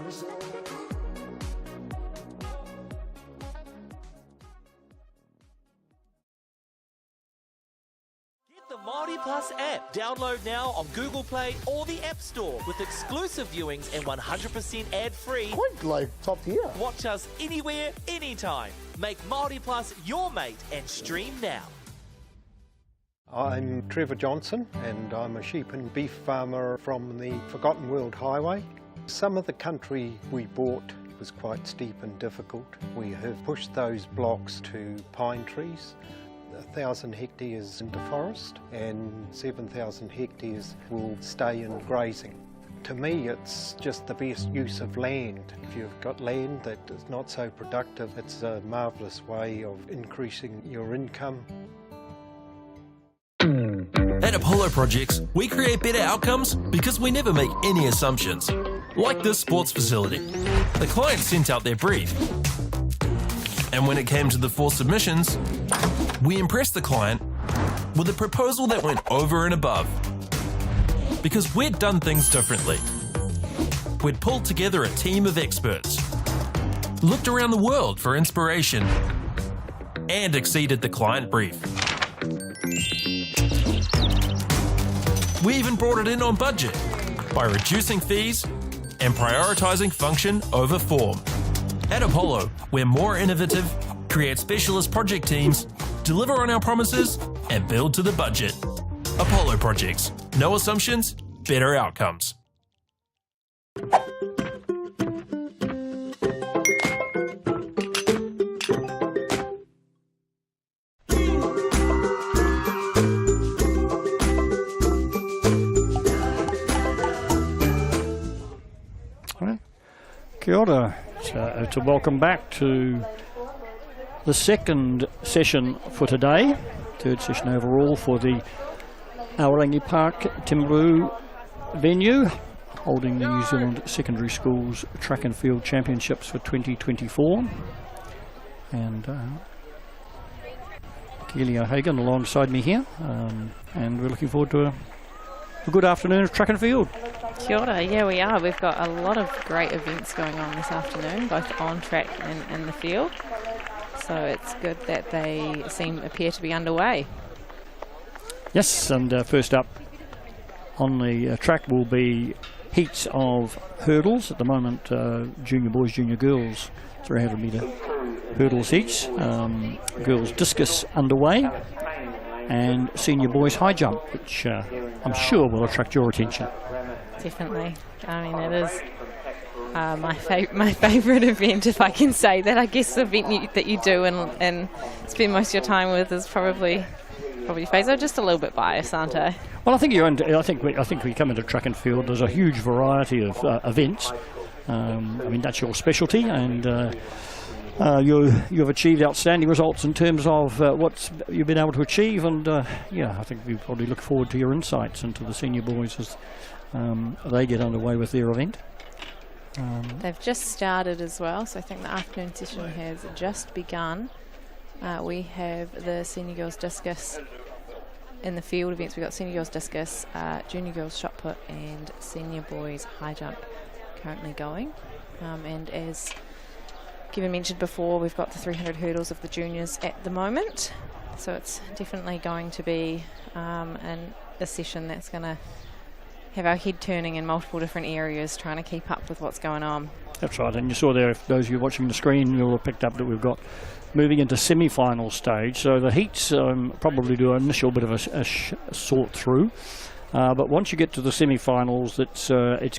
The Māori Plus app. Download now on Google Play or the App Store with exclusive viewings and 100% ad-free. Quite like top tier. Watch us anywhere, anytime. Make Māori Plus your mate and stream now. I'm Trevor Johnson and I'm a sheep and beef farmer from the Forgotten World Highway. Some of the country we bought was quite steep and difficult. We have pushed those blocks to pine trees. 1,000 hectares into forest and 7,000 hectares will stay in grazing. To me, it's just the best use of land. If you've got land that is not so productive, it's a marvellous way of increasing your income. At Apollo Projects, we create better outcomes because we never make any assumptions. Like this sports facility. The client sent out their brief. And when it came to the 4 submissions, we impressed the client with a proposal that went over and above. Because we'd done things differently. We'd pulled together a team of experts, looked around the world for inspiration, and exceeded the client brief. We even brought it in on budget by reducing fees and prioritising function over form. At Apollo, we're more innovative, create specialist project teams, deliver on our promises, and build to the budget. Apollo Projects. No assumptions, better outcomes. Kia ora. To welcome back to the second session for today, third session overall for the Aorangi Park Timaru venue, holding the New Zealand Secondary Schools Track and Field Championships for 2024. And Keely O'Hagan alongside me here, and we're looking forward to a good afternoon of track and field. Kia ora, yeah we are. We've got a lot of great events going on this afternoon, both on track and in the field. So it's good that they appear to be underway. Yes, and first up on the track will be heats of hurdles. At the moment, junior boys, junior girls, 300 metre hurdles heats. Girls discus underway, and senior boys high jump, which I'm sure will attract your attention. Definitely. I mean, it is my favourite event, if I can say that. I guess the event that you do and spend most of your time with is probably phase. I'm just a little bit biased, aren't I? Well, I think we come into track and field. There's a huge variety of events. I mean, that's your specialty, and you've achieved outstanding results in terms of what you've been able to achieve. And yeah, I think we probably look forward to your insights into the senior boys as they get underway with their event. They've just started as well, so I think the afternoon session has just begun. We have the senior girls discus in the field events. We've got senior girls discus, junior girls shot put, and senior boys high jump currently going. And as Kevin mentioned before, we've got the 300 hurdles of the juniors at the moment. So it's definitely going to be a session that's going to have our head turning in multiple different areas, trying to keep up with what's going on. That's right, and you saw there, if those of you watching the screen, you'll have picked up that we've got moving into semi-final stage. So the heats probably do an initial bit of a sort through, but once you get to the semi-finals, it's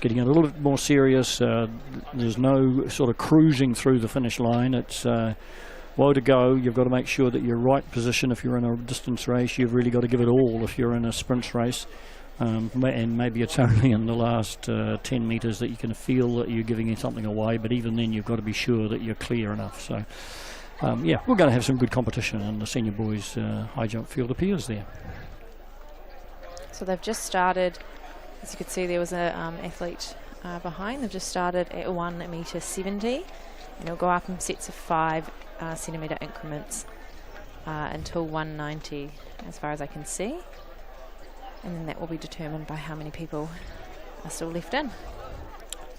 getting a little bit more serious. There's no sort of cruising through the finish line. It's woe to go. You've got to make sure that you're right position. If you're in a distance race, you've really got to give it all. If you're in a sprint race, and maybe it's only in the last 10 metres that you can feel that you're giving something away, but even then you've got to be sure that you're clear enough. So yeah, we're going to have some good competition, and the senior boys high jump field appears there. So they've just started, as you could see there was an athlete behind. They've just started at 1 metre 70, and it'll go up in sets of 5 centimetre increments until 190 as far as I can see. And then that will be determined by how many people are still left in.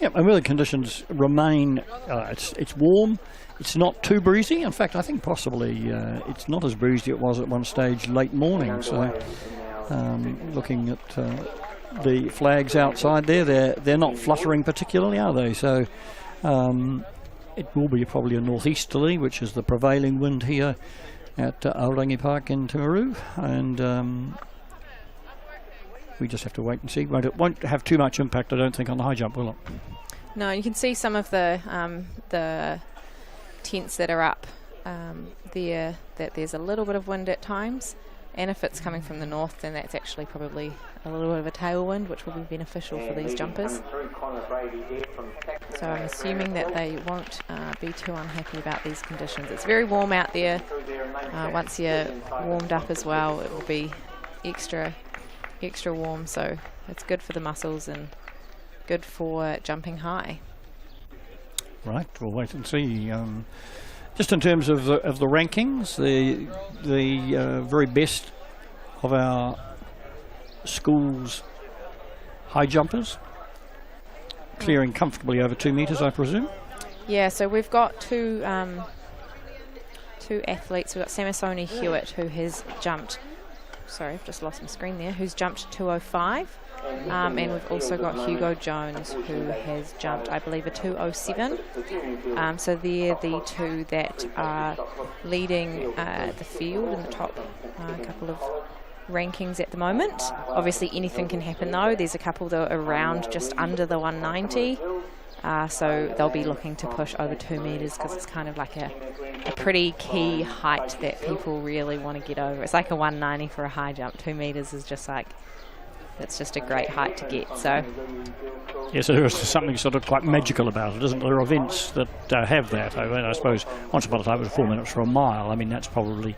Yeah, and weather conditions remain, it's warm, it's not too breezy. In fact, I think possibly it's not as breezy it was at one stage late morning. So looking at the flags outside there, they're not fluttering particularly, are they? So it will be probably a northeasterly, which is the prevailing wind here at Aorangi Park in Timaru, and we just have to wait and see. But it won't have too much impact, I don't think, on the high jump, will it? No, you can see some of the tents that are up there, that there's a little bit of wind at times, and if it's coming from the north, then that's actually probably a little bit of a tailwind, which will be beneficial for these jumpers. So I'm assuming that they won't be too unhappy about these conditions. It's very warm out there. Once you're warmed up as well, it will be extra warm, so it's good for the muscles and good for jumping high. Right, we'll wait and see. Just in terms of the rankings, the very best of our school's high jumpers, clearing comfortably over 2 metres, I presume. Yeah, so we've got two athletes. We've got Samisoni Hewitt, who has jumped. Sorry, I've just lost my screen there. Who's jumped 205. And we've also got Hugo Jones, who has jumped, I believe, a 207. So they're the two that are leading the field in the top couple of rankings at the moment. Obviously, anything can happen, though. There's a couple that are around just under the 190. So they'll be looking to push over 2 metres, because it's kind of like a pretty key height that people really want to get over. It's like a 190 for a high jump. 2 metres is just like, it's just a great height to get. So yes, there is something sort of quite magical about it, isn't there? There are events that have that. I suppose once upon a time it was 4 minutes for a mile. I mean, that's probably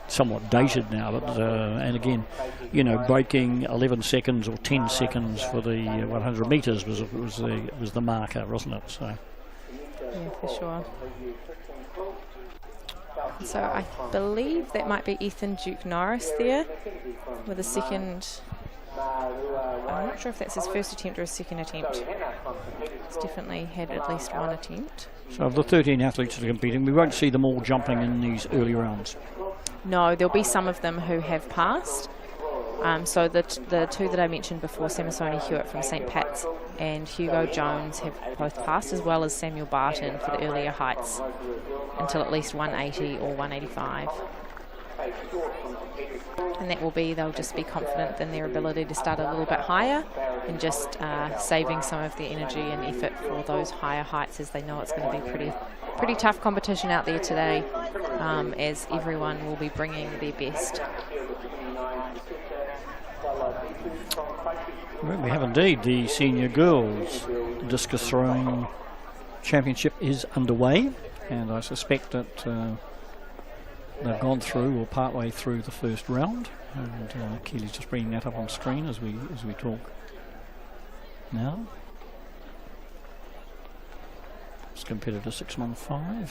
somewhat dated now, but and again, you know, breaking 11 seconds or 10 seconds for the 100 metres was the marker, wasn't it? So yeah, for sure. So I believe that might be Ethan Duke Norris there with a second. I'm not sure if that's his first attempt or his second attempt. He's definitely had at least one attempt. So of the 13 athletes that are competing, we won't see them all jumping in these early rounds. No, there'll be some of them who have passed. So the two that I mentioned before, Samisoni Hewitt from St. Pat's and Hugo Jones, have both passed, as well as Samuel Barton for the earlier heights until at least 180 or 185. And that will be, they'll just be confident in their ability to start a little bit higher and just saving some of their energy and effort for those higher heights, as they know it's going to be pretty tough competition out there today, as everyone will be bringing their best. We have indeed. The senior girls discus throwing championship is underway, and I suspect that they've gone through or partway through the first round, and Keely's just bringing that up on screen as we talk now. It's competitor 615.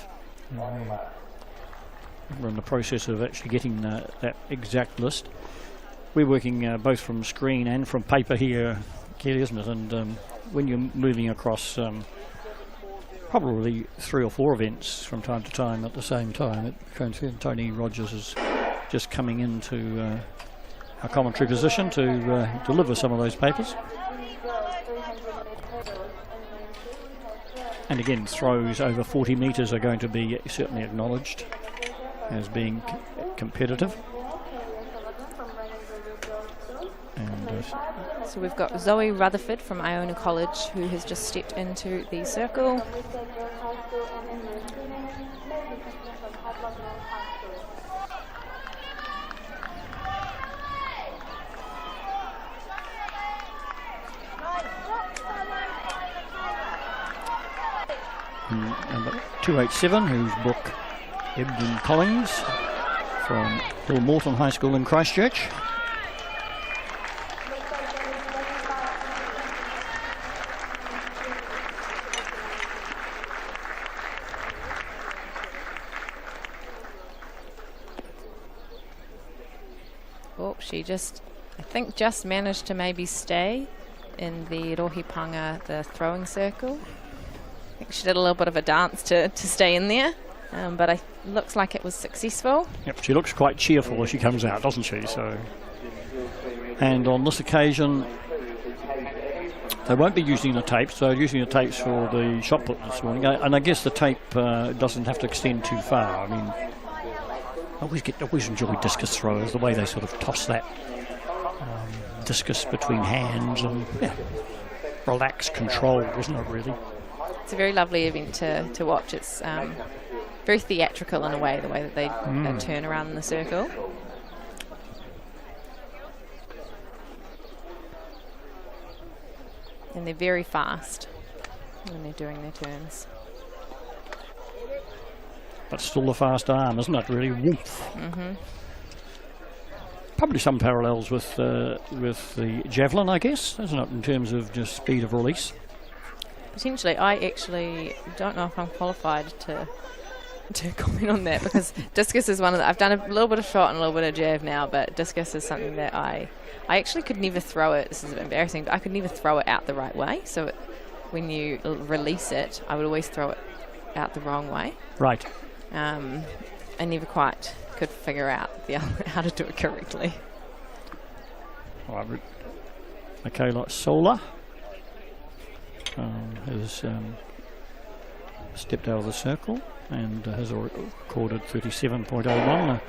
We're in the process of actually getting that exact list. We're working both from screen and from paper here, Keely, isn't it? And when you're moving across probably 3 or 4 events from time to time at the same time, it becomes, Tony Rogers is just coming into our commentary position to deliver some of those papers. And again, throws over 40 metres are going to be certainly acknowledged as being competitive. And so we've got Zoe Rutherford from Iona College, who has just stepped into the circle. Number 287, who's Brooke Ebden Collins from Hill Morton High School in Christchurch. Oh, she I think just managed to maybe stay in the rohipanga, the throwing circle. I think she did a little bit of a dance to stay in there, but it looks like it was successful. Yep, she looks quite cheerful as she comes out, doesn't she? So, and on this occasion, they won't be using the tapes. They're using the tapes for the shot put this morning, and I guess the tape doesn't have to extend too far. I mean, I always enjoy discus throwers, the way they sort of toss that discus between hands and relaxed control, isn't it, really? It's a very lovely event to watch. It's very theatrical in a way, the way that they turn around in the circle. And they're very fast when they're doing their turns. But still a fast arm, isn't it, really? Woof. Probably some parallels with the javelin, I guess, isn't it, in terms of just speed of release? Potentially. I actually don't know if I'm qualified to comment on that, because discus is one of the... I've done a little bit of shot and a little bit of jav now, but discus is something that I actually could never throw it. This is a bit embarrassing, but I could never throw it out the right way. So when you release it, I would always throw it out the wrong way. Right. I never quite could figure out how to do it correctly. All right, Michaela Sola has stepped out of the circle and has recorded 37.01.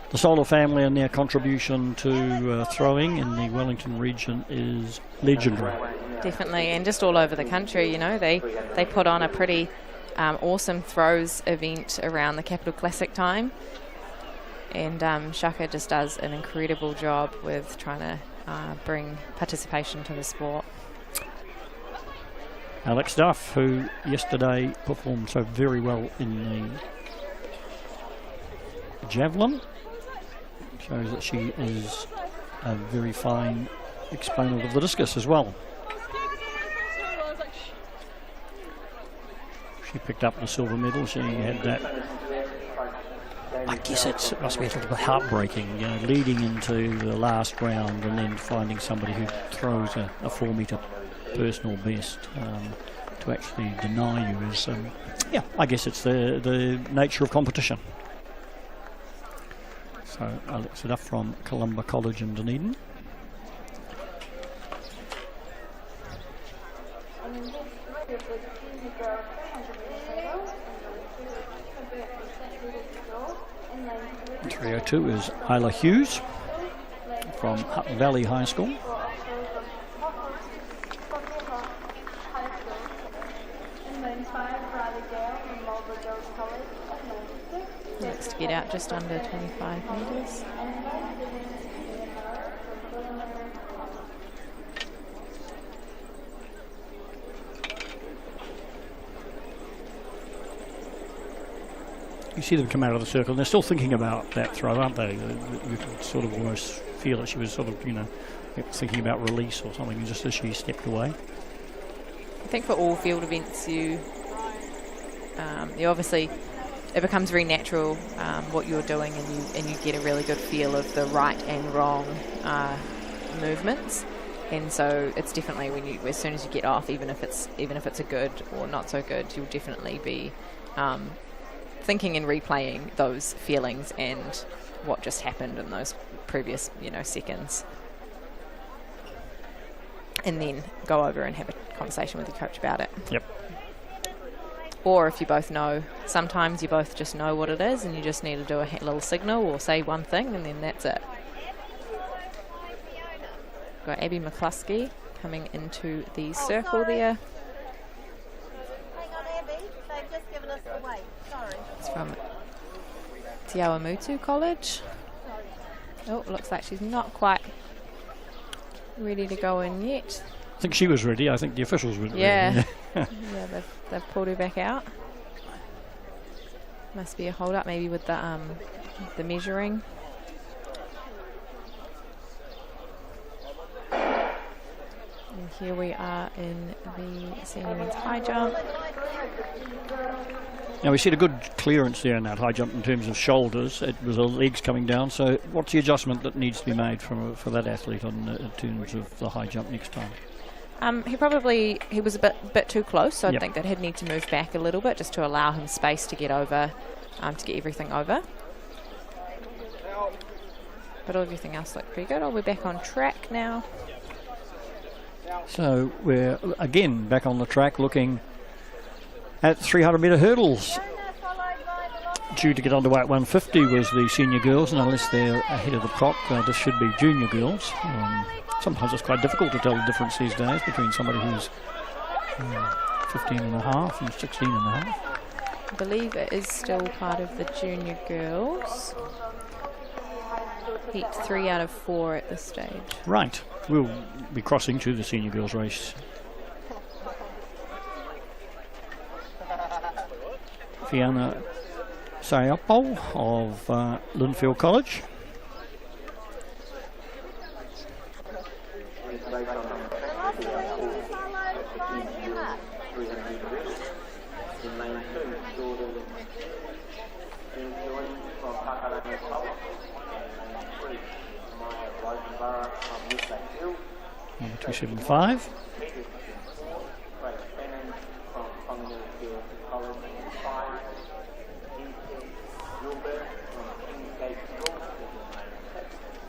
The Sola family and their contribution to throwing in the Wellington region is legendary. Definitely, and just all over the country, you know, they put on a pretty awesome throws event around the Capital Classic time, and Shaka just does an incredible job with trying to bring participation to the sport. Alex Duff, who yesterday performed so very well in the javelin, shows that she is a very fine exponent of the discus as well. She picked up the silver medal. She had that. I guess it must be a little bit heartbreaking, you know, leading into the last round and then finding somebody who throws a 4-metre personal best to actually deny you is, I guess it's the nature of competition. So Alex Duff from Columba College in Dunedin. And 302 is Isla Hughes from Hutton Valley High School. Next to get out just under 25 metres. You see them come out of the circle and they're still thinking about that throw, aren't they? You can sort of almost feel that she was sort of, you know, thinking about release or something just as she stepped away. I think for all field events you obviously, it becomes very natural what you're doing, and you get a really good feel of the right and wrong movements, and so it's definitely as soon as you get off, even if it's a good or not so good, you'll definitely be thinking and replaying those feelings and what just happened in those previous seconds, and then go over and have a conversation with your coach about it. Yep. Or if you both know, sometimes you both just know what it is and you just need to do a little signal or say one thing and then that's it. Got Abby McCluskey coming into the circle there. Hang on, Abby, they've just given us away. Sorry. It's from Te Awamutu College. Oh, looks like she's not quite ready to go in yet. I think she was ready. I think the officials were ready. Yeah. Yeah, they've pulled her back out. Must be a hold up maybe with the measuring. And here we are in the senior men's high jump. Now we see a good clearance there in that high jump in terms of shoulders. It was the legs coming down. So what's the adjustment that needs to be made for that athlete in terms of the high jump next time? He was a bit too close, so I Yep. think that he'd need to move back a little bit just to allow him space to get over, to get everything over. But everything else looked pretty good. We're back on track now. So we're again back on the track looking at 300-metre hurdles. Due to get underway at 150 was the senior girls, and unless they're ahead of the clock, this should be junior girls. Sometimes it's quite difficult to tell the difference these days between somebody who's 15 and a half and 16 and a half. I believe it is still part of the junior girls. Heat 3 out of 4 at this stage. Right, we'll be crossing to the senior girls race. Fiona Sayapol of Linfield College. Number 275.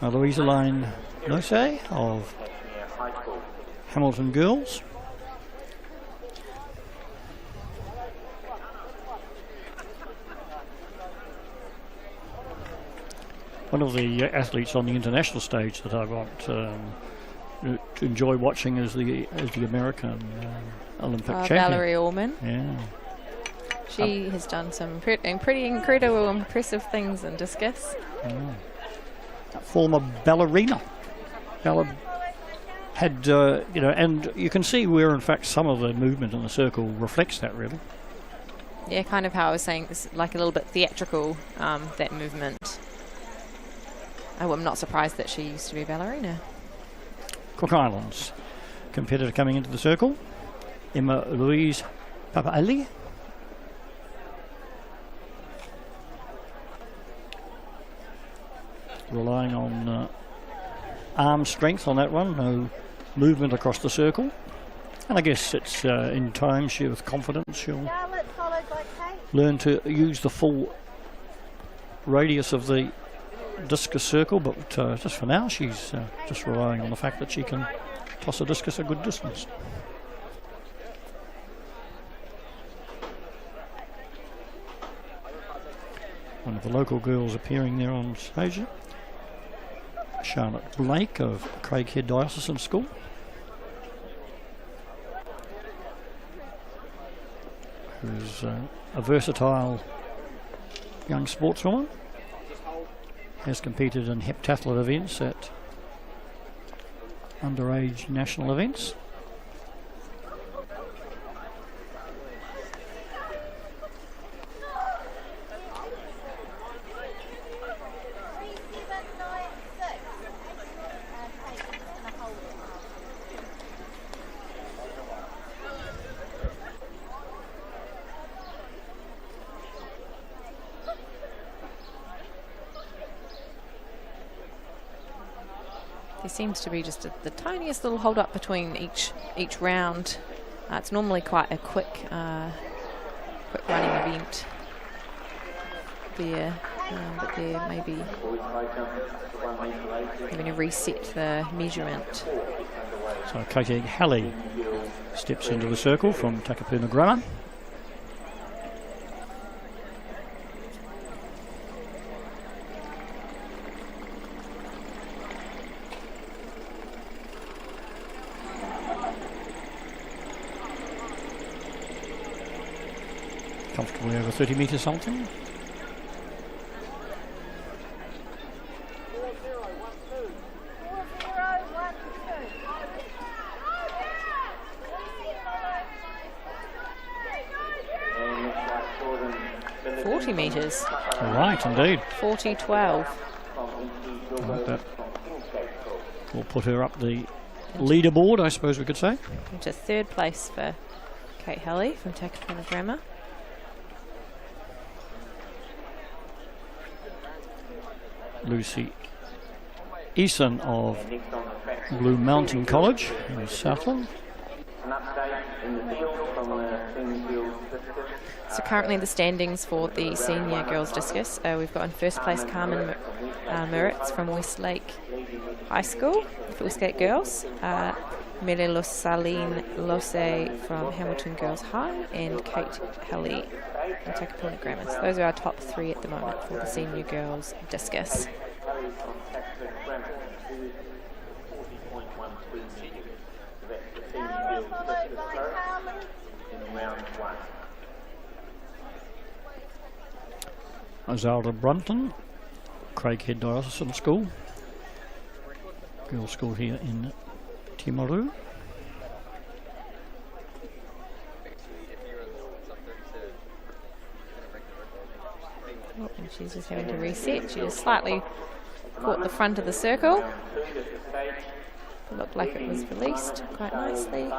Louisa Line Nose of Hamilton Girls. One of the athletes on the international stage that I want to enjoy watching is the American Olympic champion. Valerie Allman. Yeah. She has done some pretty incredible, impressive things in discus. Former ballerina. Had, and you can see where, in fact, some of the movement in the circle reflects that, really. Yeah, kind of how I was saying, it's like a little bit theatrical, that movement. Oh, I'm not surprised that she used to be a ballerina. Cook Islands competitor coming into the circle, Emma Louise Papaali. Relying on arm strength on that one, no movement across the circle. And I guess it's in time, with confidence, she'll learn to use the full radius of the discus circle, but just for now she's just relying on the fact that she can toss a discus a good distance. One of the local girls appearing there on stage, Charlotte Blake of Craighead Diocesan School. Who's a versatile young sportswoman. Has competed in heptathlon events at underage national events. There seems to be just the tiniest little hold up between each round. It's normally quite a quick running event there, but they're maybe having to reset the measurement. So Katie Halley steps into the circle from Takapuna Grammar. Comfortably over 30 metres something. Metres. Right, indeed. 40-12. Like that. We'll put her up the leaderboard, I suppose we could say. Into third place for Kate Halley from Takapuna Grammar. Lucy Eason of Blue Mountain College in Southland. So currently the standings for the senior girls discus, we've got in first place Carmen Moritz from Westlake High School, Westlake Girls, Mele Saline Lose from Hamilton Girls High, and Kate Helly from Takapuna Grammars. Those are our top three at the moment for the senior girls discus. Zelda Brunton, Craighead Diocesan School, girls' school here in Timaru. Oh, and she's just having to reset. She just slightly caught the front of the circle. It looked like it was released quite nicely.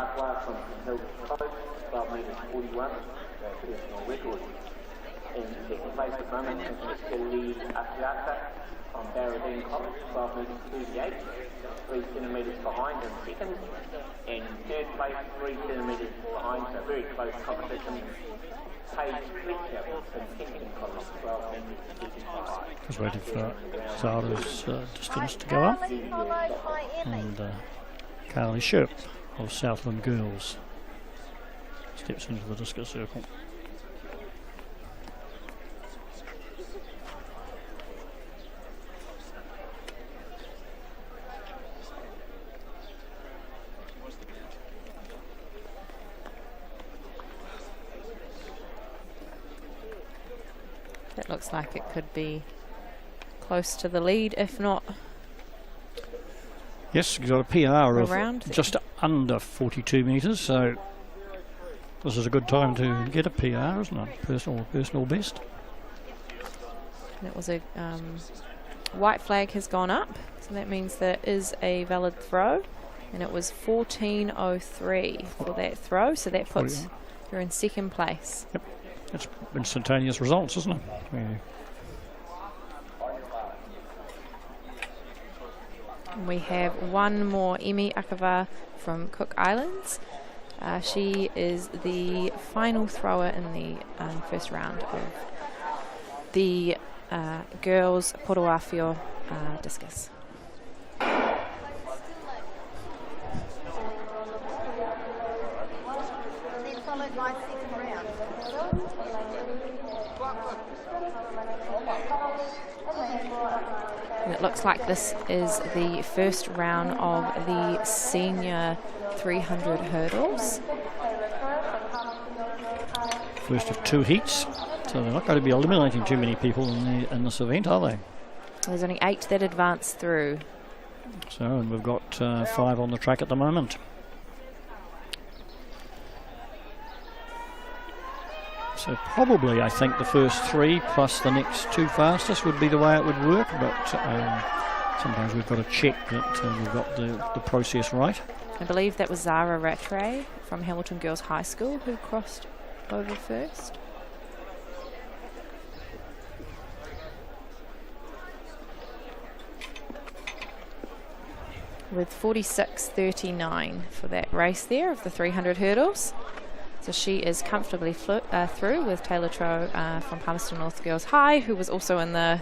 In second place at the moment is Kelly Asiata from Barradine College, 12 metres 38, 3 centimetres behind in second. And third place, 3 centimetres behind, so very close competition. Paige Fletcher from Kingston College, 12 metres 55. Just waiting for Zara's distance to go up. And Carly Sherp of Southland Girls steps into the discus circle. That looks like it could be close to the lead, if not. Yes, you've got a PR Around of just under 42 metres, so this is a good time to get a PR, isn't it? Personal best. That was a white flag has gone up, so that means there is a valid throw, and it was 14.03 for that throw, so that puts her in second place. Yep. It's instantaneous results, isn't it? Yeah. We have one more, Emi Akava from Cook Islands. She is the final thrower in the first round of the girls' Porowafio discus. Followed by second round. And it looks like this is the first round of the senior 300 hurdles. First of two heats, so they're not going to be eliminating too many people in this event, are they? There's only 8 that advance through. So, and we've got 5 on the track at the moment. So probably, I think, the first 3 plus the next 2 fastest would be the way it would work, but sometimes we've got to check that we've got the process right. I believe that was Zara Rattray from Hamilton Girls High School who crossed over first. With 46.39 for that race there of the 300 hurdles. So she is comfortably through with Taylor Tro from Palmerston North Girls High, who was also in the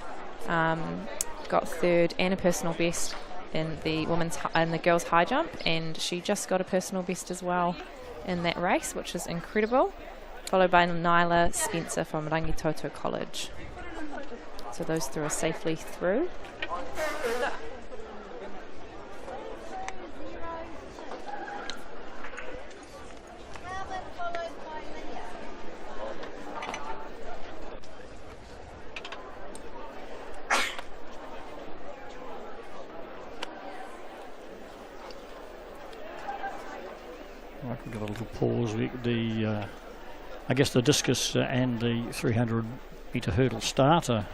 got third and a personal best in the the girls high jump, and she just got a personal best as well in that race, which is incredible. Followed by Nyla Spencer from Rangitoto College. So those 3 are safely through. I can give a little pause. I guess the discus and the 300 metre hurdle start are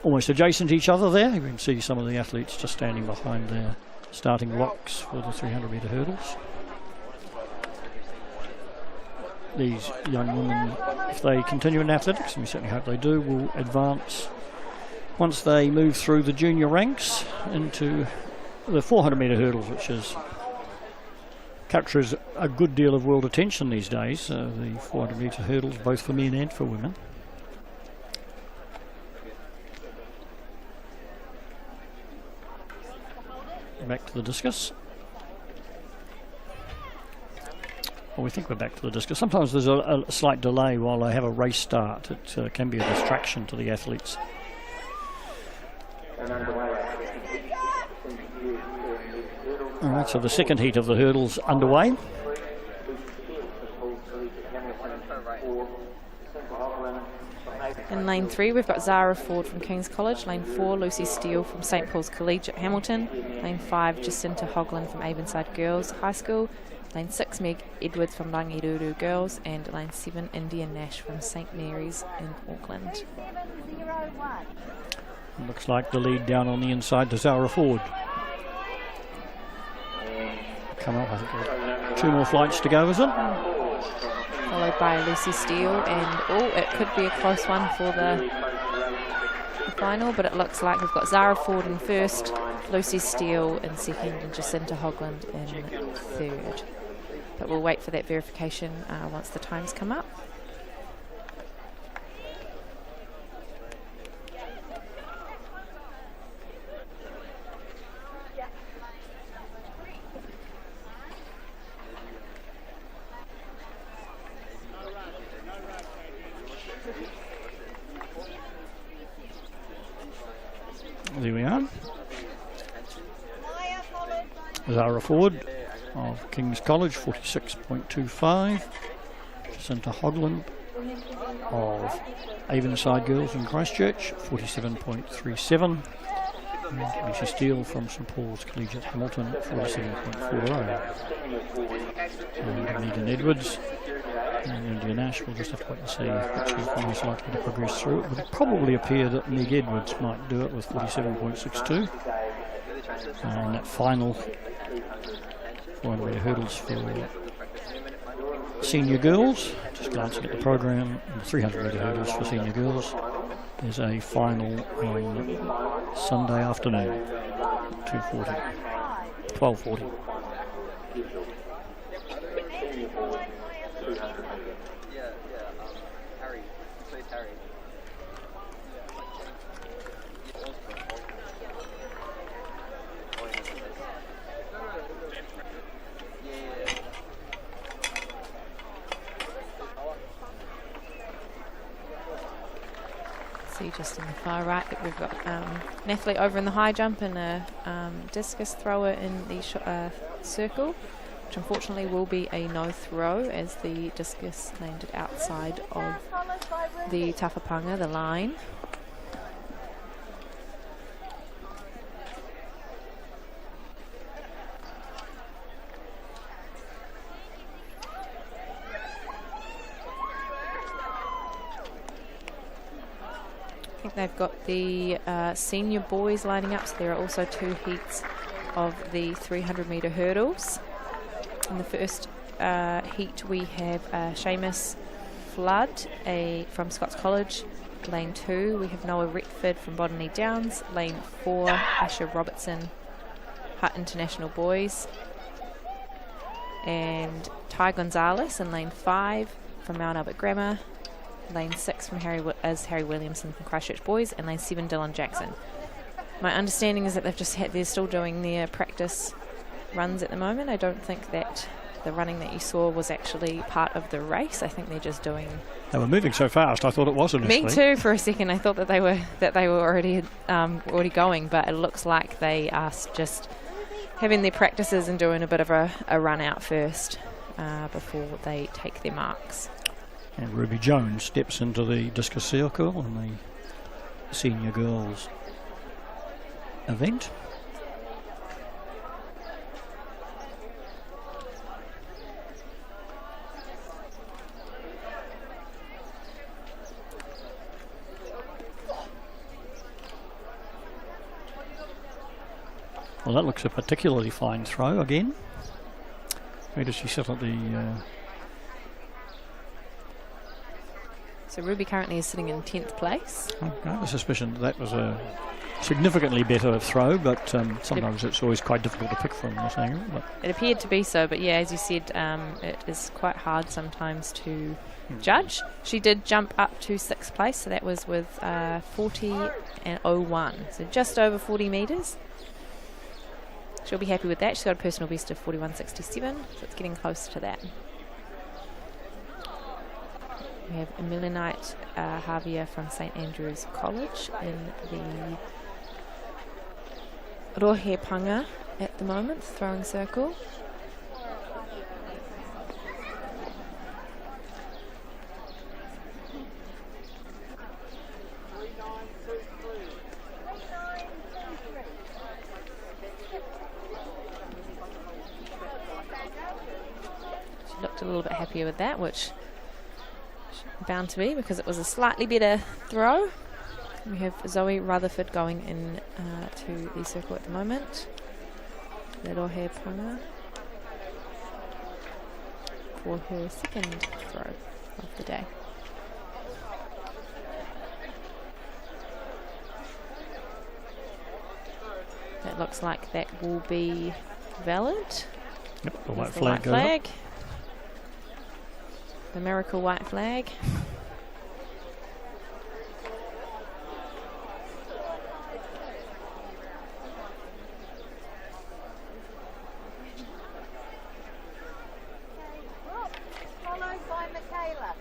almost adjacent to each other there. You can see some of the athletes just standing behind their starting blocks for the 300 metre hurdles. These young women, if they continue in athletics, and we certainly hope they do, will advance once they move through the junior ranks into the 400 metre hurdles, which is captures a good deal of world attention these days, the 400 metre hurdles, both for men and for women. Back to the discus. Well, we think we're back to the discus. Sometimes there's a slight delay while they have a race start. It can be a distraction to the athletes. Alright, so the second heat of the hurdles underway. In lane 3, we've got Zara Ford from King's College. Lane 4, Lucy Steele from St Paul's Collegiate Hamilton. Lane 5, Jacinta Hoglan from Avonside Girls High School. Lane 6, Meg Edwards from Rangiruru Girls. And lane 7, India Nash from St Mary's in Auckland. Looks like the lead down on the inside to Zara Ford. Come up, I think 2 more flights to go, is it? Followed by Lucy Steele, and it could be a close one for the final, but it looks like we've got Zara Ford in first, Lucy Steele in second, and Jacinta Hogland in third. But we'll wait for that verification once the times come up. There we are. Zara Ford of King's College, 46.25. Jacinta Hoglan of Avonside Girls in Christchurch, 47.37. And Lucy Steele from St Paul's Collegiate Hamilton, 47.40. And Megan Edwards and India Nash, we'll just have to wait and see which is most likely to progress through. It would probably appear that Meg Edwards might do it with 47.62. And that final 400 metre hurdles for senior girls. Just glancing at the program, the 300 metre hurdles for senior girls. There's a final on Sunday afternoon, 12:40. Just in the far right that we've got an athlete over in the high jump and a discus thrower in the circle, which unfortunately will be a no throw as the discus landed outside of the tawhapanga, the line. I think they've got the senior boys lining up, so there are also 2 heats of the 300 metre hurdles. In the first heat we have Seamus Flood from Scots College. Lane 2 we have Noah Retford from Botany Downs. Lane 4 Asher Robertson, Hutt International Boys. And Ty Gonzalez in lane 5 from Mount Albert Grammar. Lane 6 from Harry Williamson from Christchurch Boys, and lane 7 Dylan Jackson. My understanding is that they're still doing their practice runs at the moment. I don't think that the running that you saw was actually part of the race. I think they're just doing. They were moving so fast. I thought it was initially. Me too. For a second, I thought that they were already going, but it looks like they are just having their practices and doing a bit of a run out first before they take their marks. And Ruby Jones steps into the discus circle in the senior girls event. Well, that looks a particularly fine throw again. Where does she sit at the... So Ruby currently is sitting in 10th place. I have a suspicion that was a significantly better throw, but sometimes it's always quite difficult to pick from this angle. But it appeared to be so, but yeah, as you said, it is quite hard sometimes to judge. She did jump up to 6th place, so that was with 40.01, so just over 40 metres. She'll be happy with that. She's got a personal best of 41.67, so it's getting close to that. We have Milanite Javier from St Andrew's College in the Rohepanga at the moment, throwing circle. She looked a little bit happier with that, which bound to be because it was a slightly better throw. We have Zoe Rutherford going in to the circle at the moment. Lerohe Panga for her second throw of the day. That looks like that will be valid. Yep, the white The flag white goes flag. up. The miracle white flag. Followed by Michaela.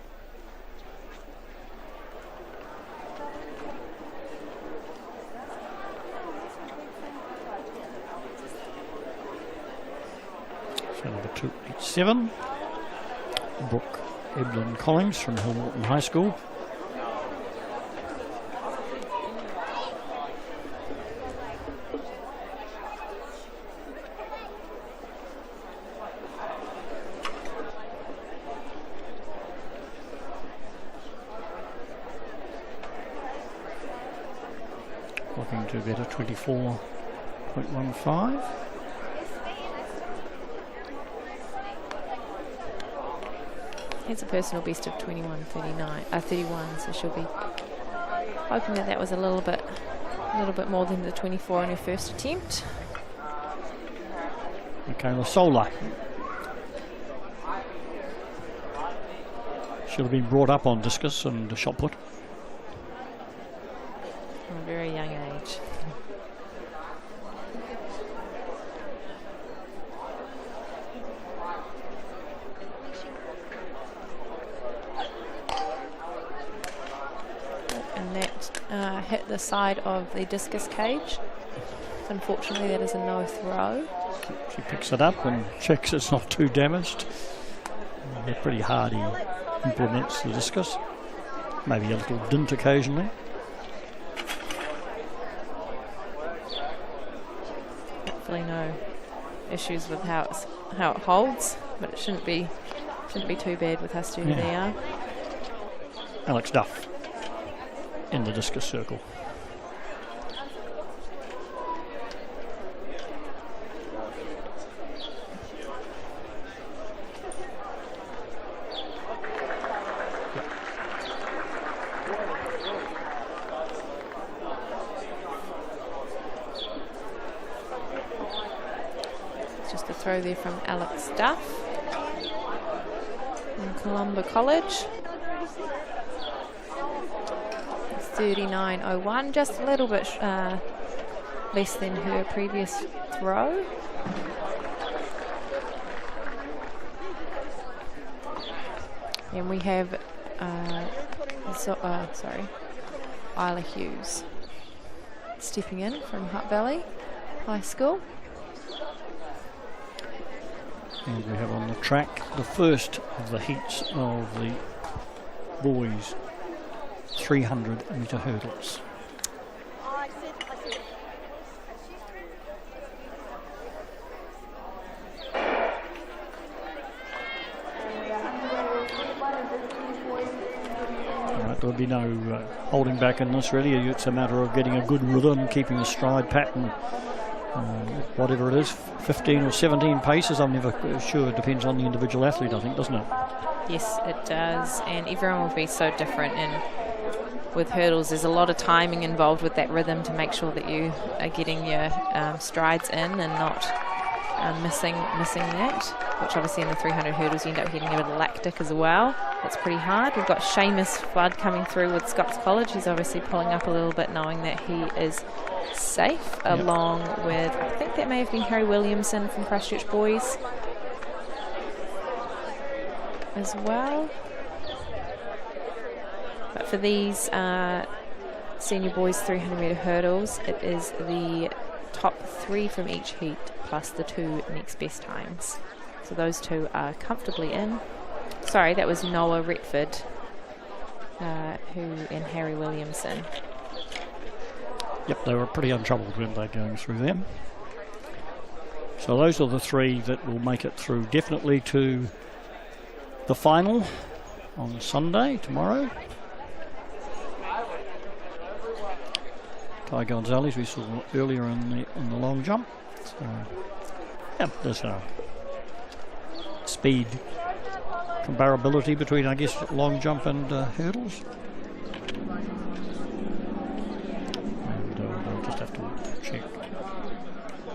So number 287, Brooke Evelyn Collins from Hamilton High School. Looking to better 24.15. It's a personal best of 31, so she'll be hoping that that was a little bit more than the 24 in her first attempt. Michaela Sola. She'll have been brought up on discus and shot put. From a very young age. And that hit the side of the discus cage. So unfortunately, that is a no throw. She picks it up and checks it's not too damaged. They're pretty hardy. Implements the discus. Maybe a little dint occasionally. Hopefully no issues with how it holds, but it shouldn't be too bad with how sturdy they are. Alex Duff in the discus circle. Just a throw there from Alex Duff from Columba College. 39.01, just a little bit less than her previous throw. And we have Isla Hughes stepping in from Hutt Valley High School. And we have on the track the first of the heats of the boys 300 metre hurdles. There'll be no holding back in this really. It's a matter of getting a good rhythm, keeping a stride pattern, whatever it is, 15 or 17 paces, I'm never sure. It depends on the individual athlete, I think, doesn't it? Yes, it does, and everyone will be so different, and with hurdles, there's a lot of timing involved with that rhythm to make sure that you are getting your strides in and not missing that, which obviously in the 300 hurdles you end up getting a bit of lactic as well. That's pretty hard. We've got Seamus Flood coming through with Scots College. He's obviously pulling up a little bit, knowing that he is safe, along with, I think that may have been Harry Williamson from Christchurch Boys as well. But for these senior boys 300 metre hurdles, it is the top 3 from each heat plus the 2 next best times. So those 2 are comfortably in. Sorry, that was Noah Retford and Harry Williamson. Yep, they were pretty untroubled when they're going through them. So those are the 3 that will make it through definitely to the final on Sunday, tomorrow. Ty Gonzalez we saw earlier in the long jump. So, yeah, there's a speed comparability between, I guess, long jump and hurdles. And we'll just have to check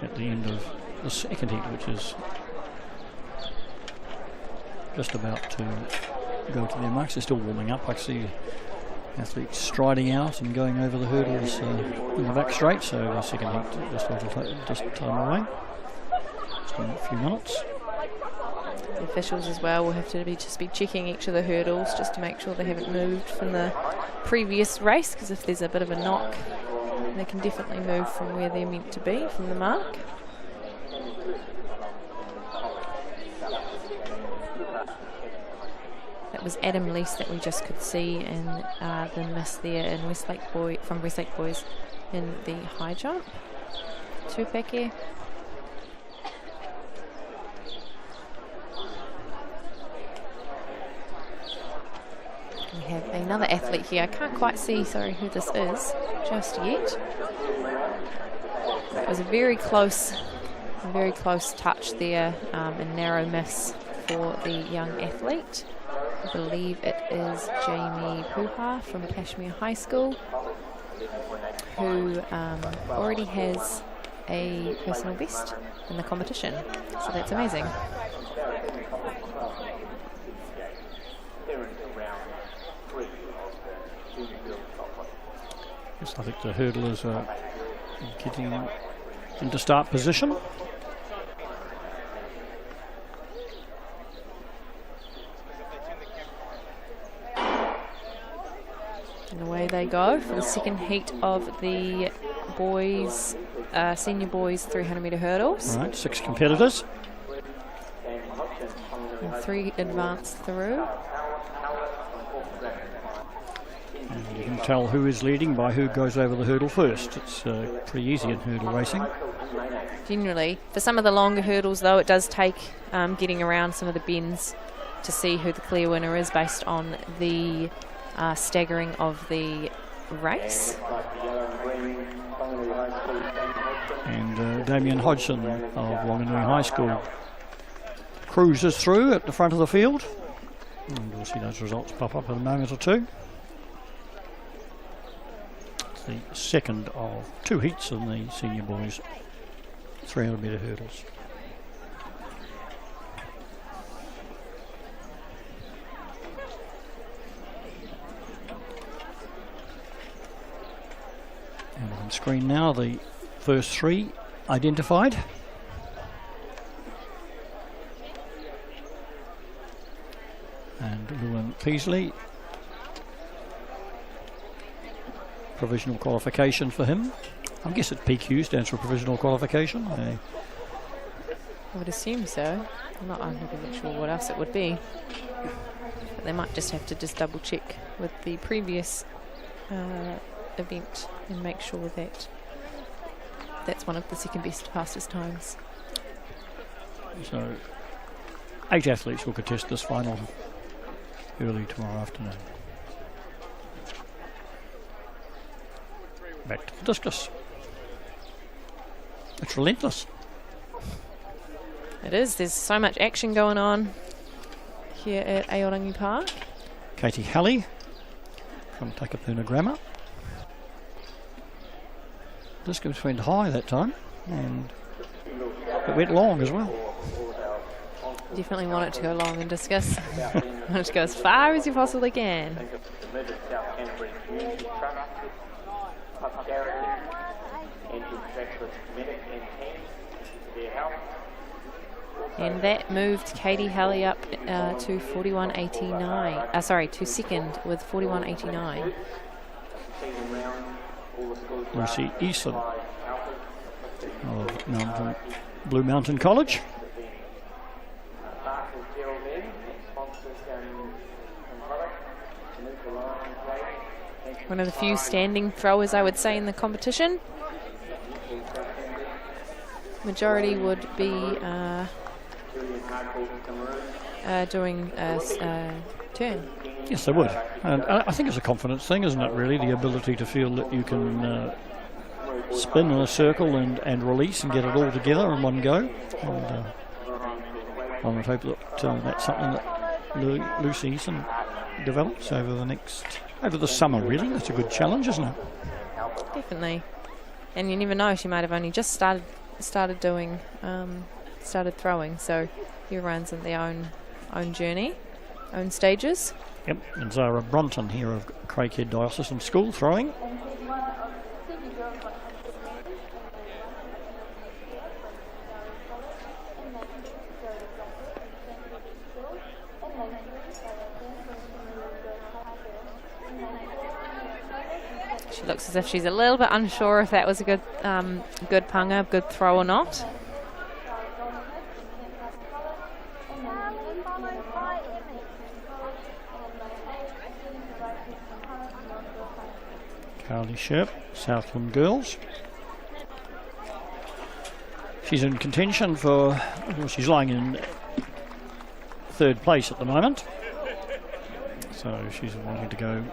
at the end of the second heat, which is just about to go to their marks. They're still warming up. I see athletes striding out and going over the hurdles in the back straight, so the second heat just time away. Just in a few minutes. The officials as well will have to just be checking each of the hurdles just to make sure they haven't moved from the previous race, because if there's a bit of a knock, they can definitely move from where they're meant to be, from the mark. That was Adam Lease that we just could see in the miss there in from Westlake Boys in the high jump. Tupeke. We have another athlete here. I can't quite see, sorry, who this is just yet. It was a very close touch there, a narrow miss for the young athlete. I believe it is Jamie Puha from Kashmir High School, who already has a personal best in the competition. So that's amazing. Yes, I think the hurdlers are getting into start position. And away they go for the second heat of the boys, senior boys 300 metre hurdles. All right, 6 competitors. And 3 advance through. And you can tell who is leading by who goes over the hurdle first. It's pretty easy in hurdle racing. Generally, for some of the longer hurdles though, it does take getting around some of the bends to see who the clear winner is based on the staggering of the race. And Damien Hodgson of Whanganui High School cruises through at the front of the field. And we'll see those results pop up in a moment or two. It's the second of 2 heats in the senior boys 300 metre hurdles. And on screen now, the first 3 identified. And Llewyn Peasley, provisional qualification for him. I guess it's PQ, stands for provisional qualification. I would assume so. I'm not really sure what else it would be. But they might just have to double check with the previous event and make sure that that's one of the second best fastest times. So 8 athletes will contest this final early tomorrow afternoon. Back to the discus. It's relentless. It is. There's so much action going on here at Aorangi Park. Katie Halley from Takapuna Grammar. Discus went high that time, and it went long as well. Definitely want it to go long in Discus. Want it to go as far as you possibly can. And that moved Katie Halley up to 41.89. Sorry, to second with 41.89. Lucy Eason of Blue Mountain College. One of the few standing throwers, I would say, in the competition. Majority would be doing a turn. Yes, they would. And I think it's a confidence thing, isn't it, really? The ability to feel that you can spin in a circle and release and get it all together in one go. And I would hope that that's something that Lucy Eason develops over the summer, really. That's a good challenge, isn't it? Definitely. And you never know, she might have only just started throwing, so everyone's in their own journey, own stages. Yep, and Zara Brunton here of Craighead Diocesan School throwing. She looks as if she's a little bit unsure if that was a good panga, good throw or not. Carly Sherp, Southland Girls. She's in contention for, well, she's lying in third place at the moment. So she's wanting to go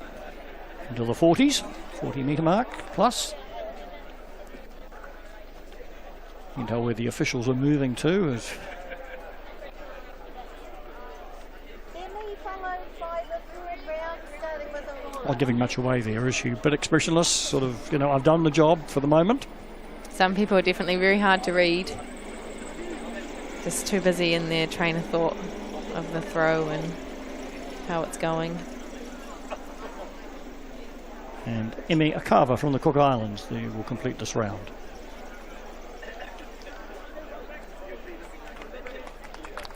into the 40s, 40 metre mark plus. You can tell where the officials are moving to as not giving much away there, is she? A bit expressionless, sort of, I've done the job for the moment. Some people are definitely very hard to read. Just too busy in their train of thought of the throw and how it's going. And Emmy Akava from the Cook Islands will complete this round.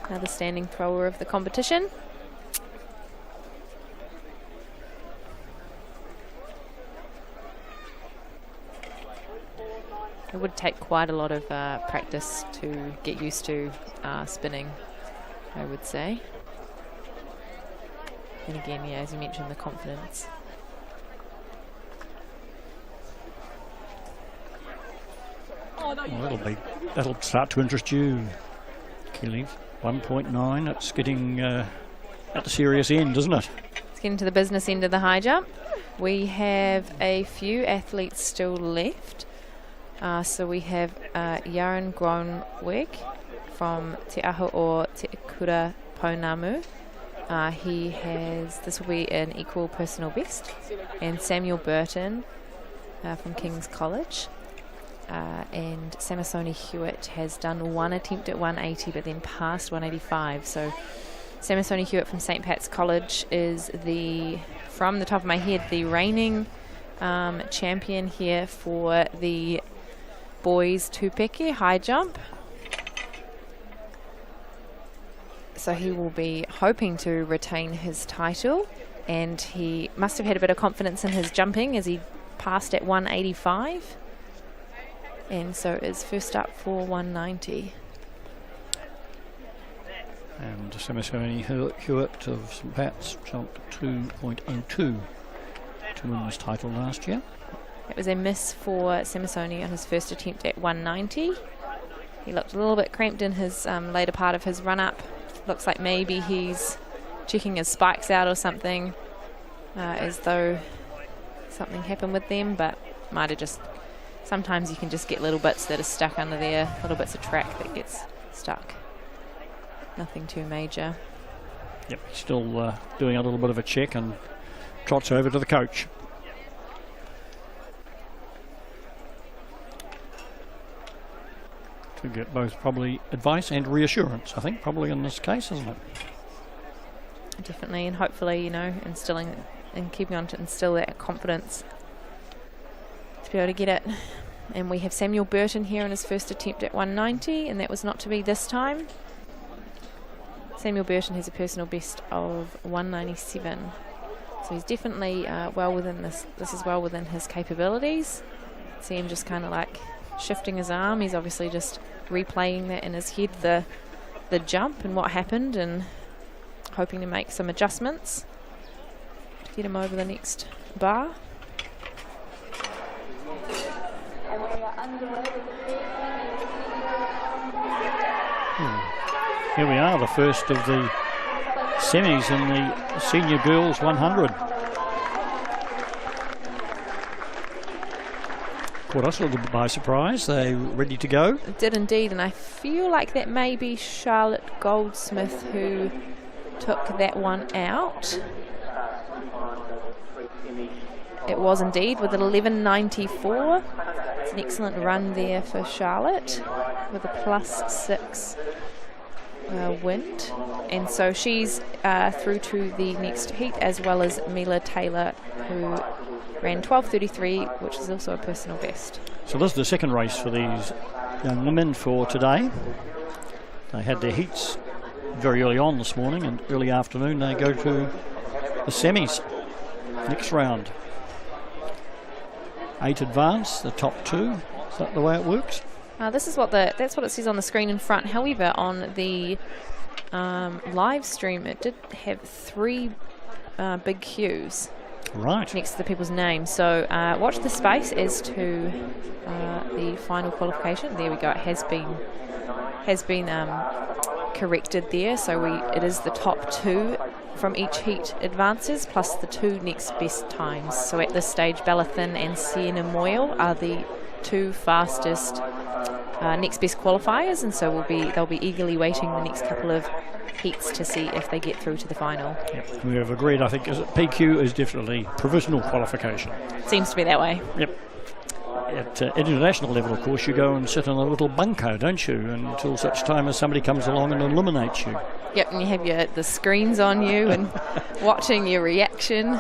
Another standing thrower of the competition. It would take quite a lot of practice to get used to spinning, I would say. And again, yeah, as you mentioned, the confidence. Well, that'll start to interest you, Keely. 1.9. It's getting at the serious end, isn't it? Let's get into the business end of the high jump. We have a few athletes still left. So we have Yaron Gronweg from Te Aho o Te Kura Pounamu. This will be an equal personal best. And Samuel Burton from King's College. And Samasoni Hewitt has done one attempt at 180 but then passed 185. So Samasoni Hewitt from St. Pat's College is from the top of my head, the reigning champion here for the boys tupeke high jump. So he will be hoping to retain his title, and he must have had a bit of confidence in his jumping as he passed at 185, and so is first up for 190. And Samasoni Hewitt of St. Pat's jumped 2.02 to win this title last year. It was a miss for Samasoni on his first attempt at 190. He looked a little bit cramped in his later part of his run-up. Looks like maybe he's checking his spikes out or something, as though something happened with them, but might have just... Sometimes you can just get little bits that are stuck under there, little bits of track that gets stuck. Nothing too major. Yep, he's still doing a little bit of a check and trots over to the coach. To get both probably advice and reassurance, I think, probably in this case, isn't it? Definitely, and hopefully, you know, instilling and keeping on to instill that confidence to be able to get it. And we have Samuel Burton here in his first attempt at 190, and that was not to be this time. Samuel Burton has a personal best of 197, so he's definitely well within this. This is well within his capabilities. See him just kind of like shifting his arm. He's obviously just replaying that in his head, the jump and what happened, and hoping to make some adjustments to get him over the next bar. Here we are, the first of the semis in the Senior Girls 100. Caught us a little bit by surprise. They ready to go? It did indeed, and I feel like that may be Charlotte Goldsmith who took that one out. It was indeed with an 11.94. It's an excellent run there for Charlotte with a +6 wind, and so she's through to the next heat, as well as Mila Taylor, who ran 12.33, which is also a personal best. So this is the second race for these young women for today. They had their heats very early on this morning, and early afternoon they go to the semis next round. 8 advance, the top 2. Is that the way it works? This is that's what it says on the screen in front. However, on the live stream, it did have 3 big Qs right next to the people's names. So watch the space as to the final qualification. There we go. It has been corrected there. So it is the top 2 from each heat advances plus the 2 next best times. So at this stage, Bellathin and Sienna Moyle are the 2 fastest next best qualifiers, and so they'll be eagerly waiting the next couple of heats to see if they get through to the final. Yep. We have agreed, I think, PQ is definitely provisional qualification. Seems to be that way. Yep. At international level, of course, you go and sit in a little bunker, don't you, until such time as somebody comes along and eliminates you. Yep, and you have the screens on you and watching your reaction.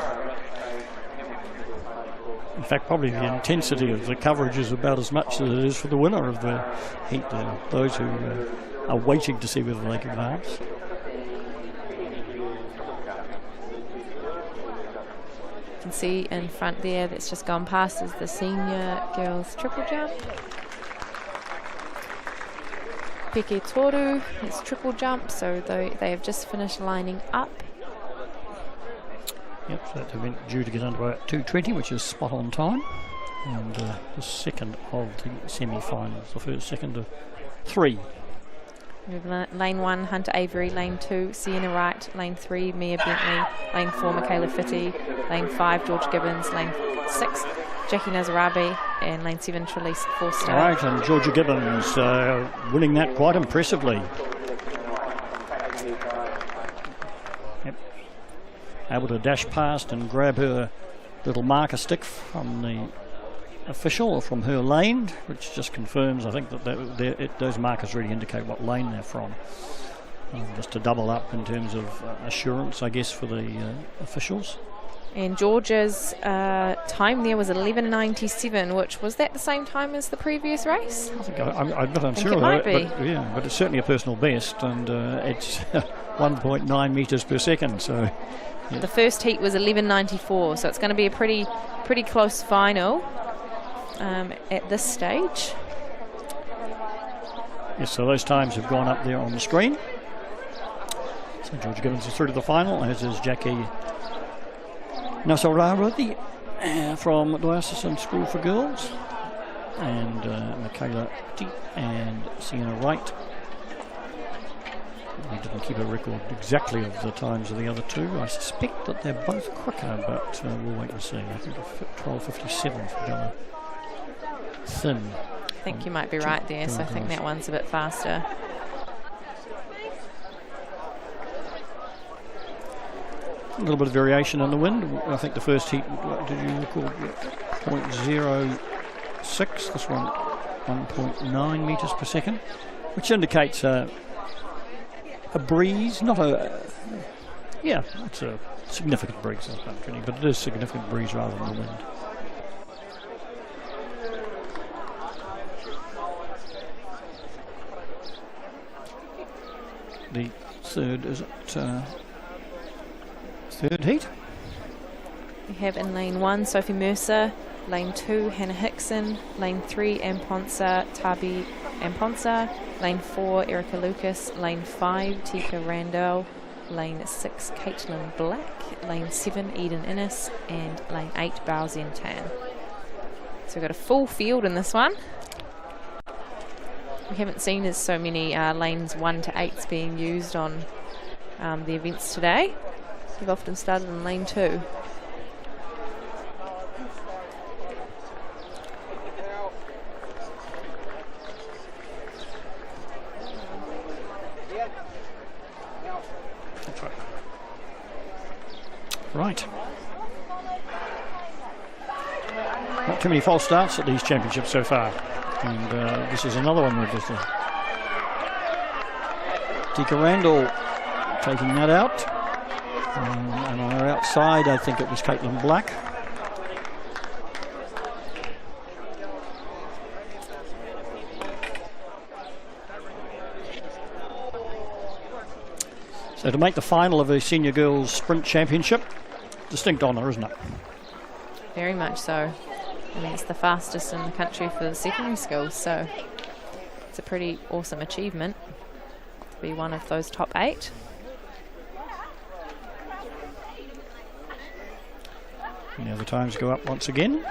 In fact, probably the intensity of the coverage is about as much as it is for the winner of the heat, those who are waiting to see whether they can advance. You can see in front there that's just gone past is the senior girls triple jump. Peke Toru is triple jump, so they have just finished lining up. Yep, so they've been due to get underway at 2:20, which is spot on time. And the second of the semi-finals, the second of 3. We have lane 1, Hunter Avery. Lane 2, Sienna Wright. Lane 3, Mia Bentley. Lane 4, Michaela Fitty. Lane 5, George Gibbons. Lane 6, Jackie Nazarabi. And lane 7, Trelise Forster. All right, and Georgia Gibbons winning that quite impressively. Able to dash past and grab her little marker stick from the official or from her lane, which just confirms, I think, that those markers really indicate what lane they're from. Just to double up in terms of assurance, I guess, for the officials. And Georgia's time there was 11.97, which was that the same time as the previous race? I think I'm not unsure it might be. But, yeah, but it's certainly a personal best, and it's 1.9 metres per second. So. Yeah. The first heat was 11.94, so it's going to be a pretty close final at this stage. Yes, so those times have gone up there on the screen. So George Gibbons is through to the final, as is Jackie Nasararadi from Diocesan School for Girls, and Michaela T and Sienna Wright. We didn't keep a record exactly of the times of the other 2. I suspect that they're both quicker, but we'll wait and see. I think 12.57 for Bella Thin. I think you might be right there, so I think that one's a bit faster. A little bit of variation in the wind. I think the first heat, did you recall, 0.06, this one 1.9 metres per second, which indicates a breeze, not a, yeah, it's a significant breeze, but it is significant breeze rather than the wind. The third, is it third heat? We have in lane 1 Sophie Mercer, lane 2 Hannah Hickson, lane 3 Amponsa Tabi Amponsa, lane 4 Erica Lucas, lane 5 Tika Randall, lane 6 Caitlin Black, lane 7 Eden Innes, and lane 8 Bao Zen Tan. So we've got a full field in this one. We haven't seen as so many lanes 1 to 8s being used on the events today. We've often started in lane 2. That's right. Right. Not too many false starts at these championships so far. And this is another one registered. Tika Randall taking that out. And on her outside, I think it was Caitlin Black. So to make the final of the Senior Girls Sprint Championship, distinct honour, isn't it? Very much so. I mean, it's the fastest in the country for the secondary schools, so it's a pretty awesome achievement to be one of those top 8. Now the times go up once again.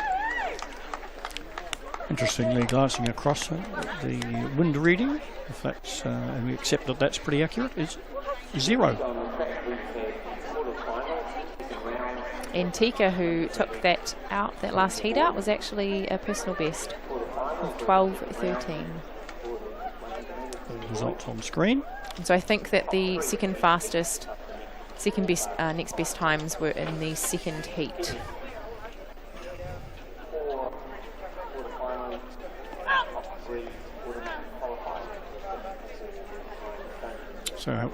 Interestingly, glancing across the wind reading, if that's, and we accept that that's pretty accurate, is 0. And Tika, who took that out, that last heat out, was actually a personal best of 12:13. Results on screen. And so I think that the second fastest, second best, next best times were in the second heat. So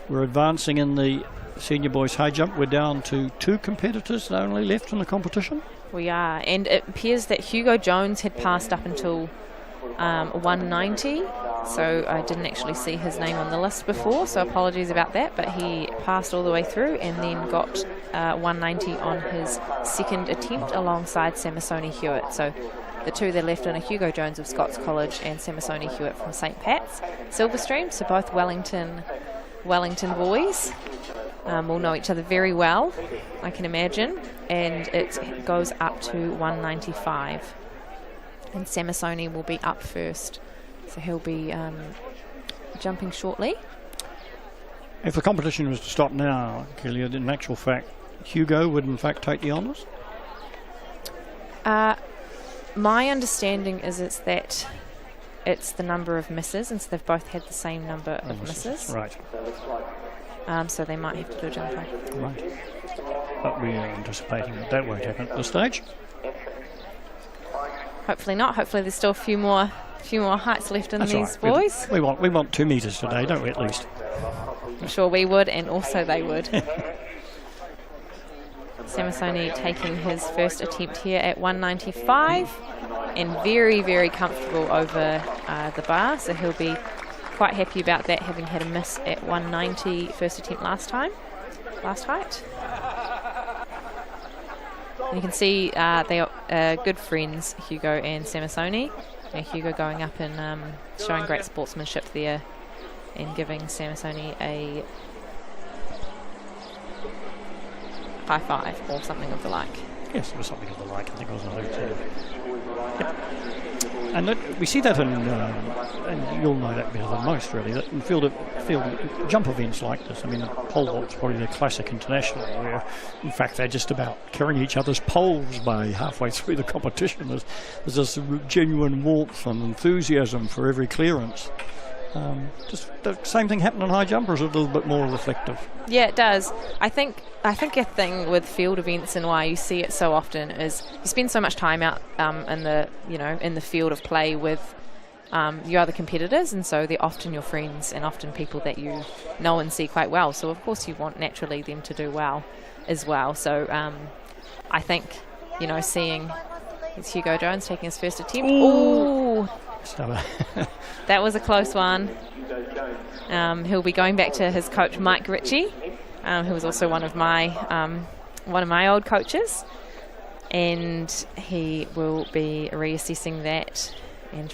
we're advancing in the senior boys high jump. We're down to 2 competitors only left in the competition. We are, and it appears that Hugo Jones had passed up until 190, so I didn't actually see his name on the list before, so apologies about that, but he passed all the way through and then got 190 on his second attempt alongside Samisoni Hewitt. So the two that left in are Hugo Jones of Scots College and Samisoni Hewitt from St Pat's Silverstream, so both Wellington boys. Will know each other very well, I can imagine, and it goes up to 195. And Samisoni will be up first, so he'll be jumping shortly. If the competition was to stop now, Kelia, in actual fact, Hugo would in fact take the honours? My understanding is it's the number of misses, and so they've both had the same number of misses. Right. So they might have to do a jump break. Right. But we are anticipating that won't happen at this stage. Hopefully not. Hopefully there's still a few more heights left in That's these right. boys. We want 2 metres today, don't we, at least? I'm sure we would, and also they would. Samisoni taking his first attempt here at 195 and very, very comfortable over the bar, so he'll be quite happy about that, having had a miss at 190 first attempt last height. And you can see they are good friends, Hugo and Samisoni. Hugo going up and showing great sportsmanship there and giving Samisoni a high five or something of the like. Yes, it was something of the like. I think it was a hotel. Yep. And we see that in, and you'll know that better than most, really, that in field jump events like this. I mean, the pole vault's probably the classic international, where, in fact, they're just about carrying each other's poles by halfway through the competition. There's this genuine warmth and enthusiasm for every clearance. Just the same thing happened in high jump, or is it a little bit more reflective? Yeah, it does. I think a thing with field events and why you see it so often is you spend so much time out in the field of play with your other competitors, and so they're often your friends and often people that you know and see quite well. So of course you want naturally them to do well as well. So I think seeing it's Hugo Jones taking his first attempt. Ooh. That was a close one. He'll be going back to his coach Mike Ritchie, who was also one of my old coaches, and he will be reassessing that and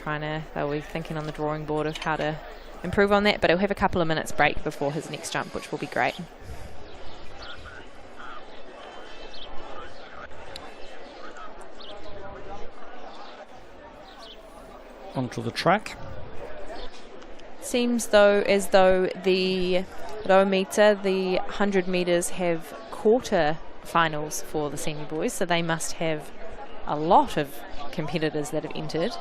they'll be thinking on the drawing board of how to improve on that. But he'll have a couple of minutes break before his next jump, which will be great. Onto the track. Seems as though the low meter, the 100 metres, have quarter finals for the senior boys, so they must have a lot of competitors that have entered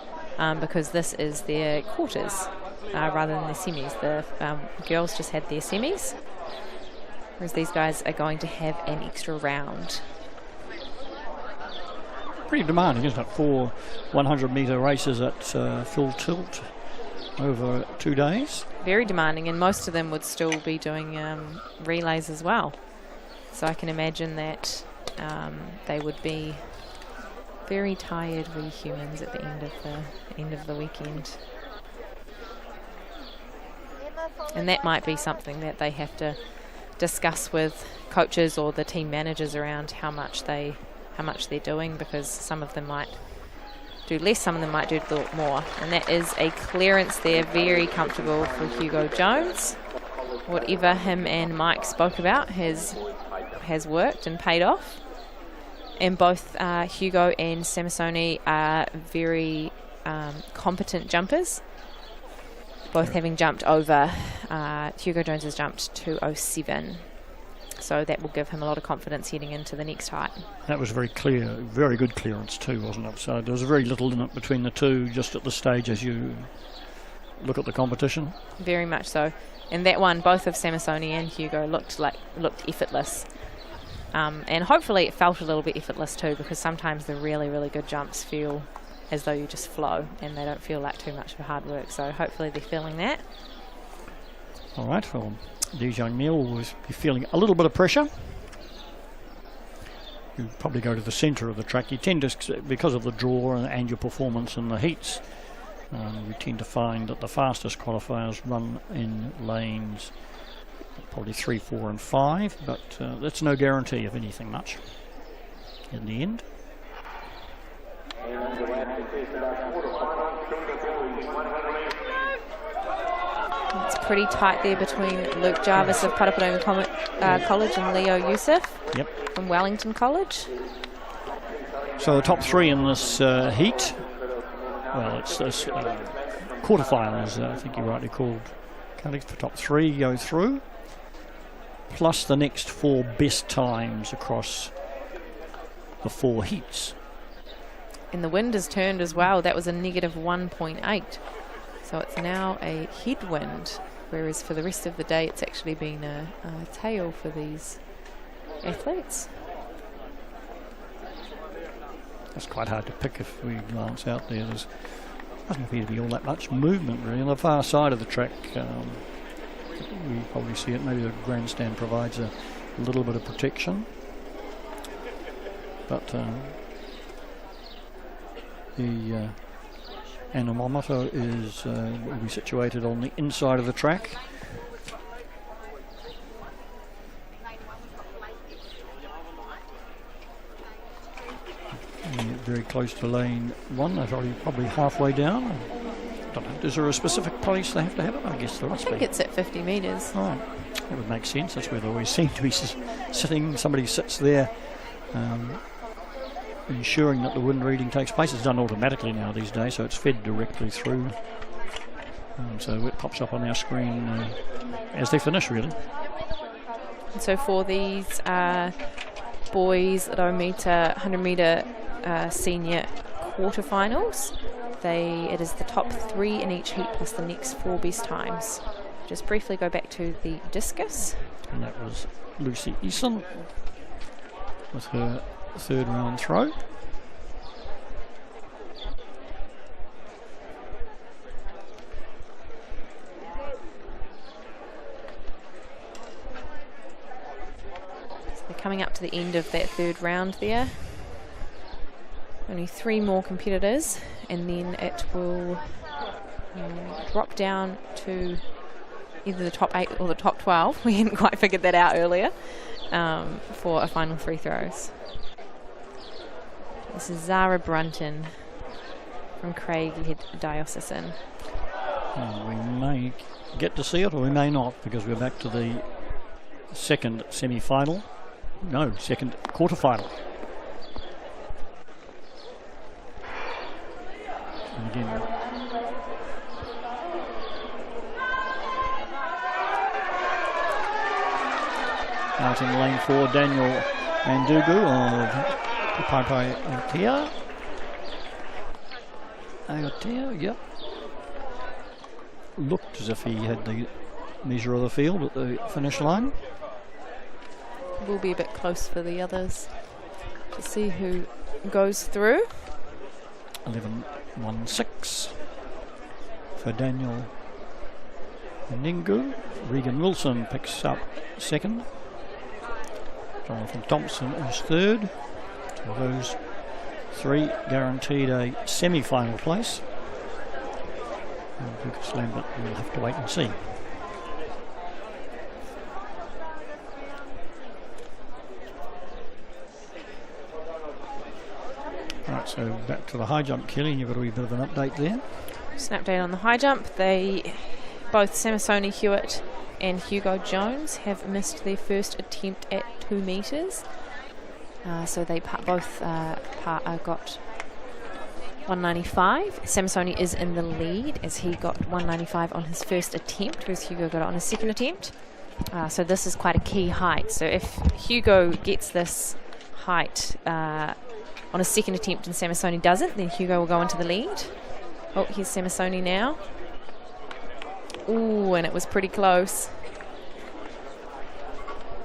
because this is their quarters rather than their semis. The girls just had their semis, whereas these guys are going to have an extra round. Pretty demanding, isn't it, for 100 metre races at full tilt over 2 days? Very demanding, and most of them would still be doing relays as well. So I can imagine that they would be very tired wee humans at the end of the weekend. And that might be something that they have to discuss with coaches or the team managers around how much they're doing, because some of them might do less, some of them might do a lot more. And that is a clearance there, very comfortable for Hugo Jones. Whatever him and Mike spoke about has worked and paid off. And both Hugo and Samasoni are very competent jumpers, both having jumped over. Hugo Jones has jumped 2:07. So that will give him a lot of confidence heading into the next height. That was very clear, very good clearance too, wasn't it? So there was very little in it between the two just at the stage as you look at the competition. Very much so. And that one, both of Samasoni and Hugo looked effortless. And hopefully it felt a little bit effortless too, because sometimes the really, really good jumps feel as though you just flow and they don't feel like too much of hard work. So hopefully they're feeling that. All right, well, these young men will be feeling a little bit of pressure. You probably go to the centre of the track. You tend to, because of the draw and your performance in the heats, we tend to find that the fastest qualifiers run in lanes probably 3, 4 and 5, but that's no guarantee of anything much in the end. It's pretty tight there between Luke Jarvis of Parapadona College and Leo Youssef from Wellington College. So the top 3 in this heat, well, it's this quarterfinals, I think you rightly called. The top 3 go through, plus the next 4 best times across the 4 heats. And the wind has turned as well. That was a negative 1.8. So it's now a headwind, whereas for the rest of the day it's actually been a tail for these athletes. It's quite hard to pick if we glance out there. There doesn't appear to be all that much movement really. On the far side of the track, we probably see it. Maybe the grandstand provides a little bit of protection. But the anemometer will be situated on the inside of the track. Very close to lane 1. They're probably halfway down. I don't know. Is there a specific place they have to have it? I guess there must be. I think it's at 50 metres. Right. That would make sense. That's where they always seem to be sitting. Somebody sits there ensuring that the wind reading takes place. It's done automatically now these days, so it's fed directly through. So it pops up on our screen as they finish, really. And so for these boys low meter, 100 metre senior quarterfinals, it is the top 3 in each heat plus the next 4 best times. Just briefly go back to the discus. And that was Lucy Eason with her 3rd round throw. They're coming up to the end of that 3rd round there. Only 3 more competitors, and then it will drop down to either the top 8 or the top 12. We hadn't quite figured that out earlier, for a final 3 throws. This is Zara Brunton from Craighead Diocesan. We may get to see it or we may not, because we're back to the 2nd semi-final. No, 2nd quarterfinal. And again, out in lane 4, Daniel Mandugu of Papai Aotea, yep. Looked as if he had the measure of the field at the finish line. Will be a bit close for the others to see who goes through. 11.16 for Daniel Ningu. Regan Wilson picks up 2nd. Jonathan Thompson is 3rd. So those 3 guaranteed a semi-final place. And Lucas Lambert will have to wait and see. Right, so back to the high jump, Kelly, and you've got a wee bit of an update there. Just an update on the high jump. Both Samisoni Hewitt and Hugo Jones have missed their first attempt at 2 metres. So they both got 195. Samisoni is in the lead as he got 195 on his first attempt, whereas Hugo got it on his 2nd attempt. So this is quite a key height. So if Hugo gets this height on his 2nd attempt and Samisoni doesn't, then Hugo will go into the lead. Oh, here's Samisoni now. Ooh, and it was pretty close.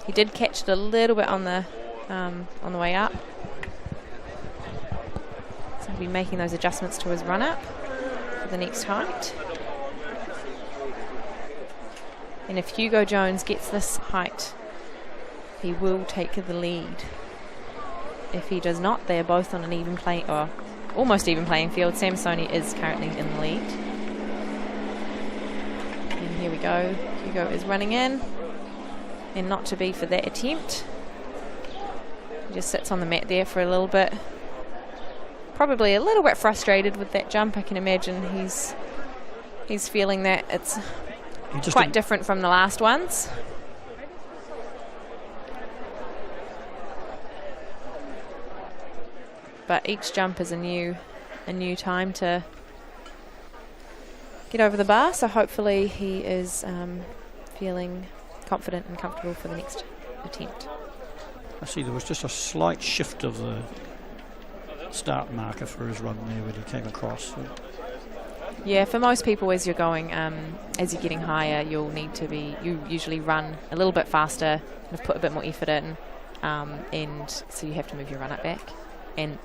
He did catch it a little bit on the way up. So he'll be making those adjustments to his run up for the next height. And if Hugo Jones gets this height, he will take the lead. If he does not, they are both on an even playing, or almost even playing field. Samisoni is currently in the lead. And here we go. Hugo is running in, and not to be for that attempt. He just sits on the mat there for a little bit. Probably a little bit frustrated with that jump. I can imagine he's feeling that it's quite different from the last ones. But each jump is a new time to get over the bar, so hopefully he is feeling confident and comfortable for the next attempt. I see there was just a slight shift of the start marker for his run there when he came across. So. Yeah, for most people, as you're going, as you're getting higher, you usually run a little bit faster and have put a bit more effort in, and so you have to move your run up back. And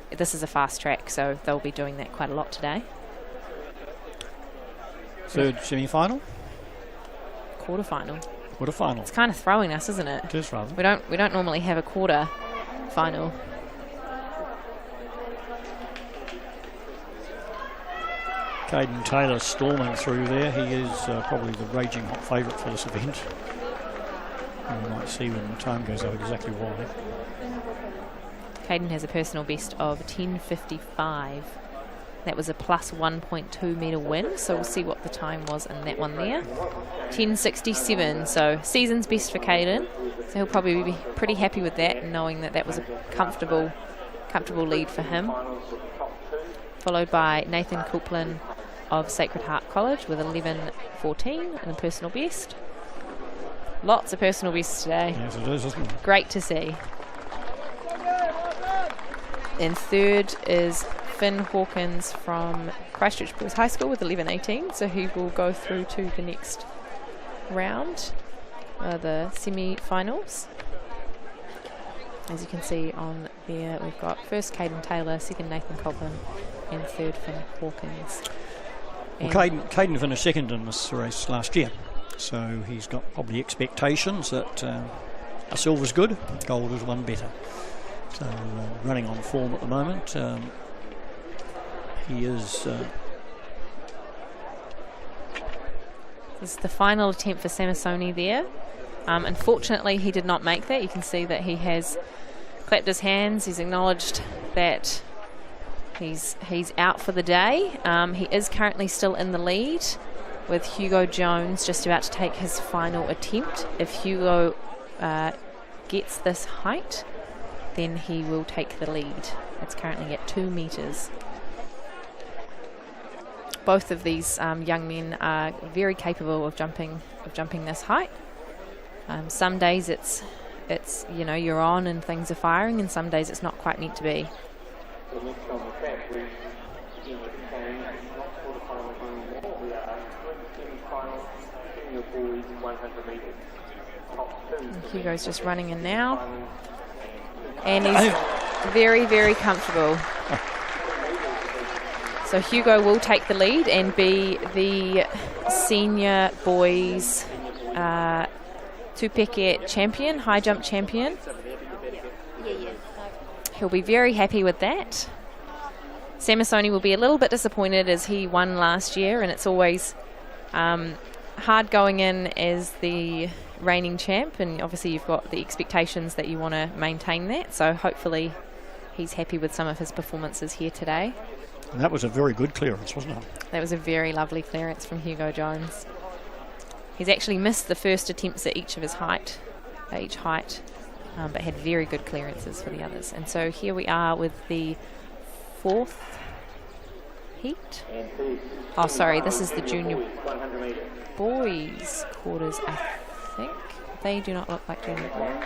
this is a fast track, so they'll be doing that quite a lot today. 3rd semi-final? Quarterfinal. Quarterfinal. It's kind of throwing us, isn't it? It is rather. We don't normally have a quarter final. Caden Taylor storming through there. He is probably the raging hot favourite for this event. And we might see when the time goes up exactly why. Caden has a personal best of 10.55. That was a plus 1.2 metre win, so we'll see what the time was in that one there. 10.67, so season's best for Caden. So he'll probably be pretty happy with that, knowing that that was a comfortable lead for him. Followed by Nathan Copeland of Sacred Heart College with 11.14 and a personal best. Lots of personal bests today. Yes, it is, isn't it? Great to see. And third is Finn Hawkins from Christchurch Boys High School with 11.18, so he will go through to the next round, the semi-finals. As you can see on there, we've got first Caden Taylor, second Nathan Colvin, and third Finn Hawkins. Well, Caden finished second in this race last year, so he's got probably expectations that a silver's good, gold is one better. So running on form at the moment. He is... This is the final attempt for Samasoni there. Unfortunately, he did not make that. You can see that he has clapped his hands. He's acknowledged that he's out for the day. He is currently still in the lead with Hugo Jones just about to take his final attempt. If Hugo gets this height, then he will take the lead. It's currently at 2 metres. Both of these young men are very capable of jumping this height. Some days it's you're on and things are firing, and some days it's not quite meant to be. Hugo's just running in now, and he's very, very comfortable. So Hugo will take the lead and be the senior boys tupeke champion, high jump champion. He'll be very happy with that. Samasoni will be a little bit disappointed as he won last year, and it's always hard going in as the reigning champ, and obviously you've got the expectations that you want to maintain that, so hopefully he's happy with some of his performances here today. And that was a very good clearance, wasn't it? That was a very lovely clearance from Hugo Jones. He's actually missed the first attempts at each height, but had very good clearances for the others. And so here we are with the fourth heat. Oh, sorry, this is the junior boys quarters, I think. They do not look like junior boys.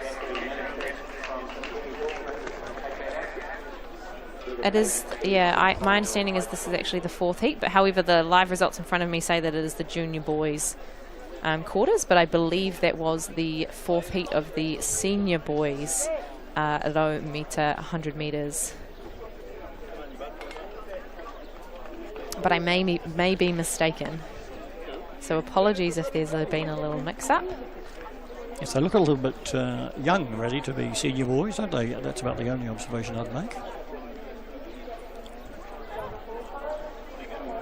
It is, yeah, my understanding is this is actually the fourth heat, but however the live results in front of me say that it is the junior boys quarters, but I believe that was the fourth heat of the senior boys low meter 100 metres. But I may be mistaken. So apologies if there's been a little mix-up. Yes, they look a little bit young, ready to be senior boys, don't they? That's about the only observation I'd make.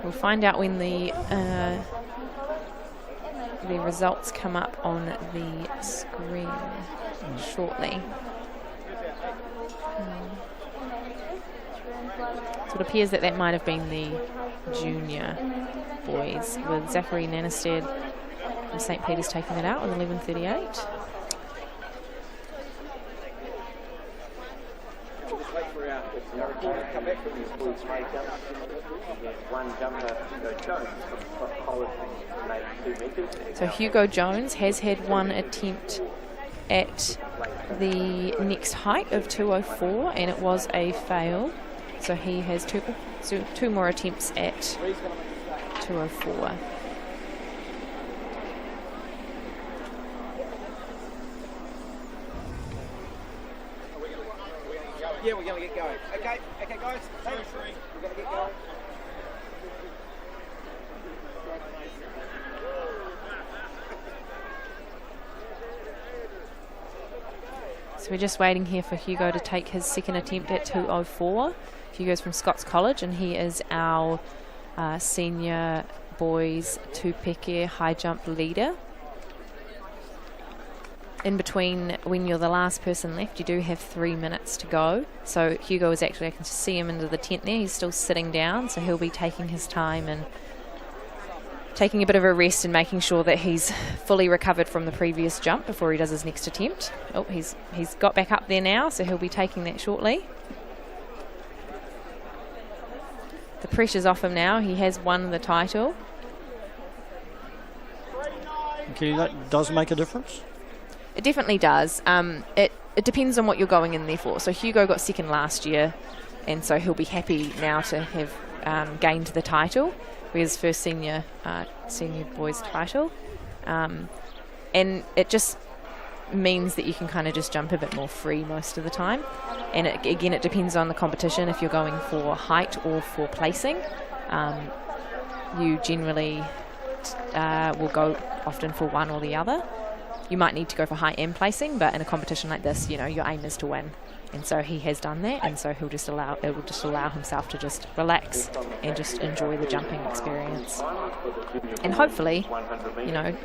We'll find out when the results come up on the screen shortly. So it appears that might have been the junior boys, with Zachary Nanestead from St. Peter's taking it out with 11.38. So Hugo Jones has had one attempt at the next height of 204, and it was a fail. So he has two more attempts at 204. Yeah, we're going to get going. Okay, guys. We're going to get going. So we're just waiting here for Hugo to take his second attempt at 204. Hugo's from Scots College, and he is our senior boys tupeke high jump leader. In between, when you're the last person left, you do have 3 minutes to go. So Hugo is actually, I can see him into the tent there. He's still sitting down, so he'll be taking his time and taking a bit of a rest and making sure that he's fully recovered from the previous jump before he does his next attempt. Oh, he's got back up there now, so he'll be taking that shortly. The pressure's off him now. He has won the title. Okay, that does make a difference. It definitely does. It depends on what you're going in there for. So Hugo got second last year, and so he'll be happy now to have gained the title, his first senior boys title, and it just means that you can kind of just jump a bit more free most of the time. And again, it depends on the competition. If you're going for height or for placing, you generally will go often for one or the other. You might need to go for height and placing, but in a competition like this, your aim is to win. And so he has done that, and so it will just allow himself to just relax and just enjoy the jumping experience. And hopefully,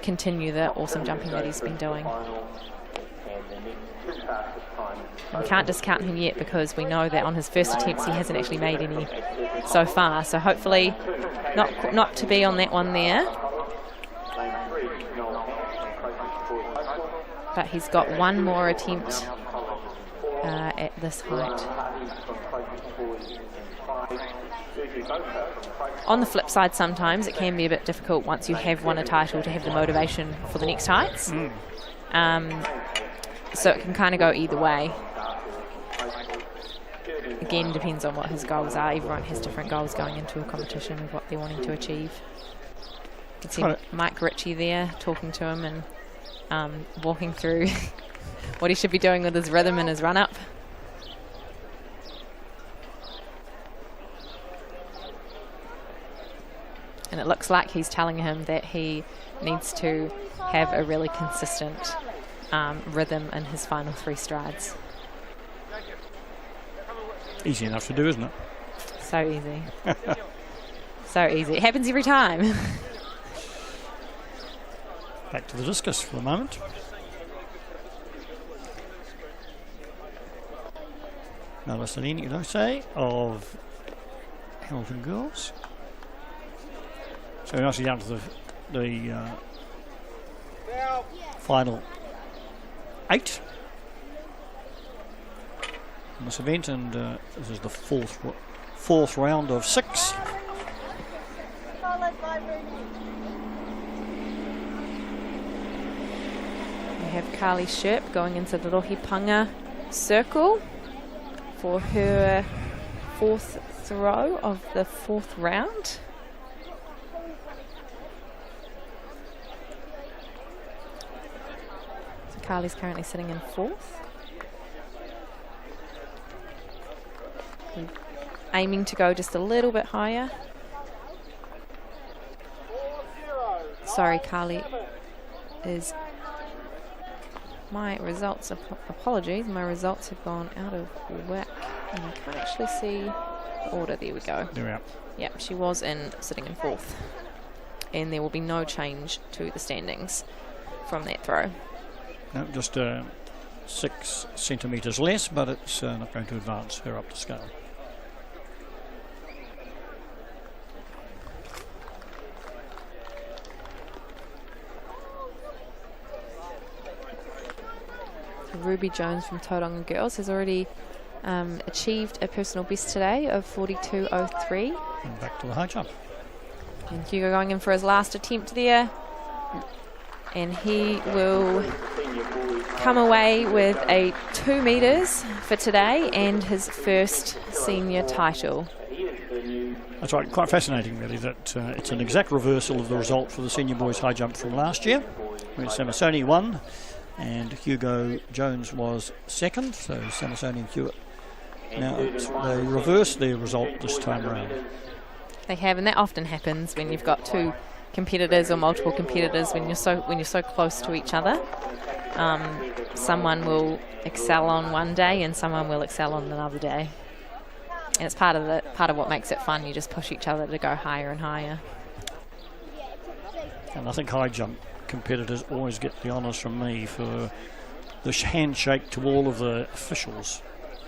continue the awesome jumping that he's been doing. We can't discount him yet because we know that on his first attempts he hasn't actually made any so far. So hopefully not to be on that one there. But he's got one more attempt at this height. On the flip side, sometimes it can be a bit difficult once you have won a title to have the motivation for the next heights. So it can kind of go either way. Again, depends on what his goals are. Everyone has different goals going into a competition of what they're wanting to achieve. You can see Mike Ritchie there talking to him and walking through what he should be doing with his rhythm and his run-up. And it looks like he's telling him that he needs to have a really consistent rhythm in his final 3 strides. Easy enough to do, isn't it? So easy. So easy. It happens every time. Back to the discus for a moment. Another Salini of Hamilton girls. So we're actually down to the final 8 in this event, and this is the fourth round of 6. We have Carly Sherp going into the Rohipanga circle for her 4th throw of the 4th round. So Carly's currently sitting in 4th. Aiming to go just a little bit higher. Sorry, Carly is... My results, apologies, my results have gone out of whack. And I can't actually see the order. There we go. They're out. Yep, she was sitting in 4th. And there will be no change to the standings from that throw. No, just 6 centimetres less, but it's not going to advance her up to scale. Ruby Jones from Tauranga Girls has already achieved a personal best today of 42.03. And back to the high jump. And Hugo going in for his last attempt there. And he will come away with a 2 metres for today and his first senior title. That's right, quite fascinating really that it's an exact reversal of the result for the senior boys high jump from last year, where Samasoni won and Hugo Jones was 2nd, so Samasoni and Hewitt. Now they reversed their result this time around. They have, and that often happens when you've got 2 competitors or multiple competitors when you're so close to each other. Someone will excel on one day and someone will excel on another day. And it's part of what makes it fun. You just push each other to go higher and higher. And I think high jump competitors always get the honours from me for the handshake to all of the officials.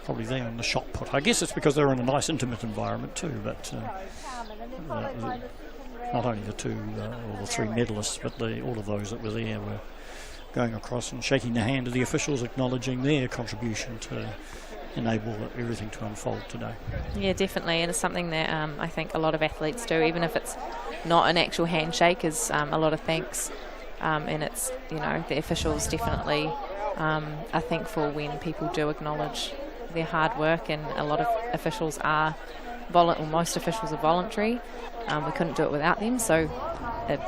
Probably there in the shot put. I guess it's because they're in a nice intimate environment too, but not only the 2 or the 3 medalists, but all of those that were there were going across and shaking the hand of the officials, acknowledging their contribution to enable everything to unfold today. Yeah, definitely, and it's something that I think a lot of athletes do, even if it's not an actual handshake, is a lot of thanks, and it's, the officials definitely are thankful when people do acknowledge their hard work, and a lot of officials are most officials are voluntary. We couldn't do it without them, so a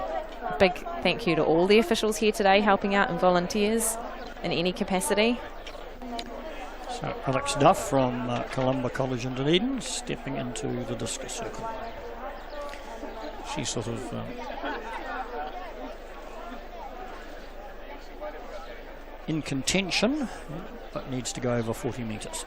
big thank you to all the officials here today helping out and volunteers in any capacity. So Alex Duff from Columba College in Dunedin stepping into the discus circle. She's sort of in contention, but needs to go over 40 metres.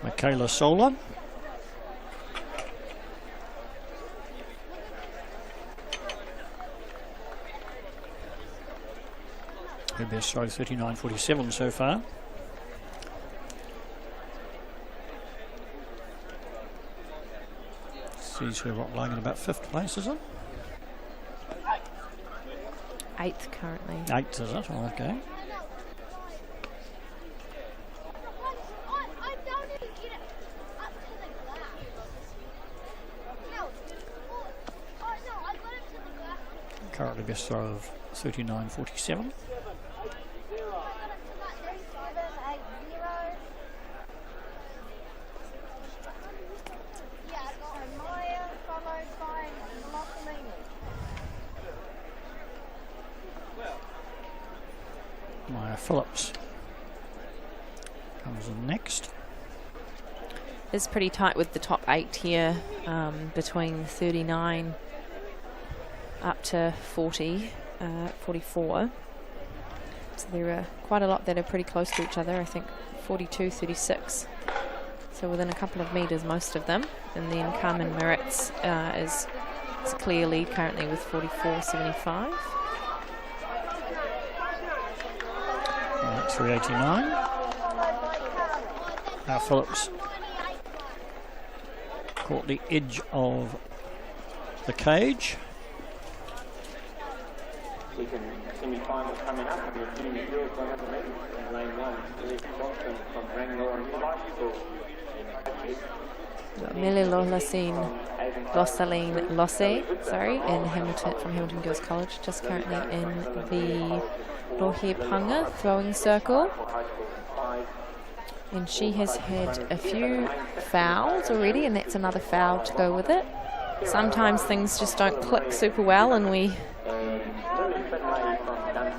Michaela Sola. Her best throw 39.47 so far. Sees her rock lying in about 5th place, is it? 8th currently. 8th, is it? Oh, okay. Currently best throw of 39.47. Maya Phillips comes in next. It's pretty tight with the top 8 here, between 39 up to 40, 44. So there are quite a lot that are pretty close to each other. I think 42, 36. So within a couple of metres, most of them. And then Carmen Moritz is a clear lead currently with 44.75. 389. Now Phillips caught the edge of the cage. Second semi-final coming up. The junior girls 100 metres in lane 1. Elise Boston from Rangiora and High School. Losaline Losse, in Hamilton, from Hamilton Girls College, just currently in the Rohepanga throwing circle. And she has had a few fouls already, and that's another foul to go with it. Sometimes things just don't click super well and we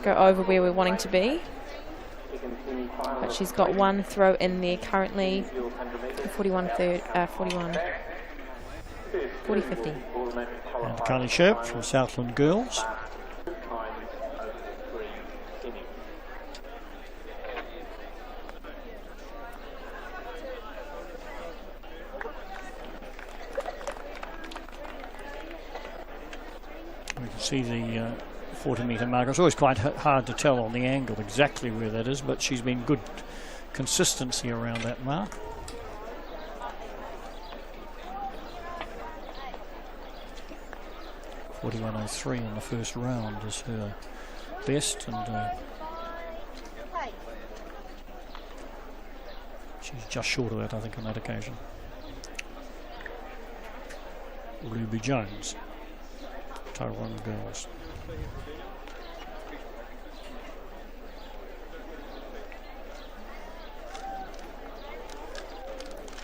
go over where we're wanting to be. But she's got one throw in there currently, 40.50. And Carly Sherp from Southland Girls. We can see the 40-metre marker. It's always quite hard to tell on the angle exactly where that is, but she's been good consistency around that mark. .41.03 in the first round is her best, and she's just short of that, I think, on that occasion. Ruby Jones, Tyrone Girls.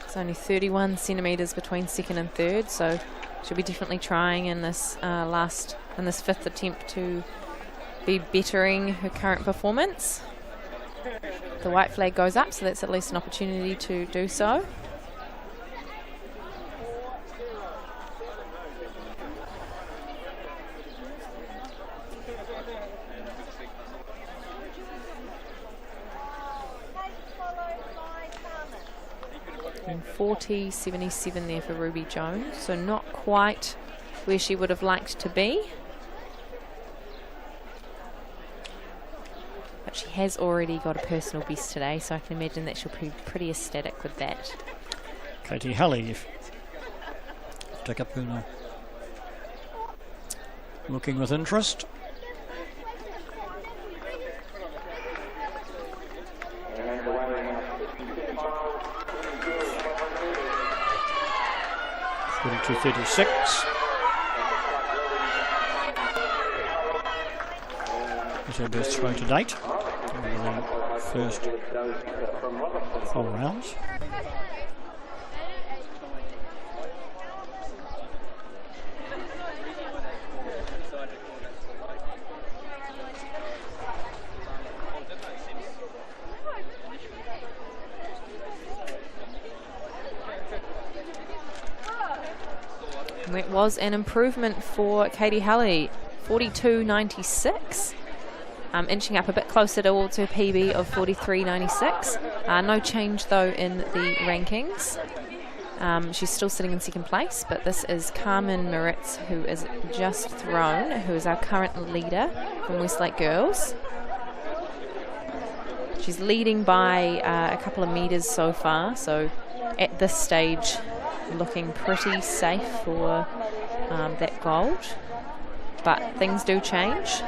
It's only 31 centimetres between second and third, so she'll be definitely trying in this fifth attempt to be bettering her current performance. The white flag goes up, so that's at least an opportunity to do so. And 40.77 there for Ruby Jones, so not quite where she would have liked to be. But But she has already got a personal best today, so I can imagine that she'll be pretty ecstatic with that. Katie Halley, take up Una. Looking with interest. To 36. Is her best throw to date over the first 4 rounds. It was an improvement for Katie Halley, 42.96, inching up a bit closer towards her PB of 43.96. No change though in the rankings. She's still sitting in second place, but this is Carmen Moritz, who is just thrown, who is our current leader from Westlake Girls. She's leading by a couple of metres so far, so at this stage looking pretty safe for that gold, but things do change,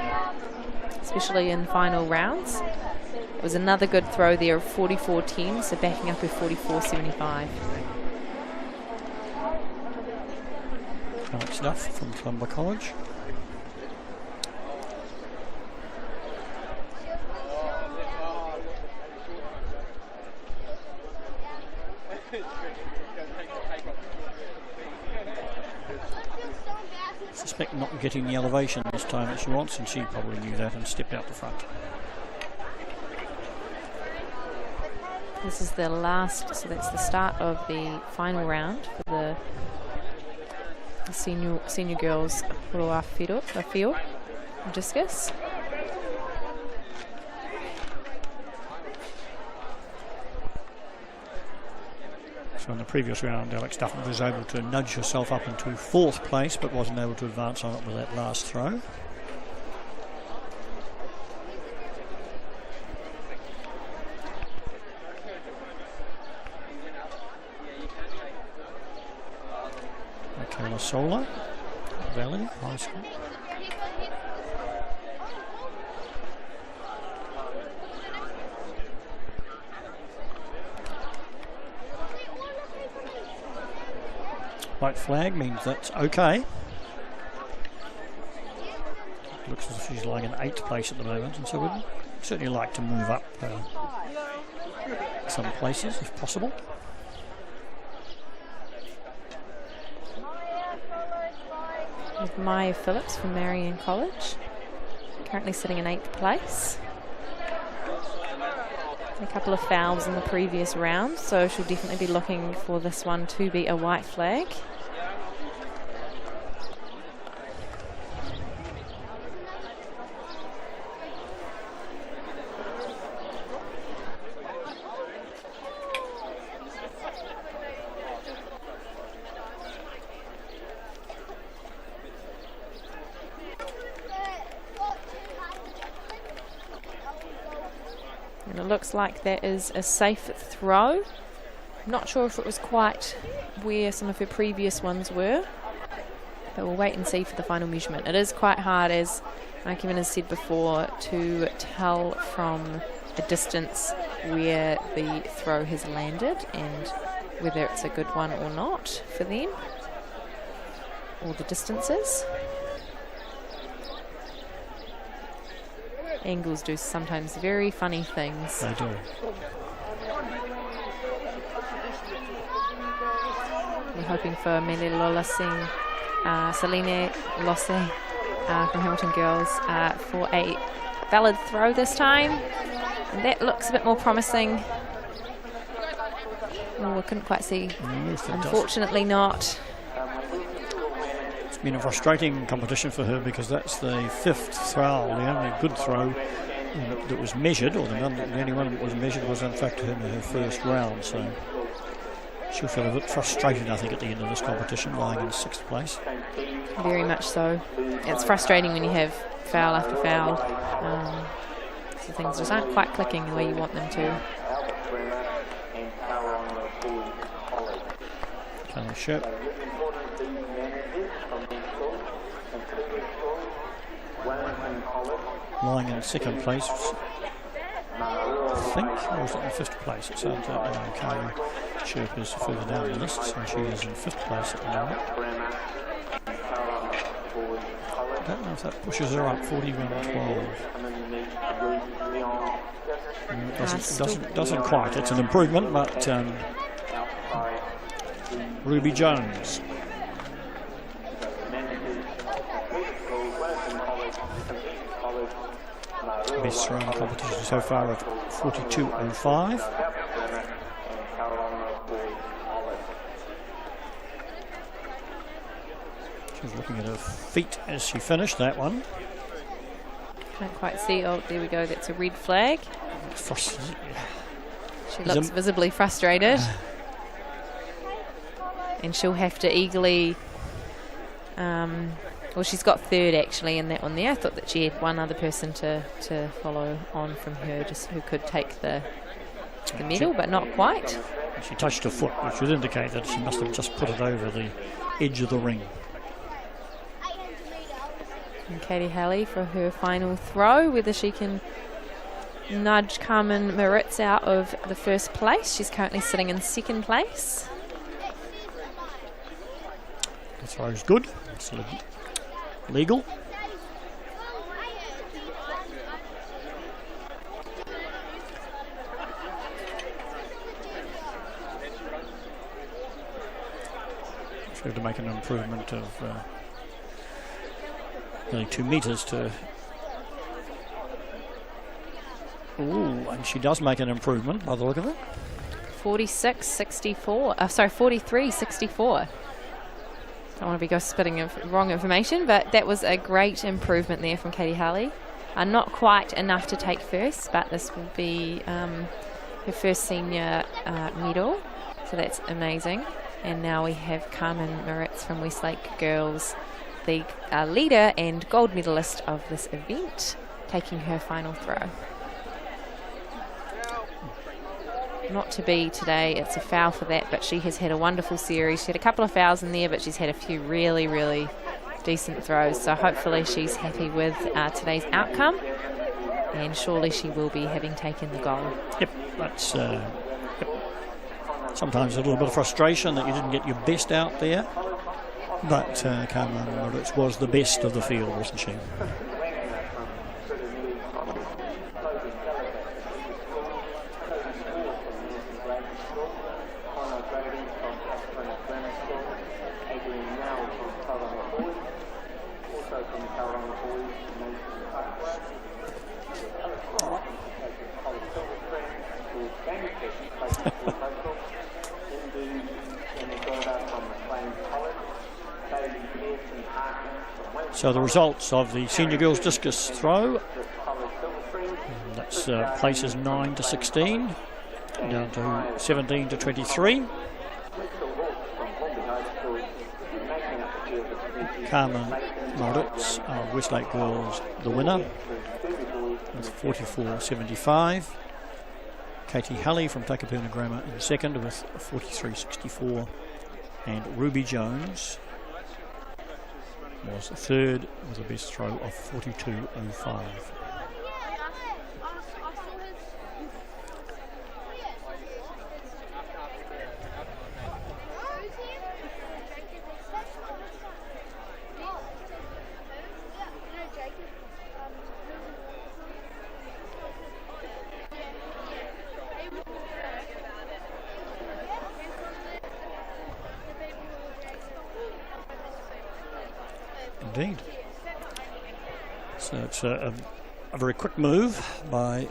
especially in final rounds. It was another good throw there of 44.10, so backing up with 44.75. Alex Duff from Columbia College. I suspect not getting the elevation this time that she wants, and she probably knew that and stepped out the front. This is the last, so that's the start of the final round for the senior girls Roa Fio Discus. So in the previous round, Alex Duffin was able to nudge herself up into 4th place, but wasn't able to advance on it with that last throw. Michaela Sola, Valley High School. White flag means that's okay. Looks as if she's lying in 8th place at the moment, and so we'd certainly like to move up some places if possible. With Maya Phillips from Marion College, currently sitting in 8th place. A couple of fouls in the previous round, so she'll definitely be looking for this one to be a white flag. And it looks like that is a safe throw. I'm not sure if it was quite where some of her previous ones were, but we'll wait and see for the final measurement. It is quite hard, as Kevin has said before, to tell from a distance where the throw has landed and whether it's a good one or not for them, or the distances. Angles do sometimes very funny things. They do. We're hoping for Mele Singh, Selene Losse from Hamilton Girls for a valid throw this time. And that looks a bit more promising. Oh, I couldn't quite see. Unfortunately not. It's been a frustrating competition for her because that's the 5th throw. The only good throw that was measured, or the only one that was measured, was in fact in her first round. So she'll feel a bit frustrated, I think, at the end of this competition, lying in 6th place. Very much so. It's frustrating when you have foul after foul. So things just aren't quite clicking the way you want them to. Kelly Ship. Lying in second place, I think, or was it in fifth place? It sounds like Kelly Ship is further down the list, so she is in fifth place at the moment. I don't know if that pushes her up. 41.12. Doesn't quite. It's an improvement, but Ruby Jones. Best throw in competition so far of 42.05. She's looking at her feet as she finished that one. Can't quite see. Oh, there we go. That's a red flag. She looks visibly frustrated. And she'll have to eagerly... well, she's got third actually in that one there. I thought that she had one other person to follow on from her, just who could take the medal, but not quite. She touched her foot, which would indicate that she must have just put it over the edge of the ring. And Katie Halley for her final throw, whether she can nudge Carmen Moritz out of the first place. She's currently sitting in second place. The throw's good. It's legal. She had to make an improvement of nearly 2 metres to... Ooh, and she does make an improvement by the look of it. 46.64. Sorry, 43.64. Don't want to be spitting wrong information, but that was a great improvement there from Katie Halley. Not quite enough to take first, but this will be her first senior medal, so that's amazing. And now we have Carmen Moritz from Westlake Girls, the leader and gold medalist of this event, taking her final throw. Not to be today, it's a foul for that, but she has had a wonderful series. She had a couple of fouls in there, but she's had a few really, really decent throws. So hopefully she's happy with today's outcome, and surely she will be, having taken the goal. Yep, that's sometimes a little bit of frustration that you didn't get your best out there, but Carmen Moritz was the best of the field, wasn't she? So the results of the senior girls discus throw, that's places 9 to 16, down to 17 to 23. Carmen Moritz of Westlake Girls, the winner, with 44.75. Katie Halley from Takapuna Grammar in second with 43.64, and Ruby Jones was third with a best throw of 42.05. Indeed. So it's a very quick move by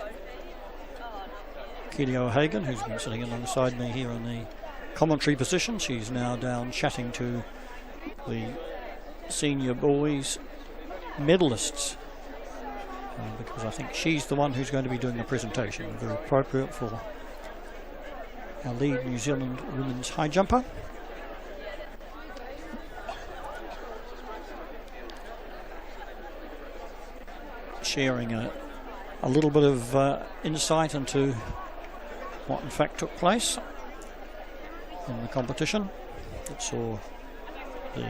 Keely O'Hagan, who's been sitting alongside me here in the commentary position. She's now down chatting to the senior boys medalists, because I think she's the one who's going to be doing the presentation. Very appropriate for our lead New Zealand women's high jumper. Sharing a a little bit of insight into what in fact took place in the competition. It saw the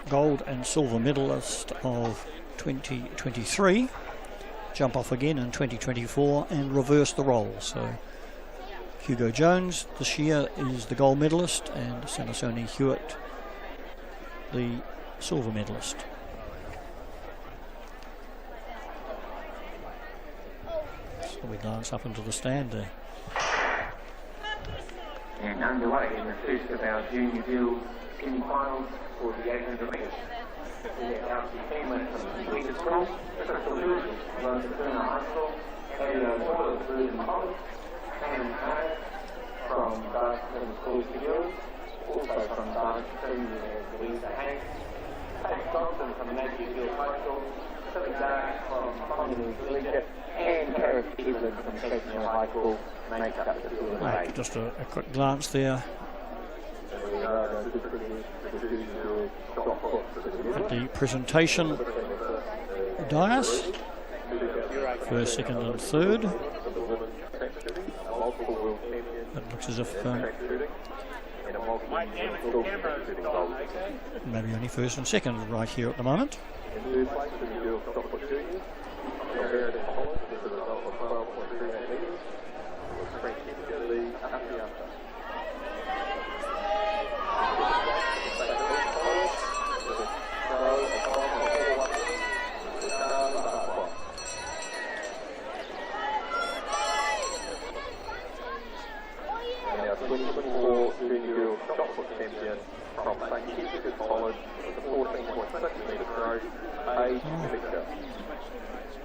gold and silver medalist of 2023 jump off again in 2024 and reverse the roles. So Hugo Jones this year is the gold medalist and Samasoni Hewitt the silver medalist. So we glance up into the stand there. And underway in the first of our junior duel semi-finals for the 800 metres. Our team went from Swedish School, Crystal Lewis, Rosapuna High School, Eddie O'Toole of Bruton College, Sam Harris from Darlington School Studios, also from Darlington, Louisa Hayes, Pat Johnson from Matthew Hill High School, Philly Dark from Commonwealth Collegiate, and Harris Edward from Sectional High School make up the field of Right, eight. just a quick glance there at the presentation dais. First, second and third. It looks as if maybe only first and second right here at the moment.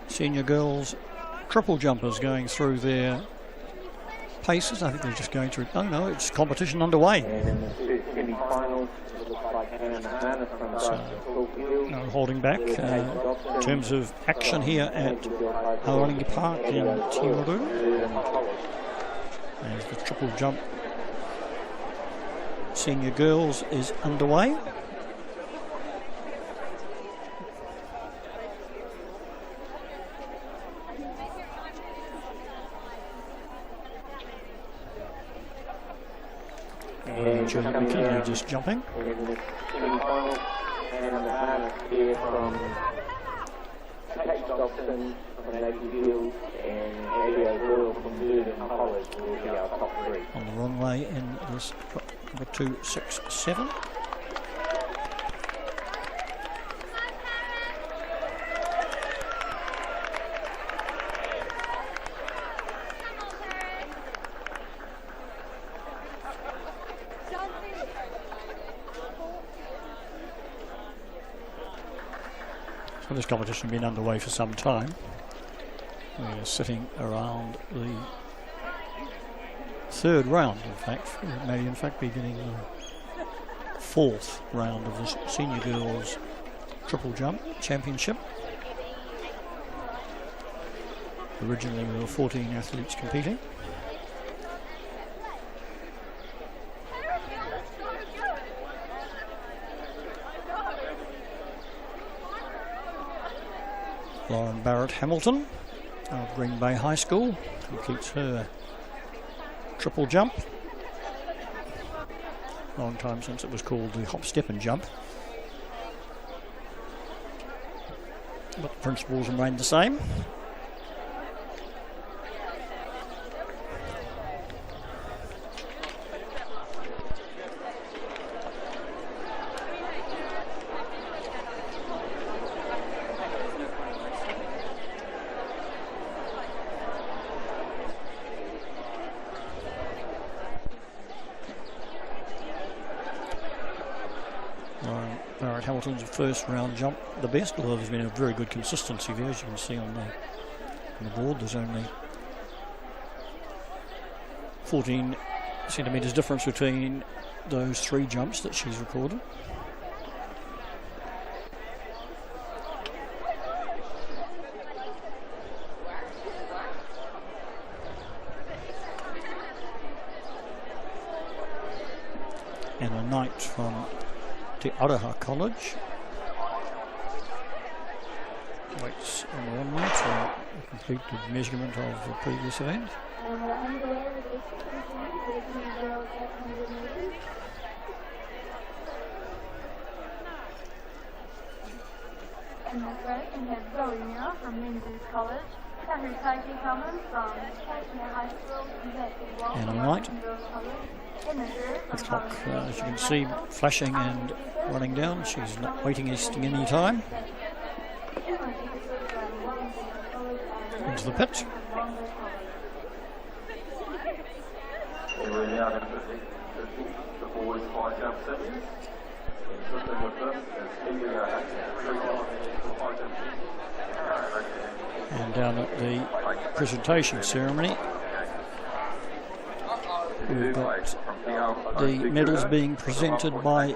Senior girls triple jumpers going through their paces. I think they're just going through. Oh no, it's competition underway. And in the semi-finals, it looks like Hannah Mahana from Darlington. No holding back in terms of action here at Aorangi Park in Timaru. As the triple jump senior girls is underway. Julie McKinley just jumping. In the semi-finals, Hannah Mahana here from Kate Dobson from Navy Field and Eddie O'Toole from Bruton College will be our top three. On the runway in this number 267. So this competition has been underway for some time. We're sitting around the third round, in fact. It may in fact be getting the fourth round of the senior girls triple jump championship. Originally there were 14 athletes competing. Lauren Barrett Hamilton of Green Bay High School completes her triple jump. Long time since it was called the hop, step and jump. But the principles remain the same. Hamilton's first round jump the best, although there's been a very good consistency there, as you can see on the board. There's only 14 centimetres difference between those three jumps that she's recorded. And a knight from Te Araha College Waits on the 1 way for a completed measurement of the previous event. And that's right, and we have Zoe Miller from Menzies College, Henry Taiki Common from Cashmere High School, And on right, the clock, as you can see, flashing and running down. She's not wasting any time. Into the pit. And down at the presentation ceremony, we've got the medals being presented by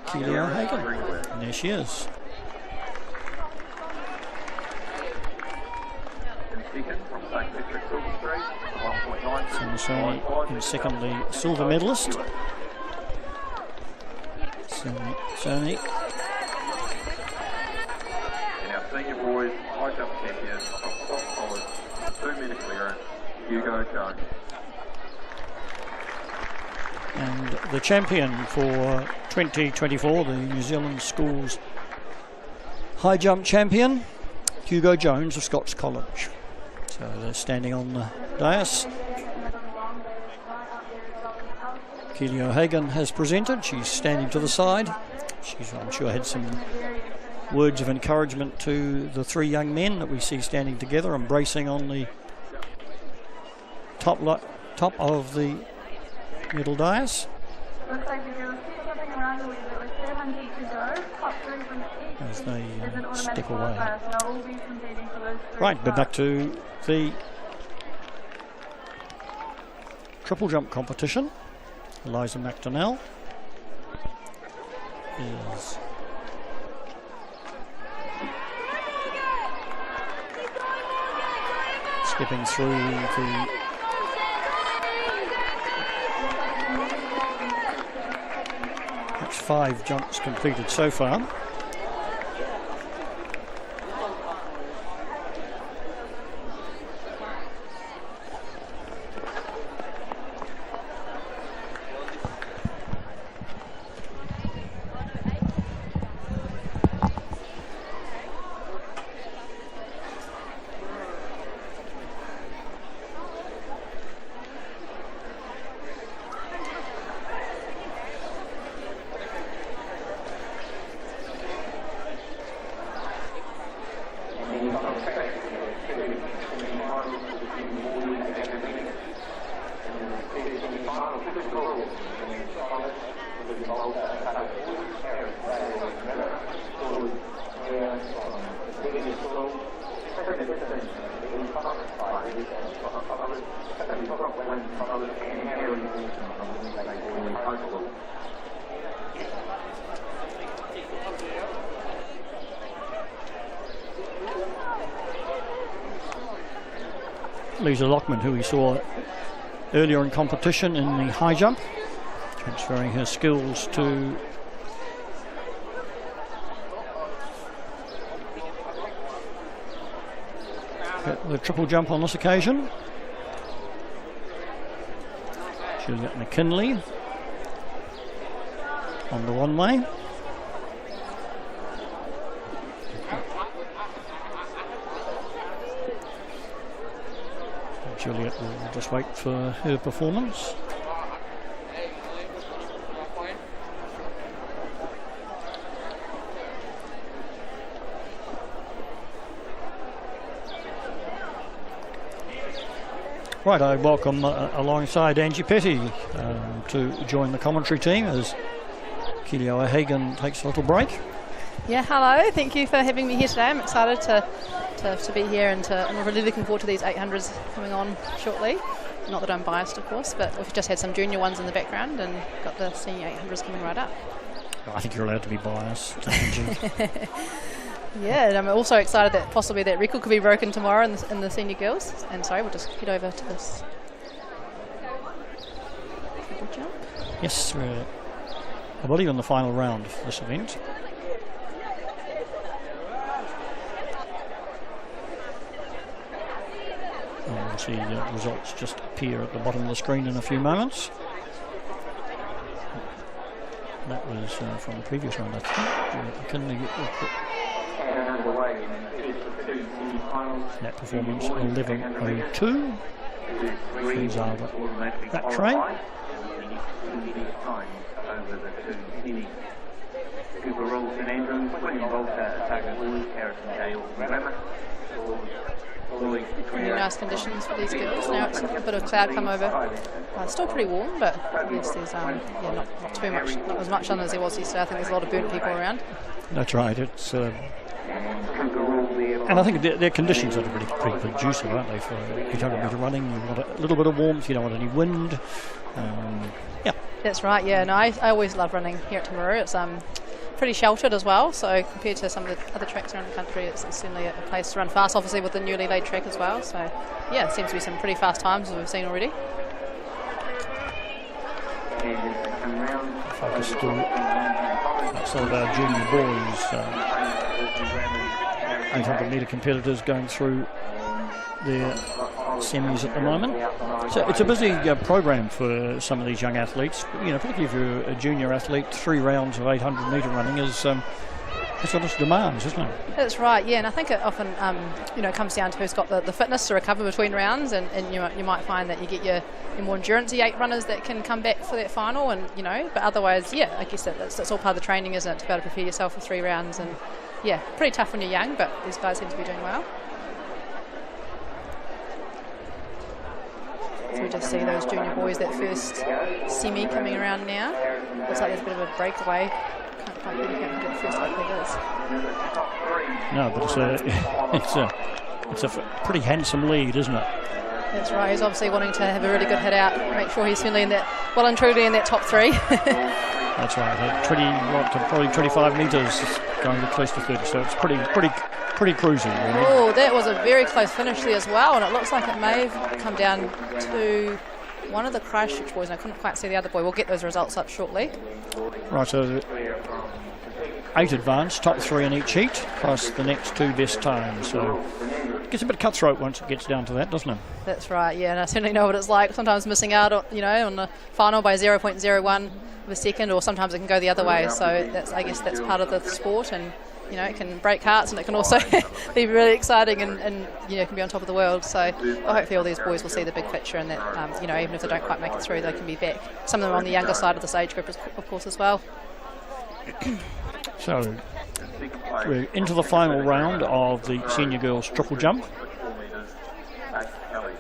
Keely O'Hagan. And there she is. Samasoni in second, the silver medalist. Sony. And our senior boys high jump champion from Soft College, 2 metre clearance, Hugo Jones. And the champion for 2024, the New Zealand Schools high jump champion, Hugo Jones of Scots College. So they're standing on the dais. Keely O'Hagan has presented. She's standing to the side. She's, I'm sure, had some words of encouragement to the 3 young men that we see standing together, embracing on the top of the middle dais. Looks like the girls keep jumping around a little bit with 400 to go. Top 3 from each As they is an automatic step away. qualifier, so they'll all be competing for those 3 Right, but back spots. to the triple jump competition. Eliza McDonnell is stepping through the that's 5 jumps completed so far. Lisa Lockman, who we saw earlier in competition in the high jump, transferring her skills to the triple jump on this occasion. Juliet McKinley on the 1 way. Juliet will just wait for her performance. Right, I welcome alongside Angie Petty to join the commentary team as Keely O'Hagan takes a little break. Yeah, hello. Thank you for having me here today. I'm excited to be here and I'm really looking forward to these 800s coming on shortly. Not that I'm biased, of course, but we've just had some junior ones in the background and got the senior 800s coming right up. I think you're allowed to be biased, Angie. Yeah, and I'm also excited that possibly that record could be broken tomorrow in the senior girls. And sorry, we'll just head over to this triple jump. Yes, we're, I believe, in the final round of this event. see results just appear at the bottom of the screen in a few moments. That was from the previous round, I think. Net performance 11.02. These are that train. Cooper Rolls and Andrews, William Volta, Tiger Lewis, Harrison Dale, Grammar. Really nice conditions for these girls. Now it's a bit of cloud come over. Still pretty warm, but yes, there's not too much, not as much sun as there was yesterday. I think there's a lot of burnt people around. That's right. It's and I think their conditions are pretty conducive, aren't they? For 800 metre running, you want a little bit of warmth. You don't want any wind. Yeah. That's right. Yeah. No, I always love running here at Timaru. It's pretty sheltered as well, so compared to some of the other tracks around the country, it's certainly a place to run fast, obviously with the newly laid track as well. So yeah, it seems to be some pretty fast times as we've seen already. Focus still some of our junior boys, 800 metre competitors going through their semis at the moment. So it's a busy program for some of these young athletes. You know, particularly if you're a junior athlete, 3 rounds of 800 metre running is it's got its demands, isn't it? That's right, yeah, and I think it often comes down to who's got the fitness to recover between rounds, and you might find that you get your more endurance-y 8 runners that can come back for that final, and but otherwise, yeah, I guess that's all part of the training, isn't it, to be able to prepare yourself for 3 rounds, and yeah, pretty tough when you're young, but these guys seem to be doing well. So we just see those junior boys, that first semi coming around now. Looks like there's a bit of a breakaway. Can't quite really get the first like it is. No, but it's a pretty handsome lead, isn't it? That's right. He's obviously wanting to have a really good hit out, make sure he's certainly in that, well and truly in that top 3. That's right. Probably 25 metres, going to close to 30. So it's pretty cruisy, really. Oh, that was a very close finish there as well, and it looks like it may have come down to one of the Christchurch boys, and I couldn't quite see the other boy. We'll get those results up shortly. Right, so 8 advanced, top 3 in each heat, plus the next 2 best times. So it gets a bit cutthroat once it gets down to that, doesn't it? That's right, yeah, and I certainly know what it's like. Sometimes missing out, on the final by 0.01 of a second, or sometimes it can go the other way. So I guess that's part of the sport, and it can break hearts, and it can also be really exciting, and can be on top of the world. So hopefully all these boys will see the big picture, and that even if they don't quite make it through, they can be back. Some of them are on the younger side of this age group, of course, as well. So we're into the final round of the senior girls triple jump.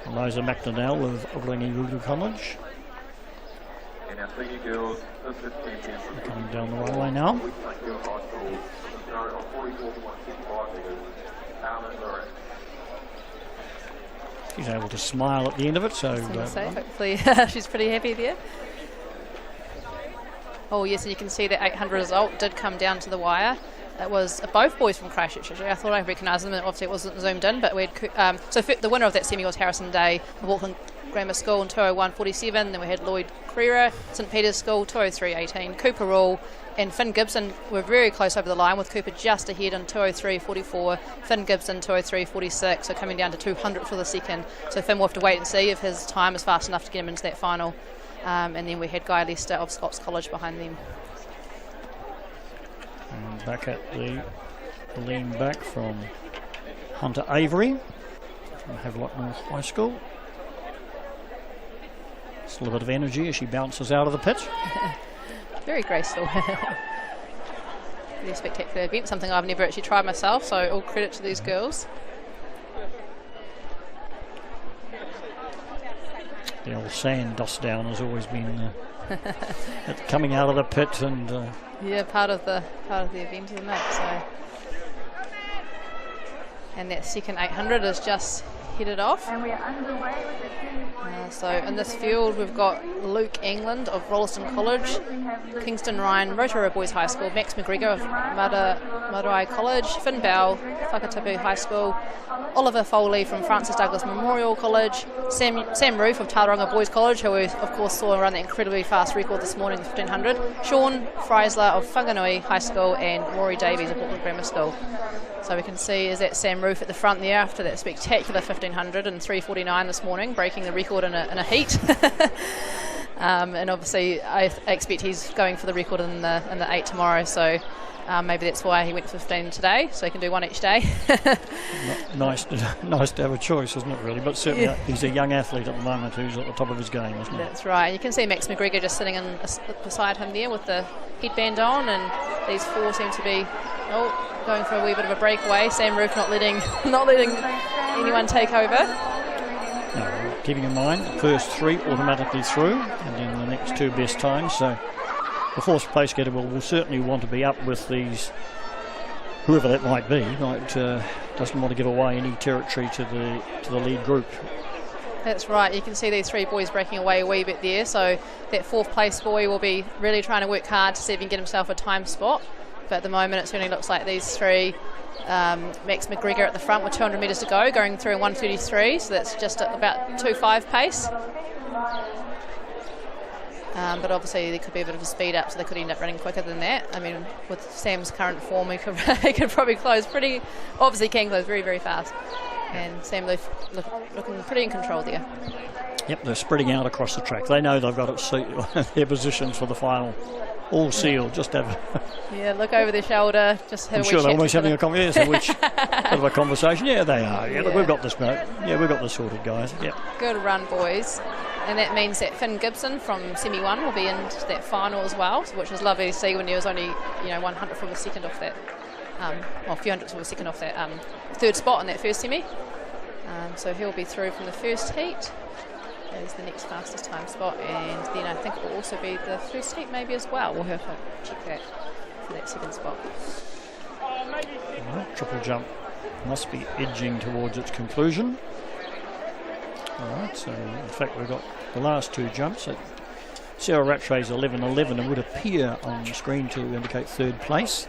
Eliza McDonnell of Aorangi College. Coming down the runway now. She's able to smile at the end of it, so hopefully she's pretty happy there. Oh yes, and you can see that 800 result did come down to the wire. It was both boys from Christchurch. I thought I recognised them, and obviously it wasn't zoomed in, but we had the winner of that semi was Harrison Day of Auckland Grammar School in 201.47. Then we had Lloyd Creera, St Peter's School, 203.18. Cooper Rule and Finn Gibson were very close over the line, with Cooper just ahead in 203.44. Finn Gibson 203.46, so coming down to 200 for the second. So Finn will have to wait and see if his time is fast enough to get him into that final. And then we had Guy Lester of Scots College behind them. And back at the lean back from Hunter Avery from Havelock North High School. Still a bit of energy as she bounces out of the pit. Very graceful. Really spectacular event, something I've never actually tried myself, so all credit to these girls. The old sand dust down has always been coming out of the pit, and part of the event, isn't it? So, and that second 800 is just headed off. And we are underway with the So in this field we've got Luke England of Rolleston College, Kingston Ryan Rotorua Boys High School, Max McGregor of Marae College, Finn Bell, Whakatapu High School, Oliver Foley from Francis Douglas Memorial College, Sam Roof of Tauranga Boys College, who we of course saw run the incredibly fast record this morning, the 1500, Sean Freisler of Whanganui High School, and Rory Davies of Auckland Grammar School. So we can see is that Sam Roof at the front there after that spectacular 1500 and 3:49 this morning, breaking the record in a heat. And obviously I expect he's going for the record in the 8 tomorrow, so maybe that's why he went 15 today, so he can do one each day. Nice to have a choice, isn't it, really? But certainly he's a young athlete at the moment who's at the top of his game, isn't he? That's right. You can see Max McGregor just sitting beside him there with the headband on, and these four seem to be going for a wee bit of a breakaway. Sam Roof not letting anyone take over. No, keeping in mind the first three automatically through, and then the next two best times. So the fourth place getter will certainly want to be up with these, whoever that might be. Doesn't want to give away any territory to the lead group. That's right. You can see these three boys breaking away a wee bit there. So that fourth place boy will be really trying to work hard to see if he can get himself a time spot. But at the moment, it certainly looks like these three, Max McGregor at the front with 200 metres to go, going through in 1:33, so that's just at about 2:05 pace. But obviously there could be a bit of a speed up, so they could end up running quicker than that. I mean, with Sam's current form, he could probably close obviously can close very, very fast. And Sam looking pretty in control there. Yep, they're spreading out across the track. They know they've got their positions for the final all sealed. Just have look over their shoulder. Just have I'm sure they're almost having a bit of a conversation. Yeah, they are. Yeah, look, we've got this, mate. Yeah, we've got this sorted, guys. Yeah. Good run, boys. And that means that Finn Gibson from Semi 1 will be into that final as well, which was lovely to see when he was only 100th from a second off that, a few hundredths of a second off that third spot in that first semi. So he'll be through from the first heat as the next fastest time spot, and then I think it will also be the first heat maybe as well. We'll have to check that for that second spot. Right, triple jump must be edging towards its conclusion. Alright, so in fact we've got the last two jumps. Sarah Rattray's 11:11 and would appear on the screen to indicate third place.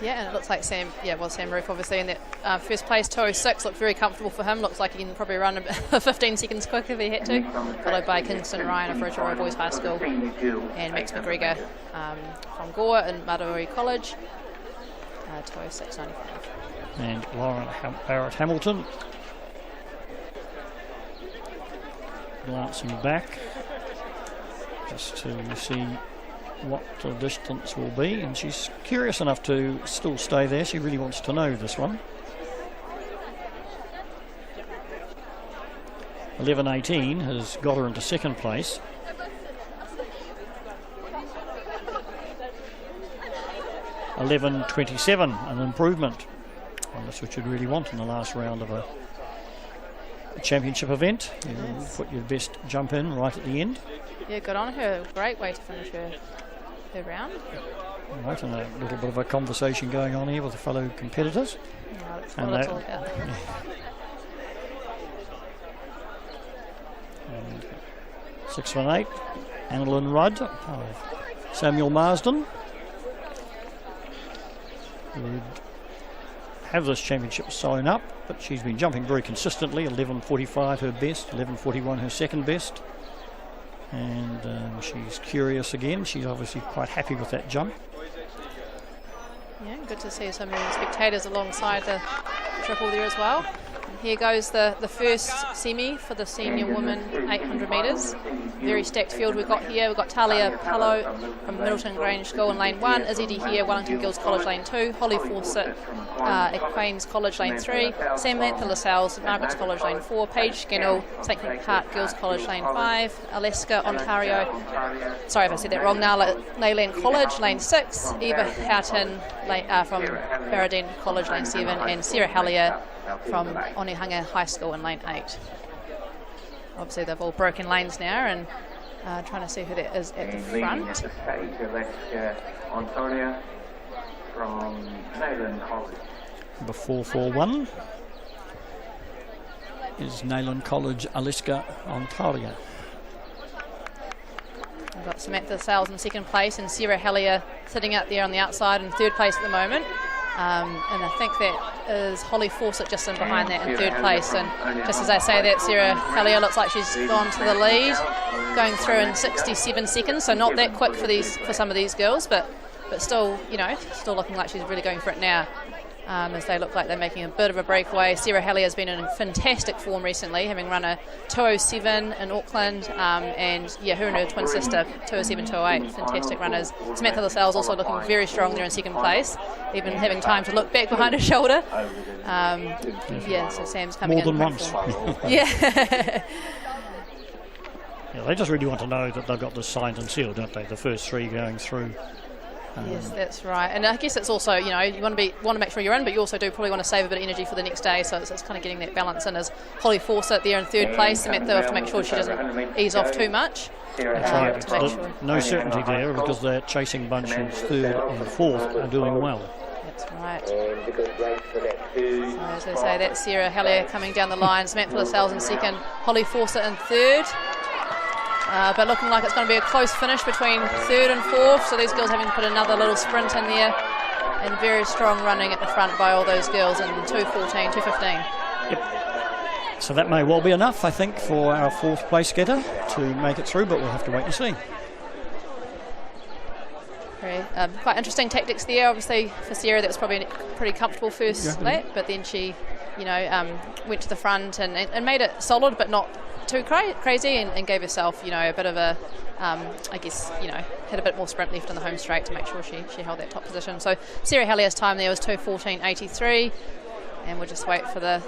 Yeah, and it looks like Sam Roof obviously in that first place, 2:06, looked very comfortable for him. Looks like he can probably run 15 seconds quicker if he had to. Followed by Kingston Ryan of Rotorua Boys High School and Max McGregor from Gore and Marae College, 2:06.95. And Lauren Barrett Hamilton glancing back just to see what the distance will be, and she's curious enough to still stay there. She really wants to know this one. 11:18 has got her into second place. 11:27, an improvement. And that's what you'd really want in the last round of a championship event. You put your best jump in right at the end. Yeah, good on her. Great way to finish her round. Right, and a little bit of a conversation going on here with the fellow competitors. Yeah, that's what it's all about. And 618, Annalyn Rudd of Samuel Marsden would have this championship sewn up, but she's been jumping very consistently. 11:45 her best, 11:41 her second best. And she's curious again. She's obviously quite happy with that jump. Yeah, good to see so many spectators alongside the triple there as well. And here goes the first semi for the senior women 800 metres. Very stacked field we've got here. We've got Talia Pallo from Middleton Grange School in lane 1, Izzy here, Wellington Girls College lane 2, Holly Fawcett at Queen's College lane 3, Samantha Lascelles at Margaret's College lane 4, Paige Skinnell, St Heart Girls College lane 5, Alaska Ontario, sorry if I said that wrong, Nayland College lane 6, Eva Houghton from Barradine College lane 7, and Sarah Hallier from Onehunga High School in lane 8. Obviously they've all broken lanes now, and trying to see who that is at the front. Antonia from Nayland College. Number 441 is Nayland College, Aliska, Ontario. We've got Samantha Sales in second place and Sarah Hellier sitting out there on the outside in third place at the moment. And I think that is Holly Fawcett just in behind that in third place. And just as I say that, Sarah Hellier looks like she's gone to the lead, going through in 67 seconds. So not that quick for some of these girls, but still, still looking like she's really going for it now. As they look like they're making a bit of a breakaway. Sarah Hellier has been in fantastic form recently, having run a 2:07 in Auckland, and her and her twin sister 2:07, 2:08, fantastic runners. Samantha Lascelles also looking very strong there in second place, even having time to look back behind her shoulder. So Sam's coming more in. More than once. Yeah. Yeah, they just really want to know that they've got this signed and sealed, don't they? The first three going through. Yes, that's right. And I guess it's also, you want to make sure you're in, but you also do probably want to save a bit of energy for the next day. So it's kind of getting that balance in. As Holly Fawcett there in third place, Samantha have to make sure she doesn't ease off too much. That's right. No certainty there because their chasing bunches third and fourth are doing well. That's right. So as I say, that's Sarah Hellier coming down the line. Samantha Lascelles in second, Holly Fawcett in third. But looking like it's going to be a close finish between third and fourth. So these girls having to put another little sprint in there. And very strong running at the front by all those girls in 2:14, 2:15. Yep. So that may well be enough, I think, for our fourth place getter to make it through, but we'll have to wait and see. Very, quite interesting tactics there. Obviously, for Sarah, that was probably a pretty comfortable first lap, but then she, went to the front and made it solid, but not too crazy, and gave herself, a bit of a, had a bit more sprint left in the home straight to make sure she held that top position. So Sarah Hellier's time there was 2:14.83, and we'll just wait for the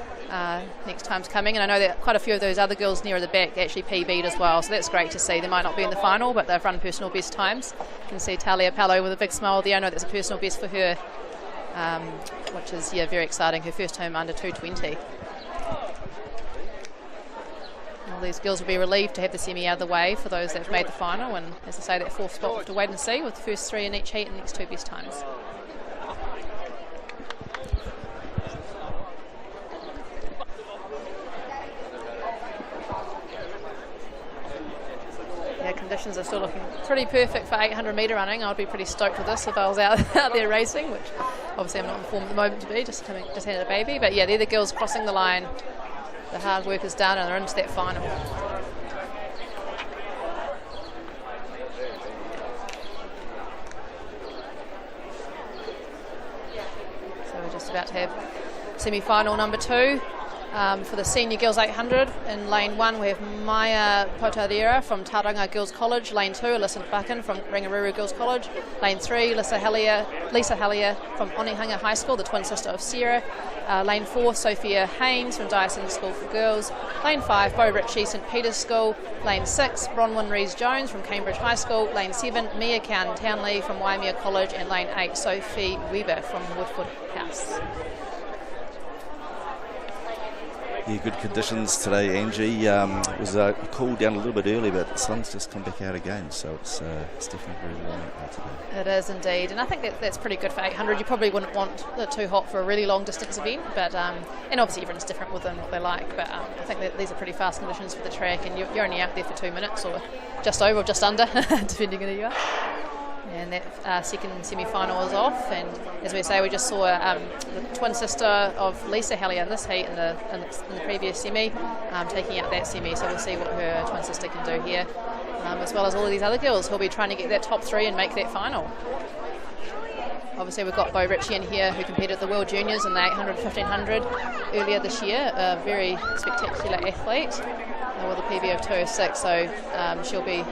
next times coming. And I know that quite a few of those other girls near the back actually PB'd as well, so that's great to see. They might not be in the final, but they've run personal best times. You can see Talia Pallo with a big smile there. I know that's a personal best for her, which is very exciting. Her first time under 2:20. All these girls will be relieved to have the semi out of the way for those that have made the final, and as I say, that fourth spot we'll have to wait and see with the first three in each heat and the next two best times. Yeah, conditions are still looking pretty perfect for 800 metre running. I'd be pretty stoked with this if I was out there racing, which obviously I'm not informed at the moment to be, just had a baby. But yeah, they're the girls crossing the line. The hard work is done and they're into that final. So we're just about to have semi-final number 2 for the Senior Girls 800. In lane 1 we have Maya Potadera from Tauranga Girls College. Lane 2, Alyssa Buchan from Rangaruru Girls College. Lane 3, Lisa Hellier from Onehunga High School, the twin sister of Sarah. Lane 4, Sophia Haynes from Dyson School for Girls. Lane 5, Bo Ritchie, St Peter's School. Lane 6, Bronwyn Rees-Jones from Cambridge High School. Lane 7, Mia Cowan Townley from Waimea College. And Lane 8, Sophie Weber from Woodford House. Yeah, good conditions today, Angie. It was cooled down a little bit early, but the sun's just come back out again, so it's definitely very warm out there today. It is indeed, and I think that's pretty good for 800. You probably wouldn't want it too hot for a really long distance event, but and obviously everyone's different within what they like, but I think that these are pretty fast conditions for the track, and you're only out there for 2 minutes, or just over or just under, depending on who you are. And that second semi-final is off, and as we say, we just saw the twin sister of Lisa Hellier in this heat in the previous semi, taking out that semi, so we'll see what her twin sister can do here, as well as all of these other girls who'll be trying to get that top 3 and make that final. Obviously we've got Bo Ritchie in here who competed at the World Juniors in the 800, 1500 earlier this year, a very spectacular athlete. With a PB of 2:06, so she'll be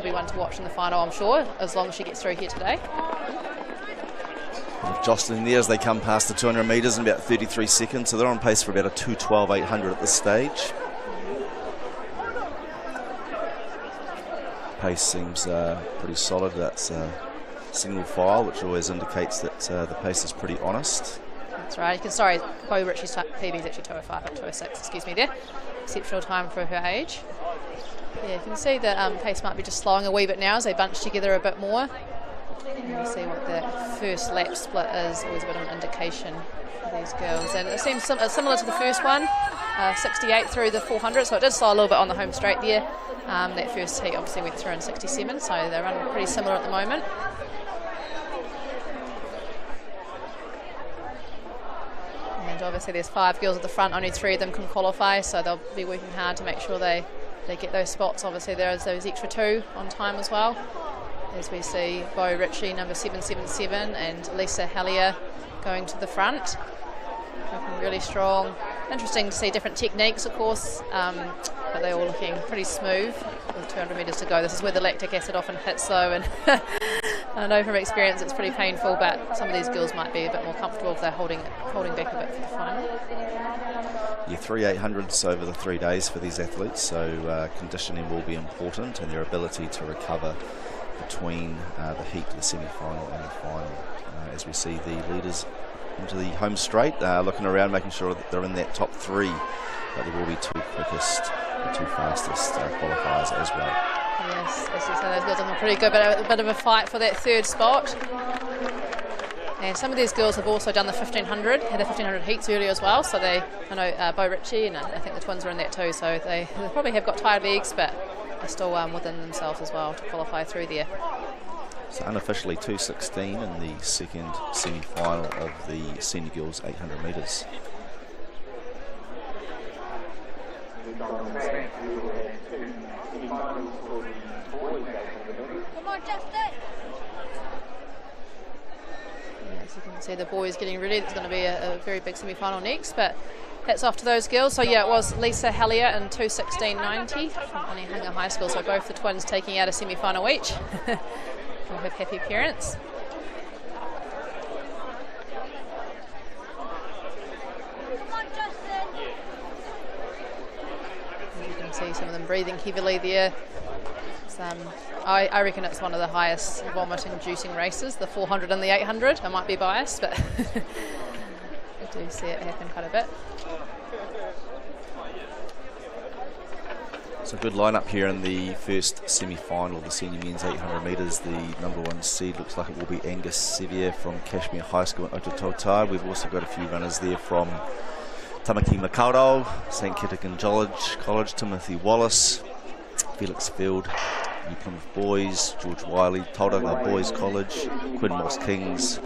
one to watch in the final, I'm sure, as long as she gets through here today. Jostling there as they come past the 200 metres in about 33 seconds, so they're on pace for about a 2:12.800 at this stage. Pace seems pretty solid. That's single file, which always indicates that the pace is pretty honest. That's right. Sorry, Bo Ritchie's PB is actually 2:05, not 2:06. Excuse me there. Exceptional time for her age. Yeah, you can see that pace might be just slowing a wee bit now as they bunch together a bit more. And we'll see what the first lap split is. Always a bit of an indication for these girls. And it seems similar to the first one, 68 through the 400, so it did slow a little bit on the home straight there. That first heat obviously went through in 67, so they're running pretty similar at the moment. And obviously there's 5 girls at the front, only 3 of them can qualify, so they'll be working hard to make sure they get those spots. Obviously there's those extra 2 on time as well, as we see Bo Ritchie, number 777, and Lisa Hellier going to the front, looking really strong. Interesting to see different techniques, of course, but they're all looking pretty smooth with 200 metres to go. This is where the lactic acid often hits though, and I know from experience it's pretty painful, but some of these girls might be a bit more comfortable if they're holding back a bit for the final. Yeah, 3 800s over the 3 days for these athletes, so conditioning will be important, and their ability to recover between the heat, the semi-final and the final. As we see the leaders into the home straight, looking around, making sure that they're in that top 3, but there will be 2 quickest and 2 fastest qualifiers as well. Yes, as you say, those girls are pretty good, but a bit of a fight for that 3rd spot. And some of these girls have also done the 1500, had the 1500 heats earlier as well, so I know Bo Ritchie and I think the twins are in that too, so they probably have got tired legs, but they're still within themselves as well to qualify through there. So unofficially 2:16 in the second semi-final of the senior girls 800 metres. Come on, Justin! As you can see, the boys getting ready. There's going to be a very big semi-final next, but hats off to those girls. So yeah, it was Lisa Hellier in 2:16.90 from Onehunga High School, so both the twins taking out a semi-final each. We'll have happy parents. Come on, Justin! As you can see, some of them breathing heavily there. I reckon it's one of the highest vomit-inducing races, the 400 and the 800. I might be biased, but I do see it happen quite a bit. So good lineup here in the first semi-final of the senior men's 800 metres. The number 1 seed looks like it will be Angus Sevier from Kashmir High School in Otototai. We've also got a few runners there from Tamaki Makaurau, St Kittigan College, Timothy Wallace, Felix Field, New Plymouth Boys, George Wiley, Tauranga Boys College, Quinn Moss Kings,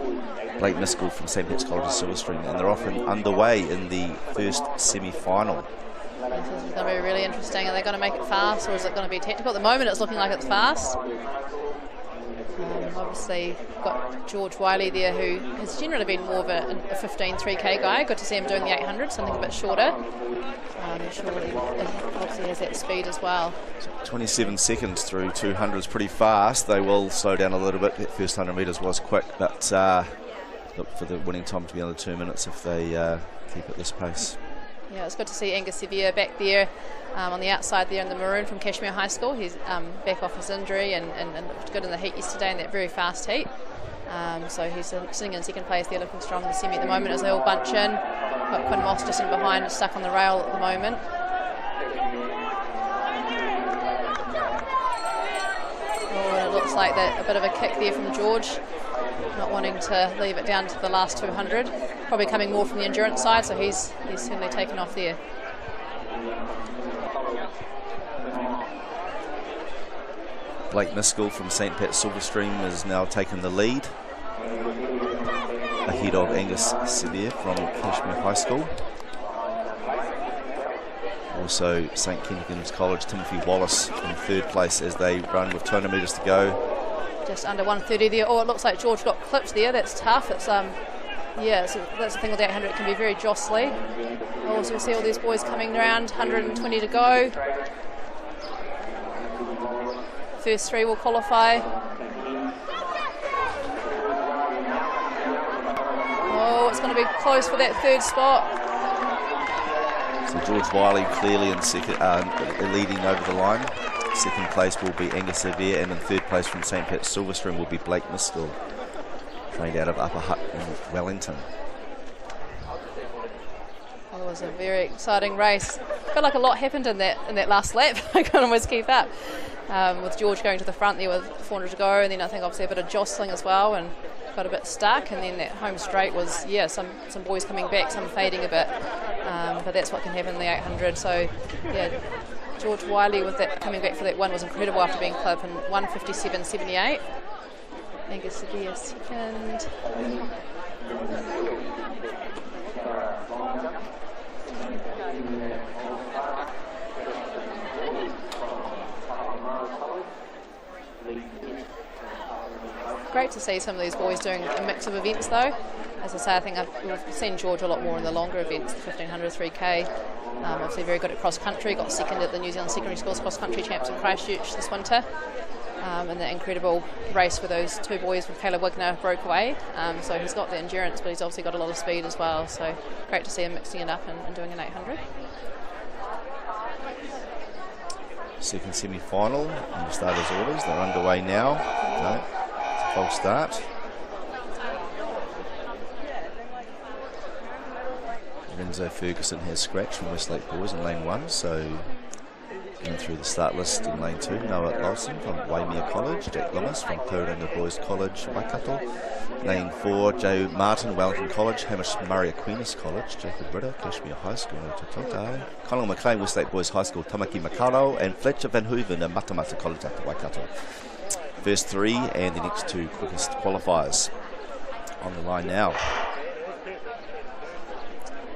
Blake Miskell from St Pat's College of Silverstream, and they're often underway in the first semi-final. This is going to be really interesting. Are they going to make it fast, or is it going to be technical? At the moment it's looking like it's fast. Obviously got George Wiley there, who has generally been more of a 15 3k guy. Good to see him doing the 800, something a bit shorter. Surely obviously has that speed as well. 27 seconds through 200 is pretty fast. They will slow down a little bit. That first 100 metres was quick, but look for the winning time to be under 2 minutes if they keep at this pace. Yeah, it's good to see Angus Sevier back there on the outside there in the maroon from Kashmir High School. He's back off his injury and looked good in the heat yesterday in that very fast heat. So he's sitting in second place there, looking strong in the semi at the moment as they all bunch in. Got Quinn Moss just in behind, stuck on the rail at the moment. Oh, and it looks like that a bit of a kick there from George, not wanting to leave it down to the last 200. Probably coming more from the endurance side, so he's certainly taken off there. Blake Miskell from St Pat's Silverstream has now taken the lead, ahead of Angus Sevier from Kashmir High School. Also St Kentigern's College, Timothy Wallace in 3rd place as they run with 200 metres to go. Just under 130 there. Oh, it looks like George got clipped there. That's tough. It's yeah, so that's the thing with the 800, it can be very jostly. Also we see all these boys coming around, 120 to go. First 3 will qualify. Oh, it's going to be close for that 3rd spot. So George Wiley clearly in second, leading over the line. Second place will be Angus Sevier, and in 3rd place from St Pat's Silverstream will be Blake Miskell, trained out of Upper Hutt in Wellington. Well, it was a very exciting race. I felt like a lot happened in that last lap. I can't almost keep up. with George going to the front there with 400 to go, and then I think obviously a bit of jostling as well, and got a bit stuck, and then that home straight was, some boys coming back, some fading a bit, but that's what can happen in the 800. So George Wiley with that coming back for that one was incredible after being clipped in 1:57.78. Angus Sevilla second. Great to see some of these boys doing a mix of events though. As I say, I think we've seen George a lot more in the longer events, the 1500, 3K. Obviously very good at cross country, got second at the New Zealand Secondary Schools Cross Country Champs in Christchurch this winter. And that incredible race where those two boys with Caleb Wigner broke away. So he's got the endurance, but he's obviously got a lot of speed as well. So great to see him mixing it up and doing an 800. Second semi-final under starters' orders. They're underway now. Okay. It's a false start. Renzo Ferguson has scratched from Westlake Boys in lane 1, so going through the start list in lane 2, Noah Lawson from Waimea College, Jack Lummis from Tauranga Boys College, Waikato. Lane 4, Joe Martin, Wellington College, Hamish Murray, Aquinas College, Jacob Ritter, Kashmir High School, Tototai, Colin McLean, Westlake Boys High School, Tamaki Makaro, and Fletcher Van Hooven at Matamata College at Waikato. First 3 and the next 2 quickest qualifiers on the line now.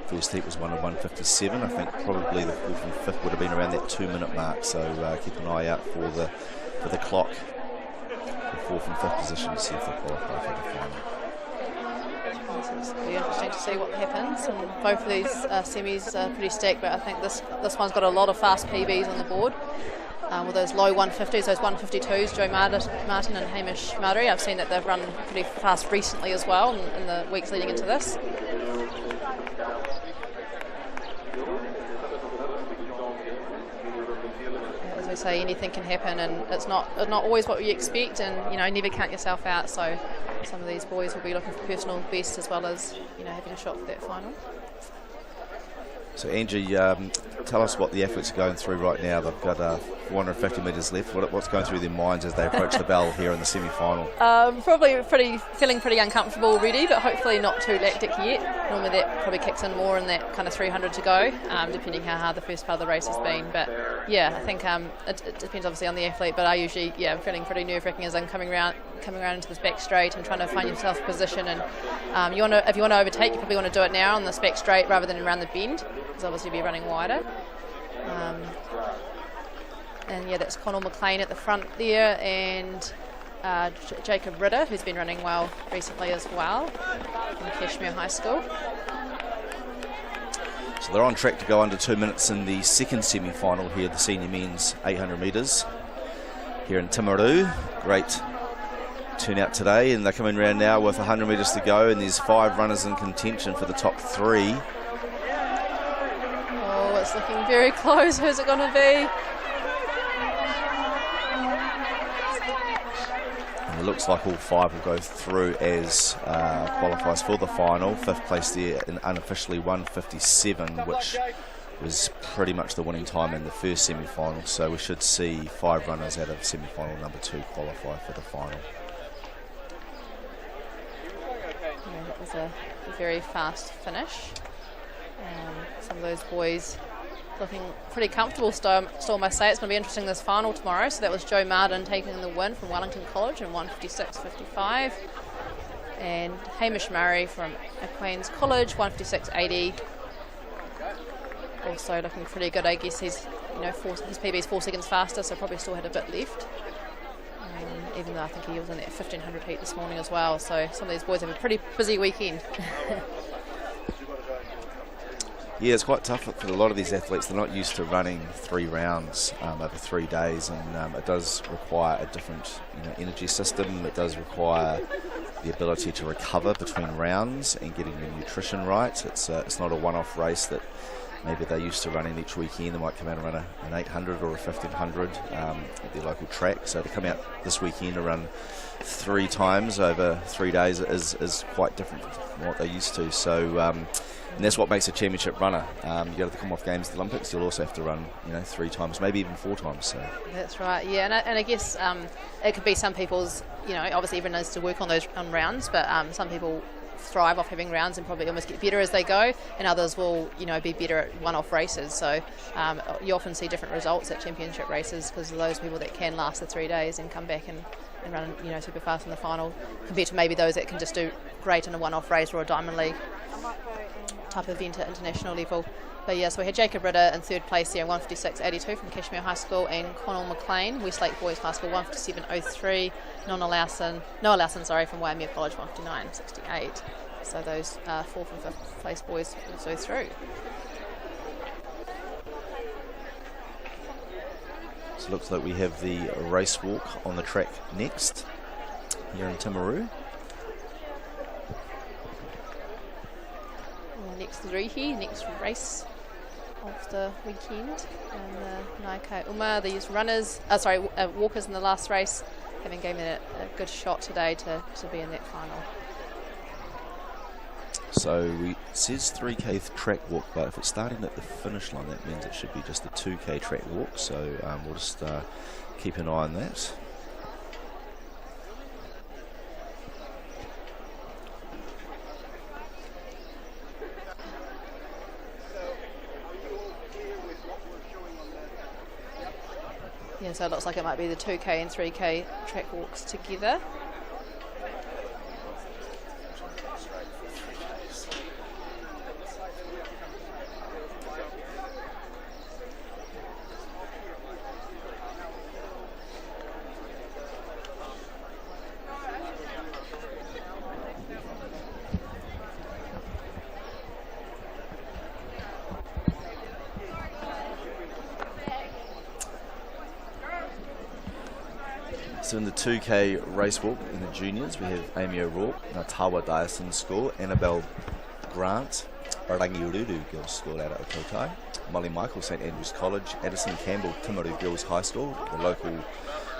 First heat was one of 1:57. I think probably the 4th and 5th would have been around that 2-minute mark. So keep an eye out for the clock, the 4th and 5th position, to see if they qualify for the final. It'll be interesting to see what happens. And both of these semis are pretty stacked, but I think this one's got a lot of fast PBs on the board. With those low 150s, those 152s, Joe Martin and Hamish Murray. I've seen that they've run pretty fast recently as well in the weeks leading into this. As we say, anything can happen, and it's not always what you expect, and never count yourself out. So some of these boys will be looking for personal best as well as having a shot for that final. So Angie, tell us what the athletes are going through right now. They've got 450 metres left. What's going through their minds as they approach the bell here in the semi-final? Probably feeling pretty uncomfortable already, but hopefully not too lactic yet. Normally that probably kicks in more in that kind of 300 to go, depending how hard the first part of the race has been. But yeah, I think it depends obviously on the athlete, but I usually I'm feeling pretty nerve-wracking as I'm coming around into this back straight and trying to find yourself a position. And if you want to overtake, you probably want to do it now on this back straight rather than around the bend, because obviously you'll be running wider. And that's Conal McLean at the front there, and Jacob Ritter, who's been running well recently as well from Kashmir High School. So they're on track to go under 2 minutes in the second semi-final here, the senior men's 800 metres here in Timaru. Great turnout today, and they're coming around now with 100 metres to go, and there's 5 runners in contention for the top 3. Oh, it's looking very close. Who's it going to be? It looks like all 5 will go through as qualifiers for the final. 5th place there in unofficially 1:57, which was pretty much the winning time in the first semi-final. So we should see 5 runners out of semi-final number 2 qualify for the final. Yeah, that was a very fast finish. Some of those boys looking pretty comfortable still, I must say. It's going to be interesting this final tomorrow. So that was Joe Martin taking the win from Wellington College in 1:56.55, and Hamish Murray from Queen's College 1:56.80. Also looking pretty good. I guess he's his PB is 4 seconds faster, so probably still had a bit left. Even though I think he was in that 1500 heat this morning as well. So some of these boys have a pretty busy weekend. Yeah, it's quite tough for a lot of these athletes. They're not used to running 3 rounds over 3 days, and it does require a different energy system. It does require the ability to recover between rounds and getting the nutrition right. It's not a one-off race that maybe they're used to running each weekend. They might come out and run an 800 or a 1500 at their local track. So to come out this weekend to run 3 times over 3 days is quite different from what they're used to. So and that's what makes a championship runner. You go to the Commonwealth Games, the Olympics, you'll also have to run 3 times, maybe even 4 times. So that's right. Yeah, and I guess it could be some people's. Obviously everyone needs to work on those rounds, but some people thrive off having rounds and probably almost get better as they go, and others will be better at one-off races. So you often see different results at championship races because of those people that can last the 3 days and come back and run super fast in the final, compared to maybe those that can just do great in a one-off race or a Diamond League type event at international level. But yeah, so we had Jacob Ritter in 3rd place there, 156.82 from Cashmere High School, and Connell McLean, Westlake Boys High School, 157.03. Noah Lawson, from Waimea College, 159.68. So those 4th and 5th place boys also through. So it looks like we have the race walk on the track next here in Timaru. Next race of the weekend, and Naikai Uma, these runners, walkers in the last race, having given it a good shot today to be in that final. So it says 3k track walk, but if it's starting at the finish line, that means it should be just a 2k track walk. So we'll just keep an eye on that. Yeah, so it looks like it might be the 2k and 3k track walks together. So in the 2k race walk in the juniors, we have Amy O'Rourke, Ngatawa Diocesan School, Annabelle Grant, Aorangi Ururu Girls School out at Ototai, Molly Michael, St Andrews College, Addison Campbell, Timaru Girls High School, the local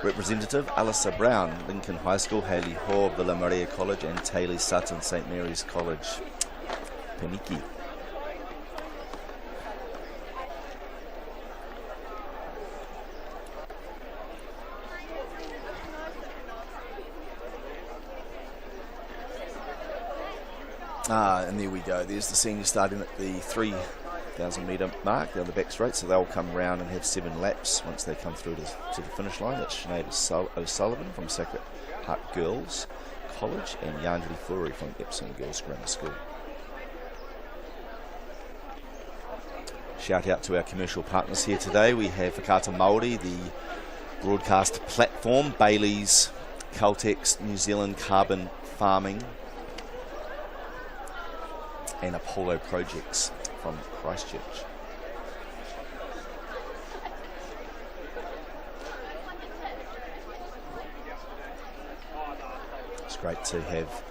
representative, Alyssa Brown, Lincoln High School, Hayley Hoare, Villa Maria College, and Taylor Sutton, St Mary's College, Peniki. And there we go. There's the seniors starting at the 3,000 metre mark down the back straight. So they'll come round and have 7 laps once they come through to the finish line. That's Sinead O'Sullivan from Sacred Heart Girls College and Yandri Furi from Epsom Girls Grammar School. Shout out to our commercial partners here today. We have Whakata Māori, the broadcast platform, Bailey's, Caltex, New Zealand Carbon Farming, and Apollo Projects from Christchurch. It's great to have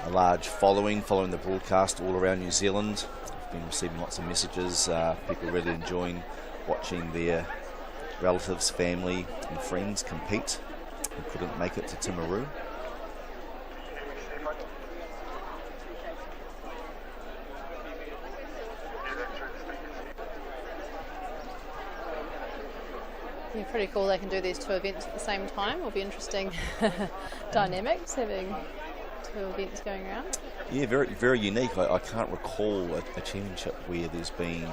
a large following the broadcast all around New Zealand. I've been receiving lots of messages, people really enjoying watching their relatives, family and friends compete who couldn't make it to Timaru. Yeah, pretty cool they can do these 2 events at the same time. It'll be interesting dynamics having 2 events going around. Yeah, very very unique. I can't recall a championship where there's been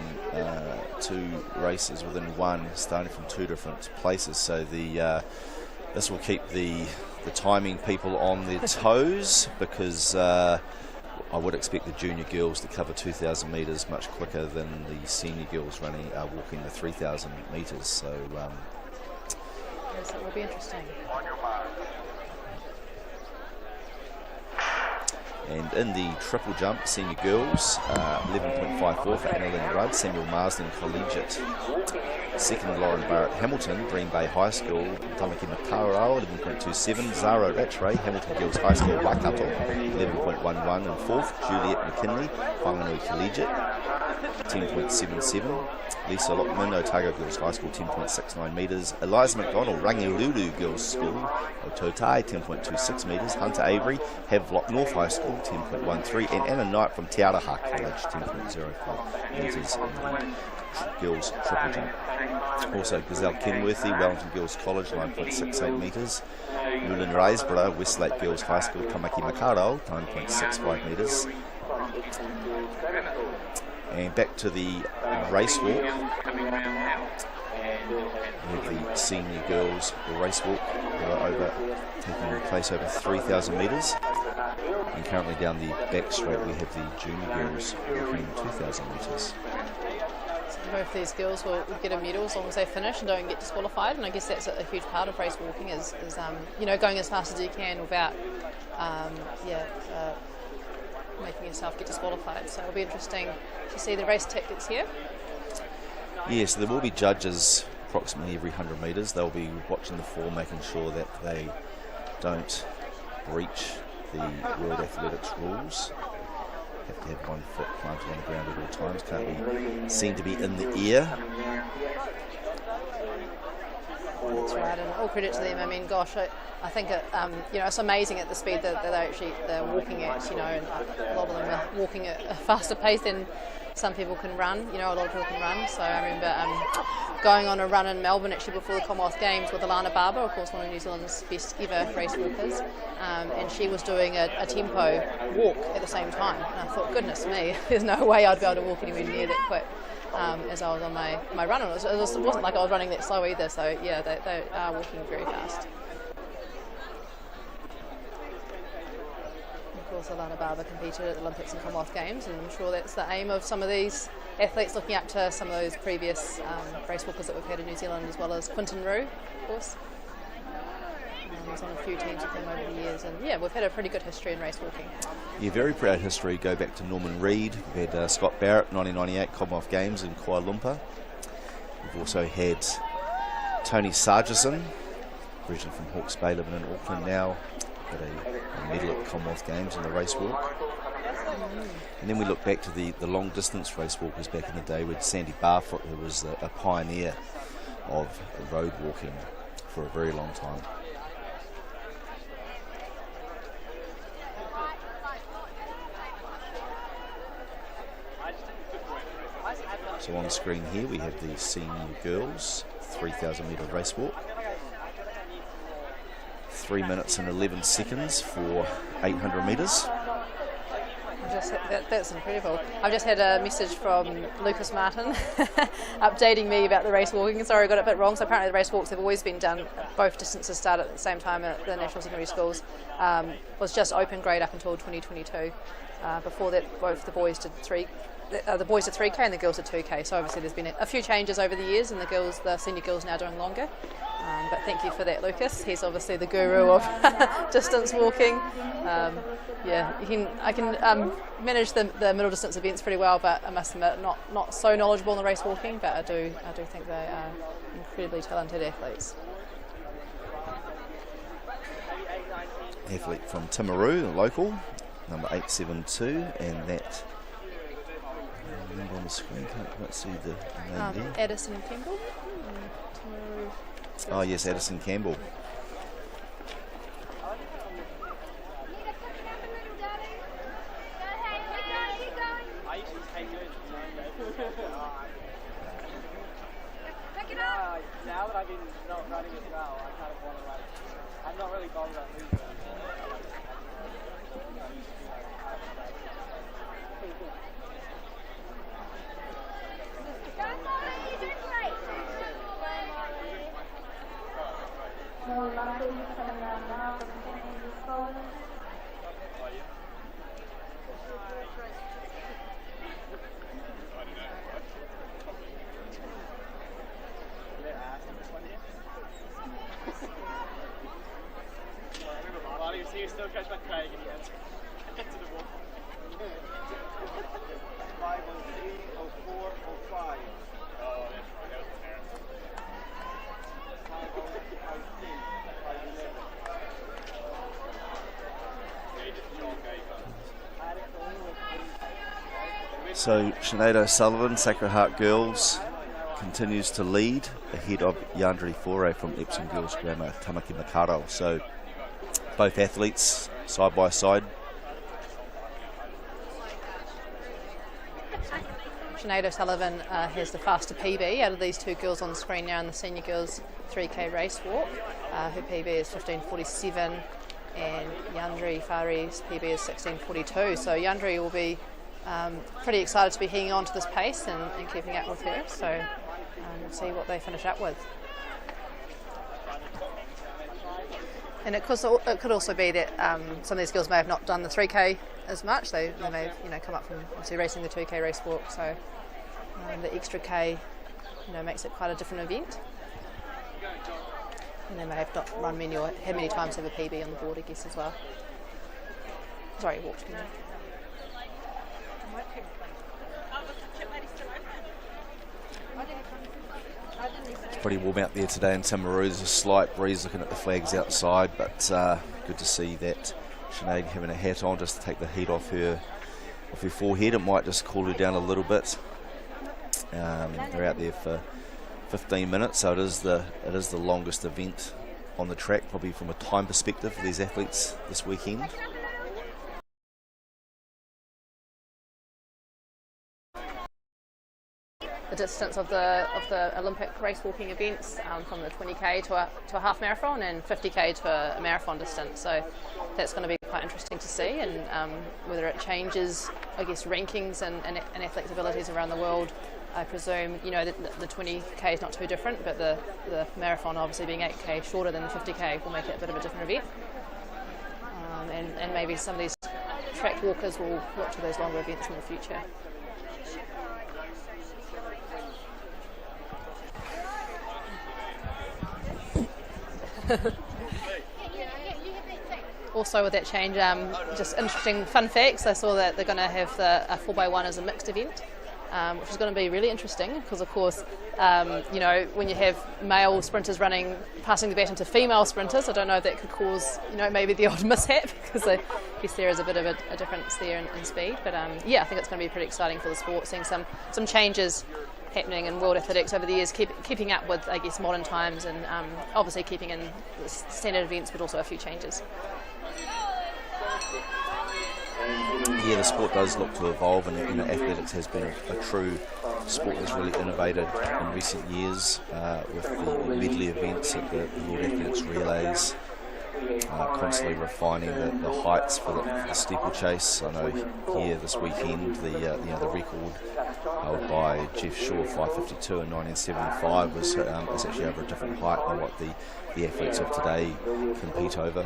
2 races within one, starting from 2 different places. So this will keep the timing people on their toes, because I would expect the junior girls to cover 2,000 metres much quicker than the senior girls walking the 3,000 metres. So yes, it will be interesting. And in the triple jump, senior girls, 11.54 for Annalyn Rudd, Samuel Marsden Collegiate. Second, Lauren Barrett Hamilton, Green Bay High School, Tamaki Matarao, 11.27, Zara Rattray, Hamilton Girls High School, Waikato, 11.11, and fourth, Juliet McKinley, Whanganui Collegiate. 10.77. Lisa Lockman, Otago Girls High School, 10.69 metres. Eliza McDonald, Rangilulu Girls School, Ototai, 10.26 metres. Hunter Avery, Havelock North High School, 10.13. And Anna Knight from Te Araha College, 10.05 metres. Girls triple jump. Also Gazelle Kenworthy, Wellington Girls College, 9.68 metres. Newland Riseborough, Westlake Girls High School, Tamaki Makaro, 9.65 metres. And back to the race walk. With the senior girls, the race walk, taking place over 3,000 metres. And currently down the back straight we have the junior girls walking 2,000 metres. Both these girls will get a medal as long as they finish and don't get disqualified, and I guess that's a huge part of race walking is going as fast as you can without making yourself get disqualified. So it'll be interesting to see the race tactics here. Yes, there will be judges approximately every 100 metres. They'll be watching the form, making sure that they don't breach the World Athletics rules. Have to have one foot planted on the ground at all times. Can't be seen to be in the air. That's right, and all credit to them. I mean, gosh, I think it's amazing at the speed that they're walking at. And a lot of them are walking at a faster pace than some people can run. A lot of people can run. So I remember going on a run in Melbourne actually before the Commonwealth Games with Alana Barber, of course one of New Zealand's best ever race walkers, and she was doing a tempo walk at the same time. And I thought, goodness me, there's no way I'd be able to walk anywhere near that quick as I was on my run. It wasn't like I was running that slow either. So yeah, they are walking very fast. Of course, Alana Barber competed at the Olympics and Commonwealth Games, and I'm sure that's the aim of some of these athletes, looking up to some of those previous race walkers that we've had in New Zealand, as well as Quinton Rue, of course. He's on a few teams with him over the years, and yeah, we've had a pretty good history in race walking. Yeah, very proud history. Go back to Norman Reid. We've had Scott Barrett, 1998 Commonwealth Games in Kuala Lumpur. We've also had Tony Sargison, originally from Hawke's Bay, living in Auckland now. Got a medal at Commonwealth Games in the race walk. And then we look back to the long distance race walkers back in the day with Sandy Barfoot, who was a pioneer of road walking for a very long time. So on the screen here we have the senior girls 3,000 metre race walk. 3 minutes and 11 seconds for 800 metres. That's incredible. I've just had a message from Lucas Martin updating me about the race walking. Sorry, I got it a bit wrong. So apparently the race walks have always been done, both distances start at the same time at the National Secondary Schools. Was just open grade up until 2022. Before that, both the boys did 3K and the girls did 2K. So obviously there's been a few changes over the years, and the senior girls now doing longer. But thank you for that, Lucas. He's obviously the guru of distance walking. I can manage the middle distance events pretty well, but I must admit not so knowledgeable in the race walking. But I do think they are incredibly talented athletes. Athlete from Timaru, local, number 872, and that number on the screen, can't quite see the name there. Addison Campbell. Oh yes, Addison Campbell. Now that I've been not running as well, I kind of want to I'm not really bothered about losing. So Sinead O'Sullivan, Sacred Heart Girls, continues to lead ahead of Yandri Foray from Epsom Girls Grammar Tamaki Makaro. So both athletes side by side. Sinead O'Sullivan has the faster PB out of these two girls on the screen now in the senior girls 3K race walk. Her PB is 15:47 and Yandri Fari's PB is 16:42. So Yandri will be pretty excited to be hanging on to this pace and keeping up with her. So we'll see what they finish up with. And it could also be that some of these girls may have not done the 3K as much. They may have come up from obviously racing the 2K race walk. So the extra K makes it quite a different event. And they may have not run many or had many times have a PB on the board, I guess, as well. Sorry, walked. It's pretty warm out there today in Timaru. There's a slight breeze looking at the flags outside, but good to see that Sinead having a hat on just to take the heat off her forehead. It might just cool her down a little bit. They're out there for 15 minutes, so it is the longest event on the track, probably from a time perspective for these athletes this weekend. The distance of the Olympic race walking events from the 20k to a half marathon and 50k to a marathon distance. So that's going to be quite interesting to see, and whether it changes, I guess, rankings and athletes' abilities around the world. I presume, the 20k is not too different, but the marathon obviously being 8k shorter than the 50k will make it a bit of a different event. And maybe some of these track walkers will look to those longer events in the future. Also with that change, just interesting fun facts. I saw that they're going to have a 4x1 as a mixed event, which is going to be really interesting because, of course, when you have male sprinters passing the baton to female sprinters, I don't know if that could cause, maybe the odd mishap, because I guess there is a bit of a difference there in speed. But I think it's going to be pretty exciting for the sport, seeing some changes happening in world athletics over the years, keeping up with, I guess, modern times, and obviously keeping in the standard events, but also a few changes. Yeah, the sport does look to evolve, and athletics has been a true sport that's really innovated in recent years with the medley events at the World Athletics Relays, constantly refining the heights for the steeplechase. I know here this weekend the record held by Jeff Shaw, 5:52 in 1975, was actually over a different height than what the athletes of today compete over.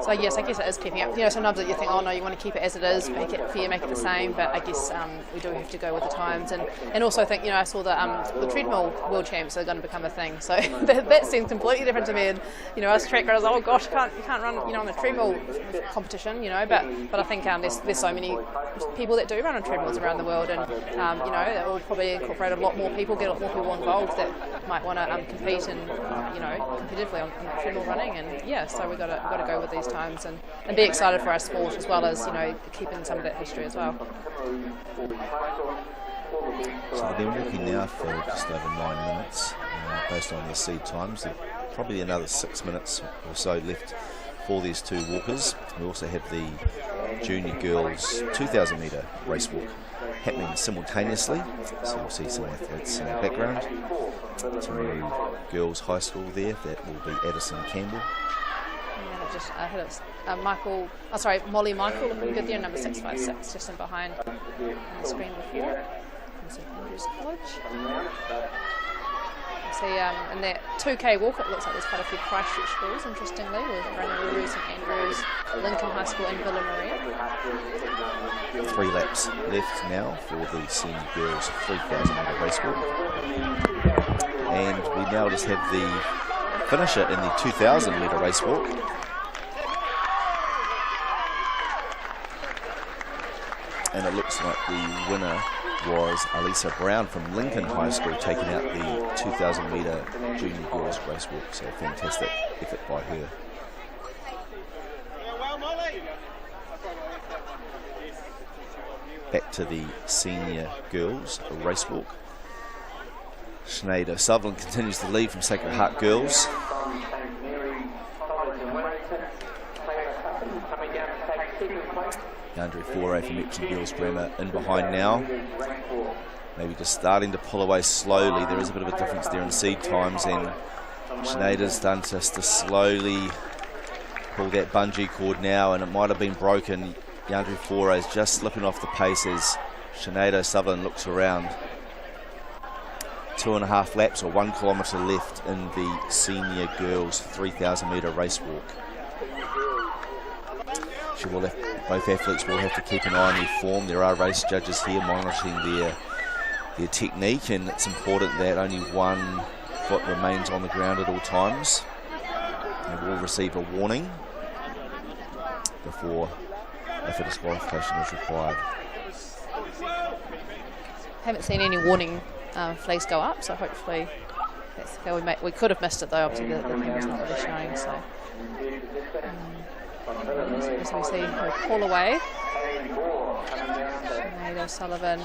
So yes, I guess it is keeping up. Sometimes you think, oh no, you want to keep it as it is, make it the same. But I guess we do have to go with the times, and also think, I saw the treadmill world champs are going to become a thing. So that seems completely different to me. And us track runners, oh gosh, you can't run on the treadmill competition. But I think there's so many people that do run on treadmills around the world, and that will probably incorporate a lot more people, get a lot more people involved that might want to compete and competitively on treadmill running. And so we've got to go with these times and be excited for our sport, as well as keeping some of that history as well. So they've been walking now for just over 9 minutes based on their seed times. There's probably another 6 minutes or so left for these two walkers. We also have the junior girls 2,000 metre race walk happening simultaneously, so you'll see some athletes in the background. Timaru Girls High School there, that will be Addison Campbell. Just hit it. Molly Michael looking good there, number 656, just in behind on the screen with you. From St Andrews College. See, in that 2K walk, it looks like there's quite a few Christchurch schools, interestingly, with Rangiora, St Andrews, Lincoln High School and Villa Maria. 3 laps left now for the senior girls 3,000 metre race walk. And we now just have the finisher in the 2,000 metre race walk. And it looks like the winner was Alisa Brown from Lincoln High School, taking out the 2,000 metre junior girls race walk. So fantastic effort by her. back to the senior girls race walk. Sinead Sutherland continues to lead from Sacred Heart Girls. Andrew Foray from Epsom Girls Grammar in behind now. Maybe just starting to pull away slowly. There is a bit of a difference there in seed times, and Sinead is starting to slowly pull that bungee cord now, and it might have been broken. Andrew Foray is just slipping off the pace as Sinead Sutherland looks around. 2.5 laps or 1 kilometre left in the senior girls 3,000 metre race walk. Both athletes will have to keep an eye on their form. There are race judges here monitoring their technique, and it's important that only one foot remains on the ground at all times. They will receive a warning before if a disqualification is required. Haven't seen any warning flags go up, so hopefully that's how we could have missed it though. Obviously the camera's not really showing, so as we see her pull away. Sinead O'Sullivan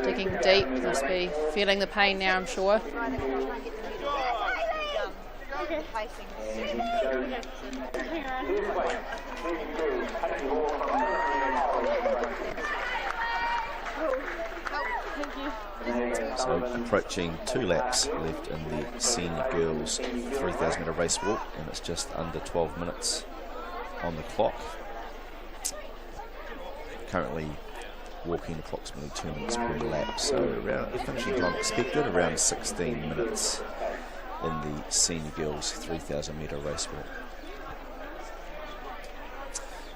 digging deep, must be feeling the pain now, I'm sure. So approaching 2 laps left in the senior girls 3,000 metre race walk, and it's just under 12 minutes on the clock. Currently walking approximately 2 minutes per lap, so around finishing time expected around 16 minutes in the senior girls 3,000 metre race walk.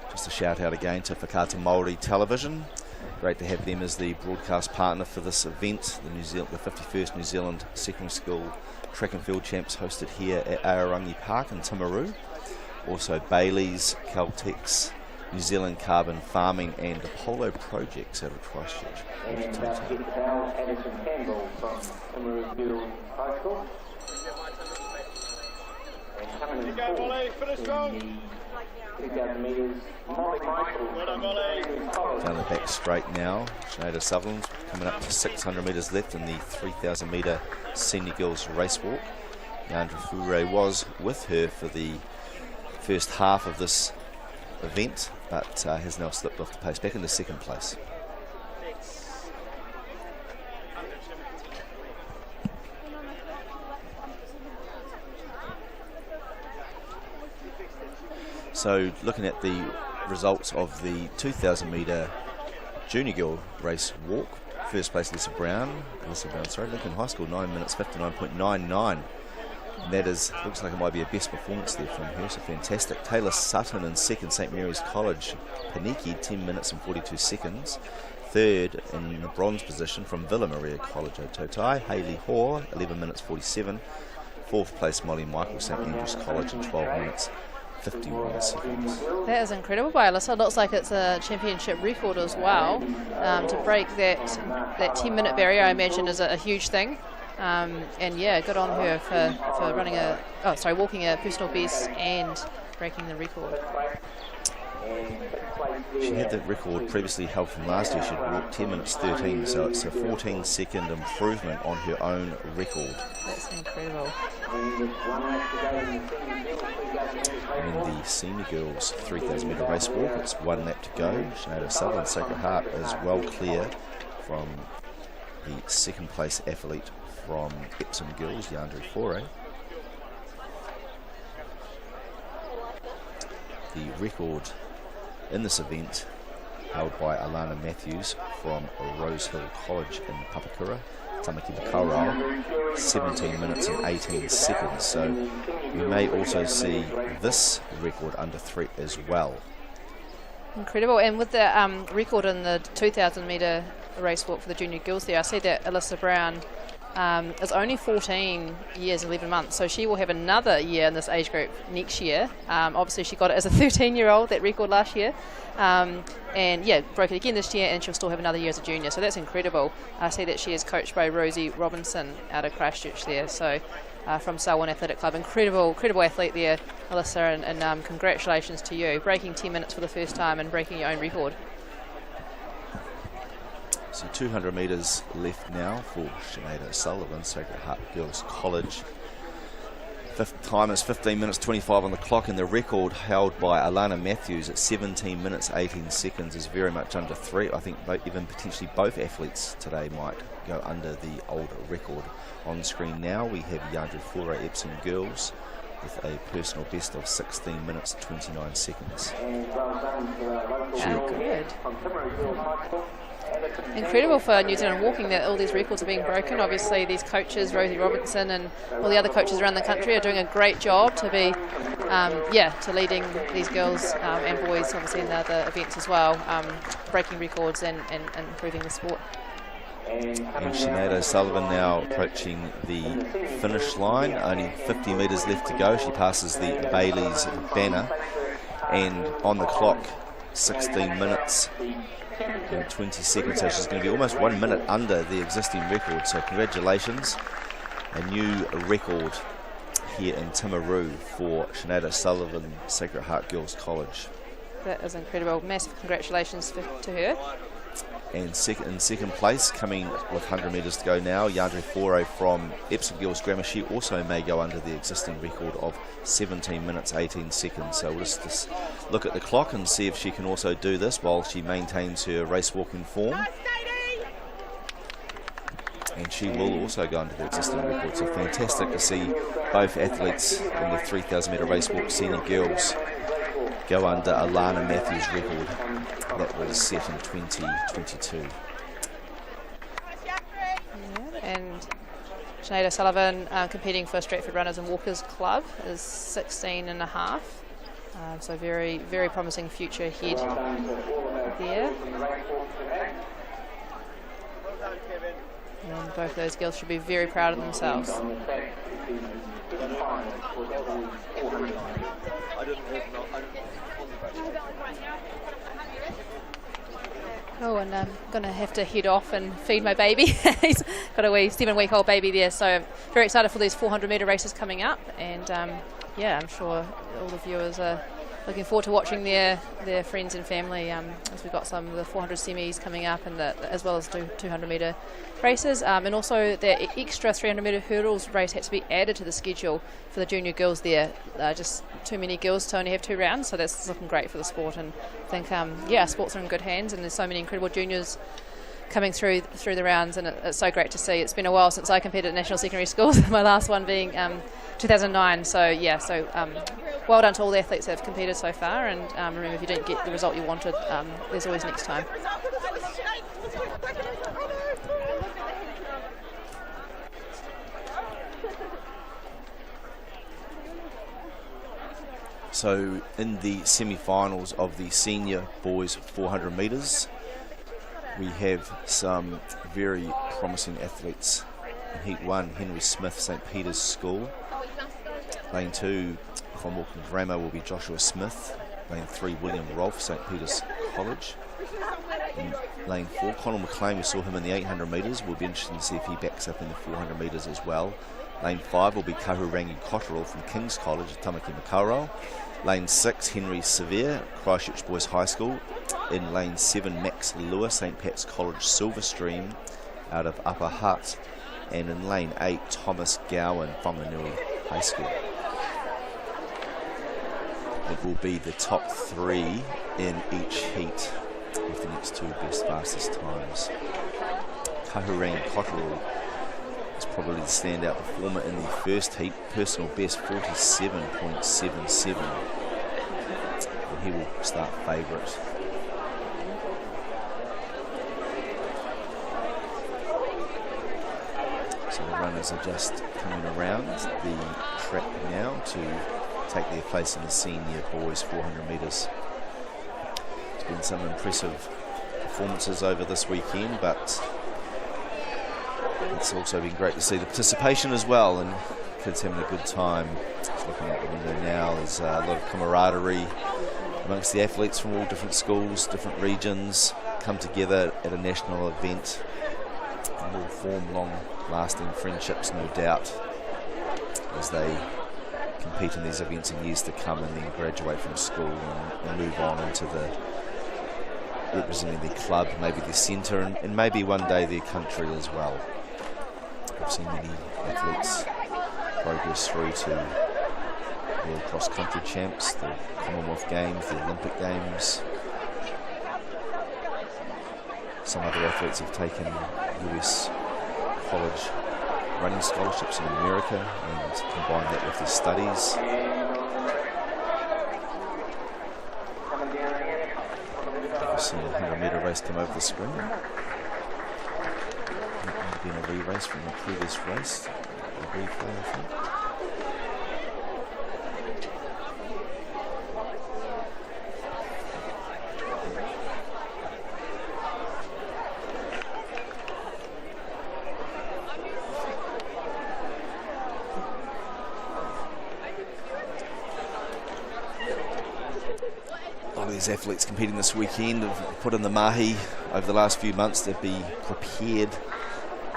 Just a shout out again to Whakata Māori Television. Great to have them as the broadcast partner for this event. The 51st New Zealand Secondary School Track and Field Champs hosted here at Aorangi Park in Timaru. Also Bailey's, Caltex, New Zealand Carbon Farming and Apollo Projects out of Christchurch. Down the back straight now, Sinead Sutherland coming up to 600 metres left in the 3,000 metre senior girls race walk. Andrew Foray was with her for the first half of this event, but has now slipped off the pace, back into second place. So looking at the results of the 2,000 metre junior girl race walk, first place Lincoln High School, 9 minutes 59.99. And that is, looks like it might be a best performance there from her, so fantastic. Taylor Sutton in second, St Mary's College, Paniki, 10 minutes and 42 seconds. Third in the bronze position from Villa Maria College, Ototai, Hayley Hoare, 11 minutes 47. Fourth place Molly Michael, St Andrews College, in 12 minutes 51 seconds. That is incredible by Alyssa. It looks like it's a championship record as well. To break that 10-minute barrier, I imagine, is a huge thing. And yeah, good on her for walking a personal best and breaking the record. She had that record previously held from last year. She'd walked 10 minutes 13, so it's a 14-second improvement on her own record. That's incredible. And in the senior girls 3,000 metre race walk, it's 1 lap to go. Sinead Sutherland, Sacred Heart, is well clear from the second place athlete from Epsom Girls, Yandri Foray. The record in this event held by Alana Matthews from Rosehill College in Papakura, Tamaki Makarau, 17 minutes and 18 seconds. So we may also see this record under threat as well. Incredible. And with the record in the 2,000 metre race walk for the junior girls there, I see that Alyssa Brown is only 14 years, 11 months, so she will have another year in this age group next year. Obviously she got it as a 13-year-old, that record last year, and yeah, broke it again this year, and she'll still have another year as a junior, so that's incredible. I see that she is coached by Rosie Robinson out of Christchurch there, so from Selwyn Athletic Club. Incredible athlete there, Alyssa, and congratulations to you, breaking 10 minutes for the first time and breaking your own record. So 200 metres left now for Sinead O'Sullivan, Sacred Heart Girls College. Time is 15 minutes 25 on the clock, and the record held by Alana Matthews at 17 minutes 18 seconds is very much under threat. I think even potentially both athletes today might go under the old record. On screen now we have Yandri Flora Epsom Girls with a personal best of 16 minutes 29 seconds. Good. Incredible for New Zealand walking that all these records are being broken. Obviously these coaches, Rosie Robinson and all the other coaches around the country, are doing a great job to be to leading these girls and boys obviously in the other events as well, breaking records and improving the sport. And Sinead O'Sullivan now approaching the finish line, only 50 metres left to go. She passes the Bailey's banner, and on the clock 16 minutes and 20 seconds, so she's going to be almost 1 minute under the existing record. So congratulations, a new record here in Timaru for Sinead O'Sullivan, Sacred Heart Girls College. That is incredible. Massive congratulations to her. And in second place, coming with 100 metres to go now, Yandri Foro from Epsom Girls Grammar. She also may go under the existing record of 17 minutes 18 seconds. So we'll just look at the clock and see if she can also do this while she maintains her race walking form. And she will also go under the existing record. So fantastic to see both athletes in the 3,000 metre race walk senior girls go under Alana Matthews' record that was set in 2022. And Sinead O'Sullivan competing for Stratford Runners and Walkers Club is 16 and a half. So very, very promising future ahead there. And both those girls should be very proud of themselves. Oh, and I'm going to have to head off and feed my baby. He's got a wee 7-week-old baby there, so very excited for these 400 metre races coming up. And yeah, I'm sure all the viewers are looking forward to watching their friends and family as we've got some of the 400 semis coming up, and as well as 200 metre races. And also the extra 300 metre hurdles race had to be added to the schedule for the junior girls there. Just too many girls to only have 2 rounds, so that's looking great for the sport. And I think, yeah, sports are in good hands, and there's so many incredible juniors coming through the rounds, and it's so great to see. It's been a while since I competed at national secondary schools, my last one being 2009. So yeah, so well done to all the athletes that have competed so far, and remember, if you didn't get the result you wanted, there's always next time. So in the semi-finals of the senior boys 400 metres, we have some very promising athletes. In Heat 1, Henry Smith, St Peter's School. Lane 2, from Auckland Grammar, will be Joshua Smith. Lane 3, William Rolfe, St Peter's College. In lane 4, Conor McLean, we saw him in the 800 metres. We'll be interested to see if he backs up in the 400 metres as well. Lane 5 will be Kahurangi Cotterell from King's College, Tamaki Makaurau. Lane 6, Henry Sevier, Christchurch Boys High School. In lane 7, Max Lewis, St Pat's College Silverstream out of Upper Hutt. And in lane 8, Thomas Gowan from Whanganui High School. It will be the top 3 in each heat with the next 2 best fastest times. Kahurangi Cotterell is probably the standout performer in the first heat, personal best 47.77, and he will start favourite. So the runners are just coming around the track now to take their place in the senior boys 400 metres. There's been some impressive performances over this weekend, but it's also been great to see the participation as well, and kids having a good time. Just looking out the window now, there's a lot of camaraderie amongst the athletes from all different schools, different regions, come together at a national event and will form long-lasting friendships, no doubt, as they compete in these events in years to come and then graduate from school and move on into the representing their club, maybe their centre, and maybe one day their country as well. We've seen many athletes progress through to World Cross Country Champs, the Commonwealth Games, the Olympic Games. Some other athletes have taken US college running scholarships in America and combined that with their studies. We've seen a 100-metre race come over the screen. That might have been a re-race from the previous race, a replay, I think. Athletes competing this weekend have put in the mahi over the last few months to be prepared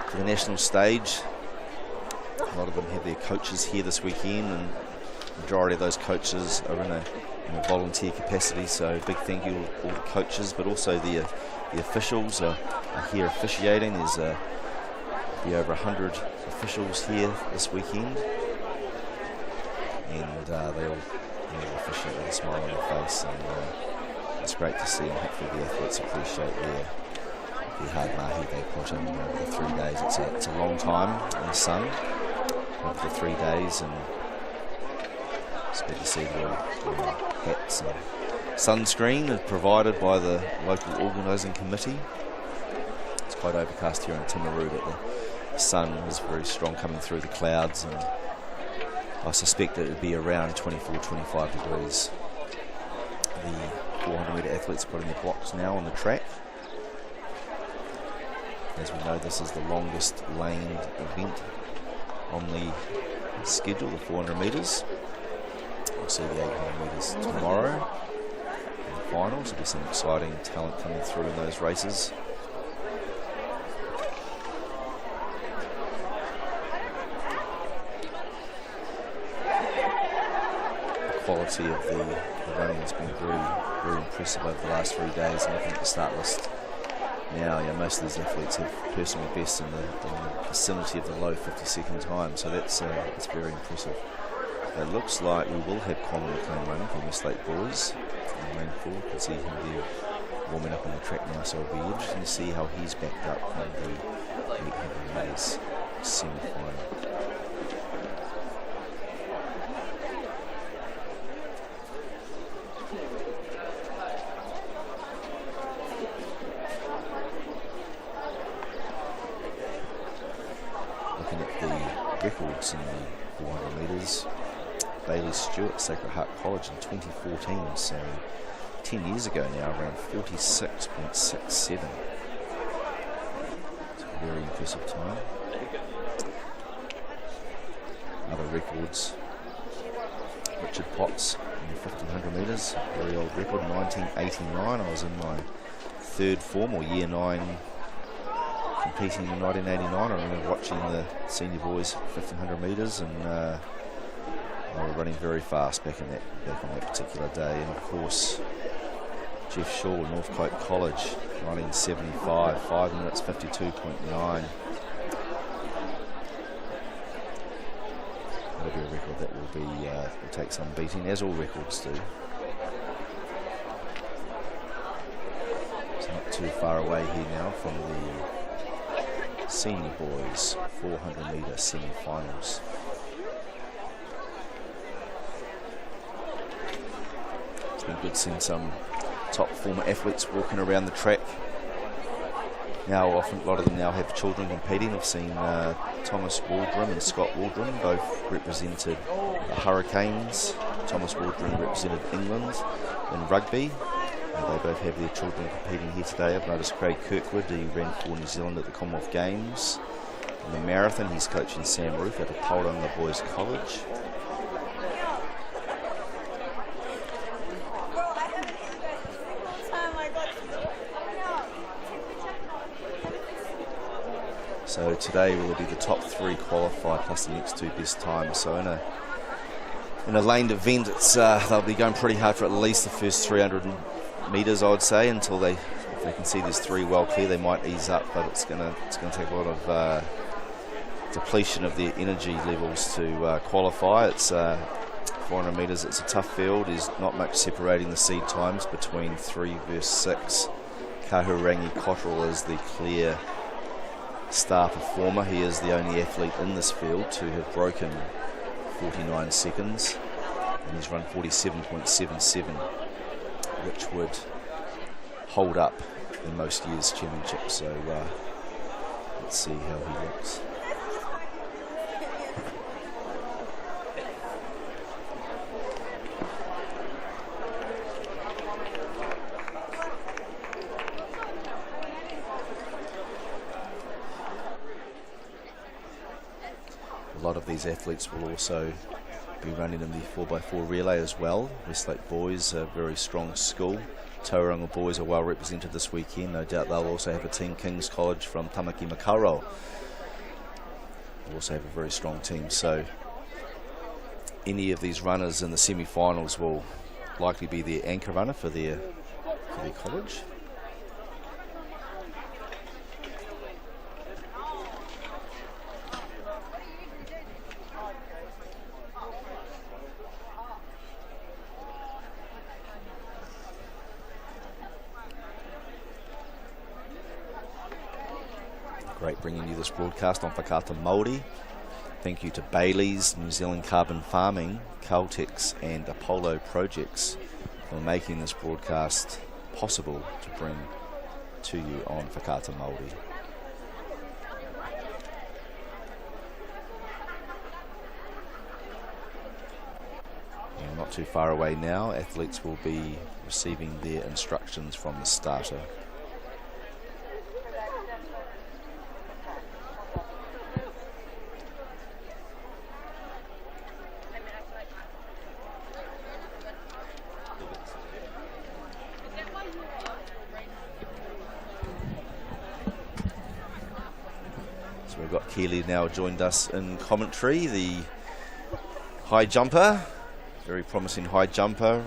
for the national stage. A lot of them have their coaches here this weekend, and the majority of those coaches are in a volunteer capacity, so big thank you to all the coaches, but also the officials are here officiating. There's be over 100 officials here this weekend, and they all officiate with a smile on their face, and it's great to see, and hopefully the athletes appreciate the hard mahi they put in over the 3 days. It's a long time in the sun over the 3 days, and it's good to see the hats and sunscreen is provided by the local organising committee. It's quite overcast here in Timaru, but the sun is very strong coming through the clouds, and I suspect it would be around 24-25 degrees. The 400-metre athletes are putting their blocks now on the track. As we know, this is the longest laned event on the schedule, the 400 metres. We'll see the 800 metres tomorrow in the finals. There'll be some exciting talent coming through in those races. Quality of the running has been very impressive over the last 3 days. And looking at the start list now, most of these athletes have personal bests in the vicinity of the low 50-second time, so that's very impressive. It looks like we will have Colin McLean running for the West Lake boys in the main four. You can see him there warming up on the track now, so it'll be interesting to see how he's backed up in the 800 metres semi-final. Records in the 400 metres. Bailey Stewart, Sacred Heart College in 2014, so 10 years ago now, ran 46.67. It's a very impressive time. Other records. Richard Potts in the 1500 metres, very old record, 1989. I was in my third form, or year 9, competing in 1989. I remember watching the senior boys 1500 metres, and they were running very fast back on that particular day. And of course, Jeff Shaw, Northcote College, 1975, 5 minutes 52.9. That'll be a record that will take some beating, as all records do. It's not too far away here now from the senior boys 400 metre semi-finals. It's been good seeing some top former athletes walking around the track. Now often a lot of them now have children competing. I've seen Thomas Waldron and Scott Waldron both represented the Hurricanes. Thomas Waldron represented England in rugby. They both have their children competing here today. I've noticed Craig Kirkwood, he ran for New Zealand at the Commonwealth Games. In the marathon, he's coaching Sam Roof at Aorangi Boys College. So today will be the top 3 qualified plus the next 2 best times. So in a laned event, they'll be going pretty hard for at least the first 300 metres, I would say, until if they can see there's 3 well clear, they might ease up, but it's gonna take a lot of depletion of their energy levels to qualify. It's 400 metres, it's a tough field. There's not much separating the seed times between 3 versus 6. Aorangi Cotterell is the clear star performer. He is the only athlete in this field to have broken 49 seconds, and he's run 47.77, which would hold up in most years' championships. So let's see how he looks. A lot of these athletes will also be running in the 4x4 relay as well. Westlake boys, a very strong school. Tauranga boys are well represented this weekend. No doubt they'll also have a team. King's College from Tamaki Makaurau will also have a very strong team. So any of these runners in the semi-finals will likely be their anchor runner for their college. Great bringing you this broadcast on Whakaata Māori. Thank you to Bailey's, New Zealand Carbon Farming, Caltex and Apollo Projects for making this broadcast possible to bring to you on Whakaata Māori. And not too far away now, athletes will be receiving their instructions from the starter. We've got Keely now joined us in commentary, the high jumper, very promising high jumper.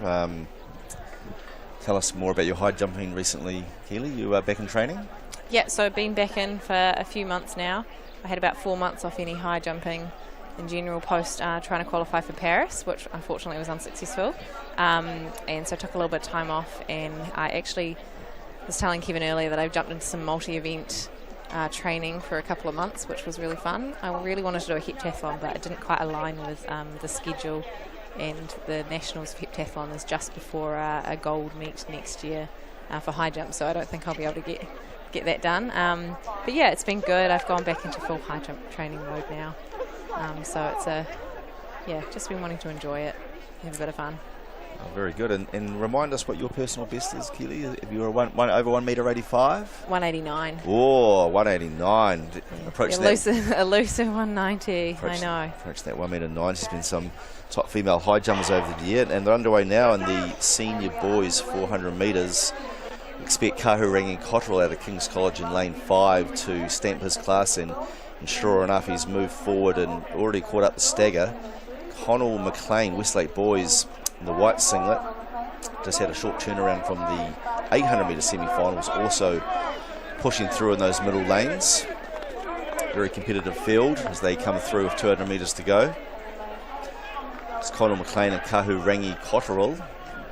Tell us more about your high jumping recently, Keely. You are back in training? Yeah, so I've been back in for a few months now. I had about 4 months off any high jumping in general post trying to qualify for Paris, which unfortunately was unsuccessful. And so I took a little bit of time off, and I actually was telling Kevin earlier that I've jumped into some multi-event training for a couple of months, which was really fun. I really wanted to do a heptathlon, but it didn't quite align with the schedule, and the Nationals for heptathlon is just before a gold meet next year for high jump, so I don't think I'll be able to get that done. But yeah, it's been good. I've gone back into full high jump training mode now, so it's just been wanting to enjoy it, have a bit of fun. Oh, very good. And remind us what your personal best is, Keely. If you were over 1 metre 85? 189. Oh, 189. Yeah. Approach A looser 190. I know. Approach that 1 metre 9. There's been some top female high jumpers over the year, and they're underway now in the senior boys 400 metres. Expect Aorangi Cotterell out of King's College in lane 5 to stamp his class in, and sure enough, he's moved forward and already caught up the stagger. Connell McLean, Westlake boys, in the white singlet, just had a short turnaround from the 800 metre semi-finals, also pushing through in those middle lanes. Very competitive field as they come through with 200 metres to go. It's Connell McLean and Aorangi Cotterell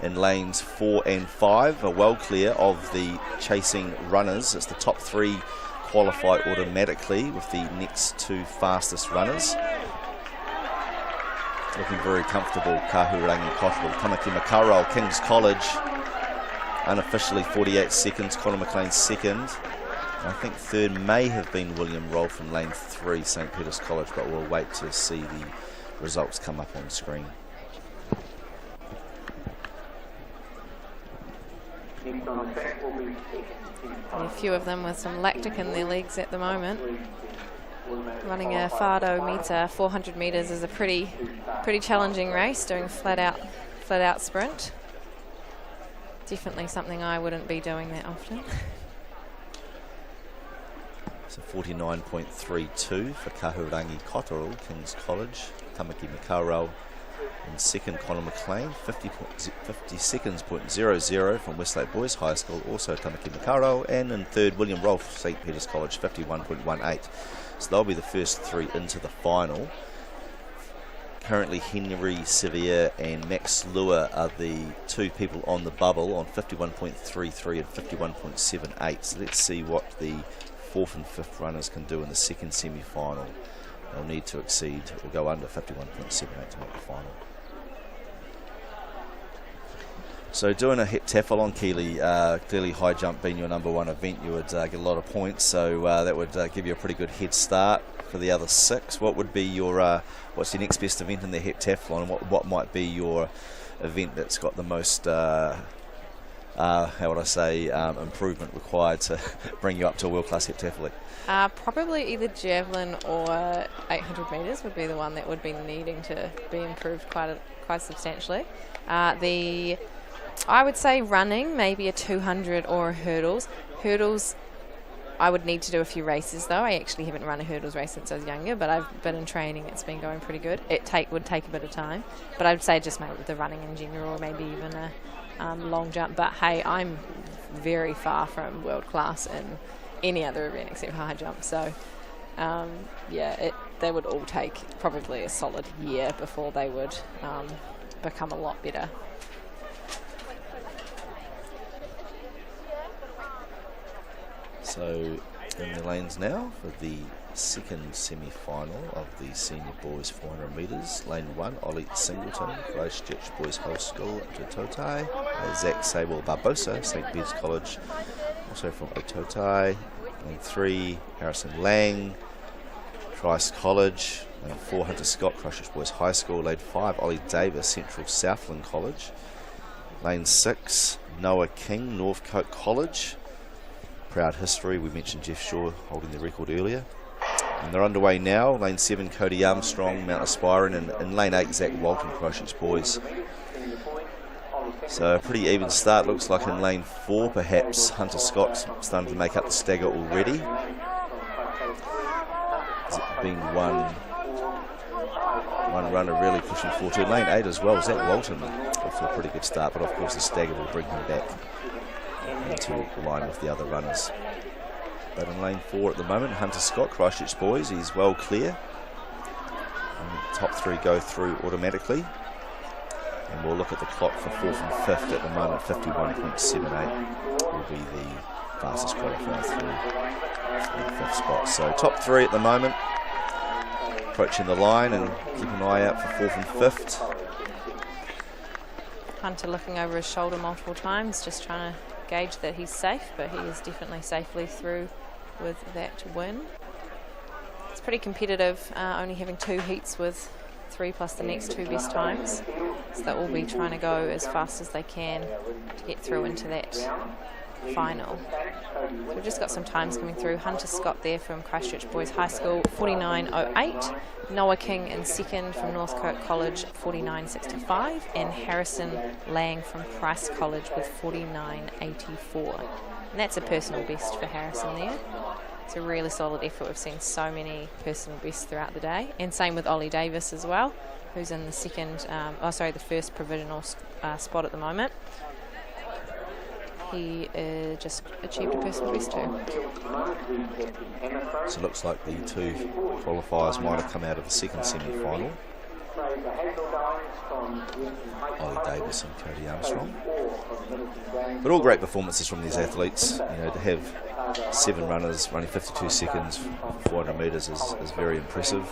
in lanes 4 and 5 are well clear of the chasing runners. It's the top 3 qualify automatically with the next 2 fastest runners. Looking very comfortable, Aorangi Cotterell. Tamaki Makaurau, King's College, unofficially 48 seconds. Connell McLean second. I think third may have been William Roll from lane 3, St. Peter's College, but we'll wait to see the results come up on screen. A few of them with some lactic in their legs at the moment. Running a Fado meter, 400 metres is a pretty challenging race, doing flat out sprint. Definitely something I wouldn't be doing that often. So 49.32 for Aorangi Cotterell, King's College. Tamaki Makaurau In second, Conor McLean, 50 seconds, .00 from Westlake Boys High School, also Tamaki Makaro. And in third, William Rolfe, St. Peter's College, 51.18. So they'll be the first three into the final. Currently, Henry Sevier and Max Lua are the two people on the bubble on 51.33 and 51.78. So let's see what the fourth and fifth runners can do in the second semi-final. They'll need to exceed or go under 51.78 to make the final. So doing a heptathlon, Keely, clearly high jump being your number one event, you would get a lot of points. So that would give you a pretty good head start for the other six. What would be your what's your next best event in the heptathlon, and what might be your event that's got the most improvement required to bring you up to a world-class heptathlete? Probably either javelin or 800 metres would be the one that would be needing to be improved quite substantially. I would say running, maybe a 200 or a hurdles. Hurdles, I would need to do a few races though. I actually haven't run a hurdles race since I was younger, but I've been in training. It's been going pretty good. Would take a bit of time, but I'd say just maybe the running in general, or maybe even a long jump. But hey, I'm very far from world class in any other event except high jump. So they would all take probably a solid year before they would become a lot better. So in the lanes now for the second semi-final of the senior boys 400 metres. Lane 1, Ollie Singleton, Christchurch Boys High School, Ototai. Zach Sable Barbosa, St. Bede's College, also from Ototai. Lane 3, Harrison Lang, Christ College. Lane 4, Hunter Scott, Christchurch Boys High School. Lane 5, Ollie Davis, Central Southland College. Lane 6, Noah King, Northcote College. Proud history, we mentioned Jeff Shaw holding the record earlier. And they're underway now. Lane 7, Cody Armstrong, Mount Aspiring, and in Lane 8, Zach Walton, Christchurch Boys. So a pretty even start. Looks like in Lane 4, perhaps Hunter Scott's starting to make up the stagger already. It's been one runner really pushing forward to Lane 8 as well. Zach Walton off to a pretty good start, but of course the stagger will bring him back into line with the other runners. But in Lane 4 at the moment, Hunter Scott, Christchurch Boys, he's well clear. And the top three go through automatically. And we'll look at the clock for fourth and fifth at the moment. 51.78 will be the fastest qualifier through in the fifth spot. So top three at the moment, approaching the line, and keep an eye out for fourth and fifth. Hunter looking over his shoulder multiple times, just trying to gauge that he's safe, but he is definitely safely through with that win. It's pretty competitive, only having 2 heats with 3 plus the next 2 best times, so they'll all be trying to go as fast as they can to get through into that final. So we've just got some times coming through. Hunter Scott there from Christchurch Boys High School, 49.08. Noah King in second from Northcote College, 49.65. And Harrison Lang from Christ College with 49.84. And that's a personal best for Harrison there. It's a really solid effort. We've seen so many personal bests throughout the day. And same with Ollie Davis as well, who's in the the first provisional spot at the moment. He just achieved a personal best too. So it looks like the 2 qualifiers might have come out of the second semi-final. Ollie Davis and Cody Armstrong. But all great performances from these athletes. You know, to have 7 runners running 52 seconds, 400 metres is very impressive.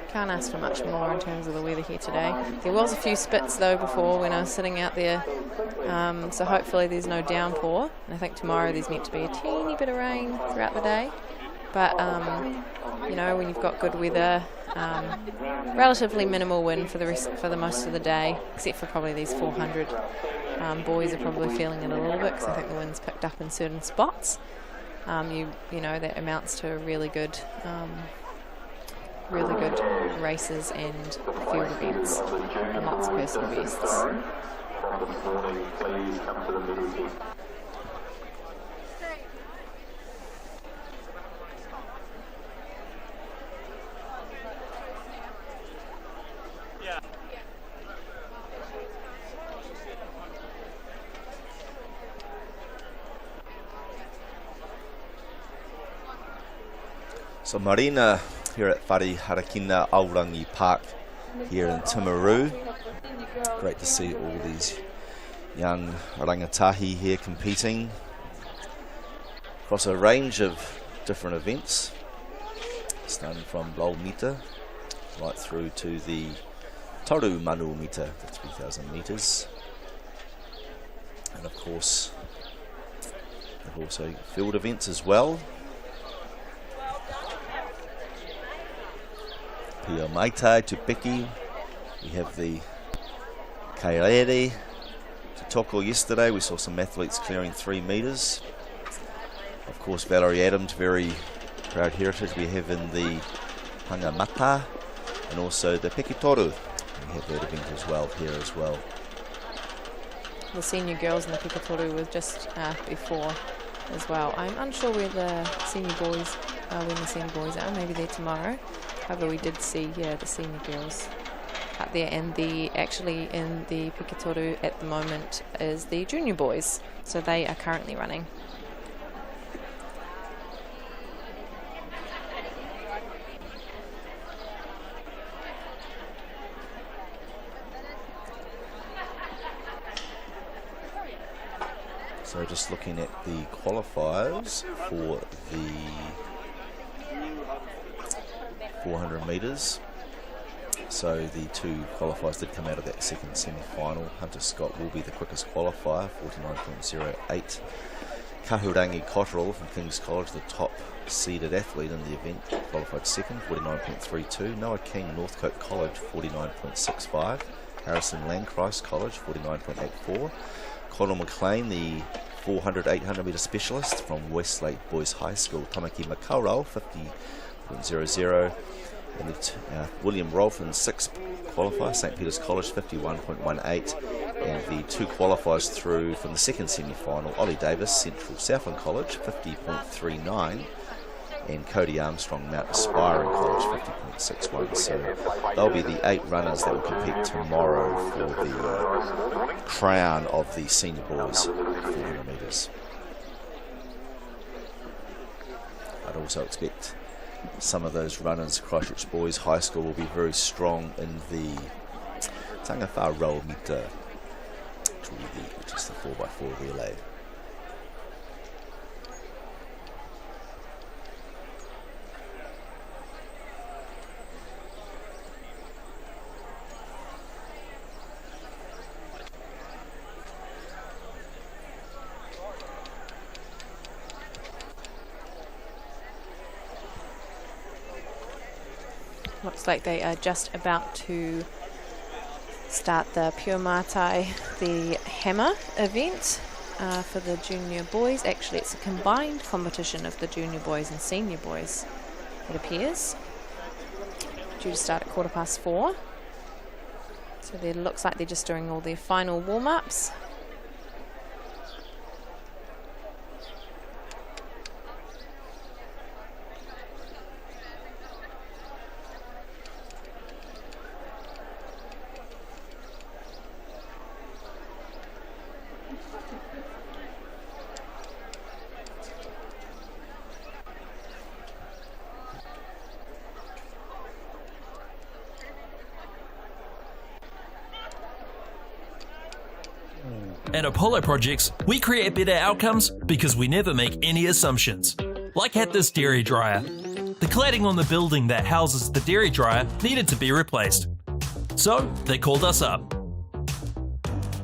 Can't ask for much more in terms of the weather here today. There was a few spits though before when I was sitting out there, so hopefully there's no downpour. And I think tomorrow there's meant to be a teeny bit of rain throughout the day, but you know, when you've got good weather, relatively minimal wind for the most of the day, except for probably these 400. Boys are probably feeling it a little bit because I think the wind's picked up in certain spots. You know, that amounts to really good races and field events and lots of personal bests. from this morning, please come to the middle desk. So Marina here at Whare Harakina Aorangi Park here in Timaru. Great to see all these young rangatahi here competing across a range of different events, starting from low meter right through to the Toru Manu meter, the 3,000 meters. And of course, there are also field events as well. Pia Maitai to Piki. We have the Kairere to Toko yesterday. We saw some athletes clearing 3 meters. Of course, Valerie Adams, very proud heritage we have in the Hangamata, and also the Pekitoru. We have that event as well here as well. The senior girls and the Pekitoru was just before as well. I'm unsure where the senior boys are. Maybe they're tomorrow. However, we did see, the senior girls up there, and actually in the Pekitoru at the moment is the junior boys, so they are currently running. So just looking at the qualifiers for the 400 metres. So the 2 qualifiers did come out of that second semi-final. Hunter Scott will be the quickest qualifier, 49.08. Kahurangi Cotterill from King's College, the top seeded athlete in the event, qualified second, 49.32. Noah King, Northcote College, 49.65. Harrison Landchrist College, 49.84. Conor McLean, the 400-800 metre specialist from Westlake Boys High School, Tamaki Makaurau, 50.00. And William Rolfin, 6th qualifier, St Peter's College, 51.18. And the 2 qualifiers through from the second semi-final, Ollie Davis, Central Southland College, 50.39. And Cody Armstrong, Mount Aspiring College, 50.61. So they'll be the 8 runners that will compete tomorrow for the crown of the senior boys 400 metres. I'd also expect some of those runners, Christchurch Boys High School, will be very strong in the Tangawha roll meter, which is the 4x4 relay. Looks like they are just about to start the Pure Matai, the hammer event for the junior boys. Actually, it's a combined competition of the junior boys and senior boys, it appears. Due to start at 4:15. So it looks like they're just doing all their final warm-ups. At Apollo Projects, we create better outcomes because we never make any assumptions. Like at this dairy dryer. The cladding on the building that houses the dairy dryer needed to be replaced. So, they called us up.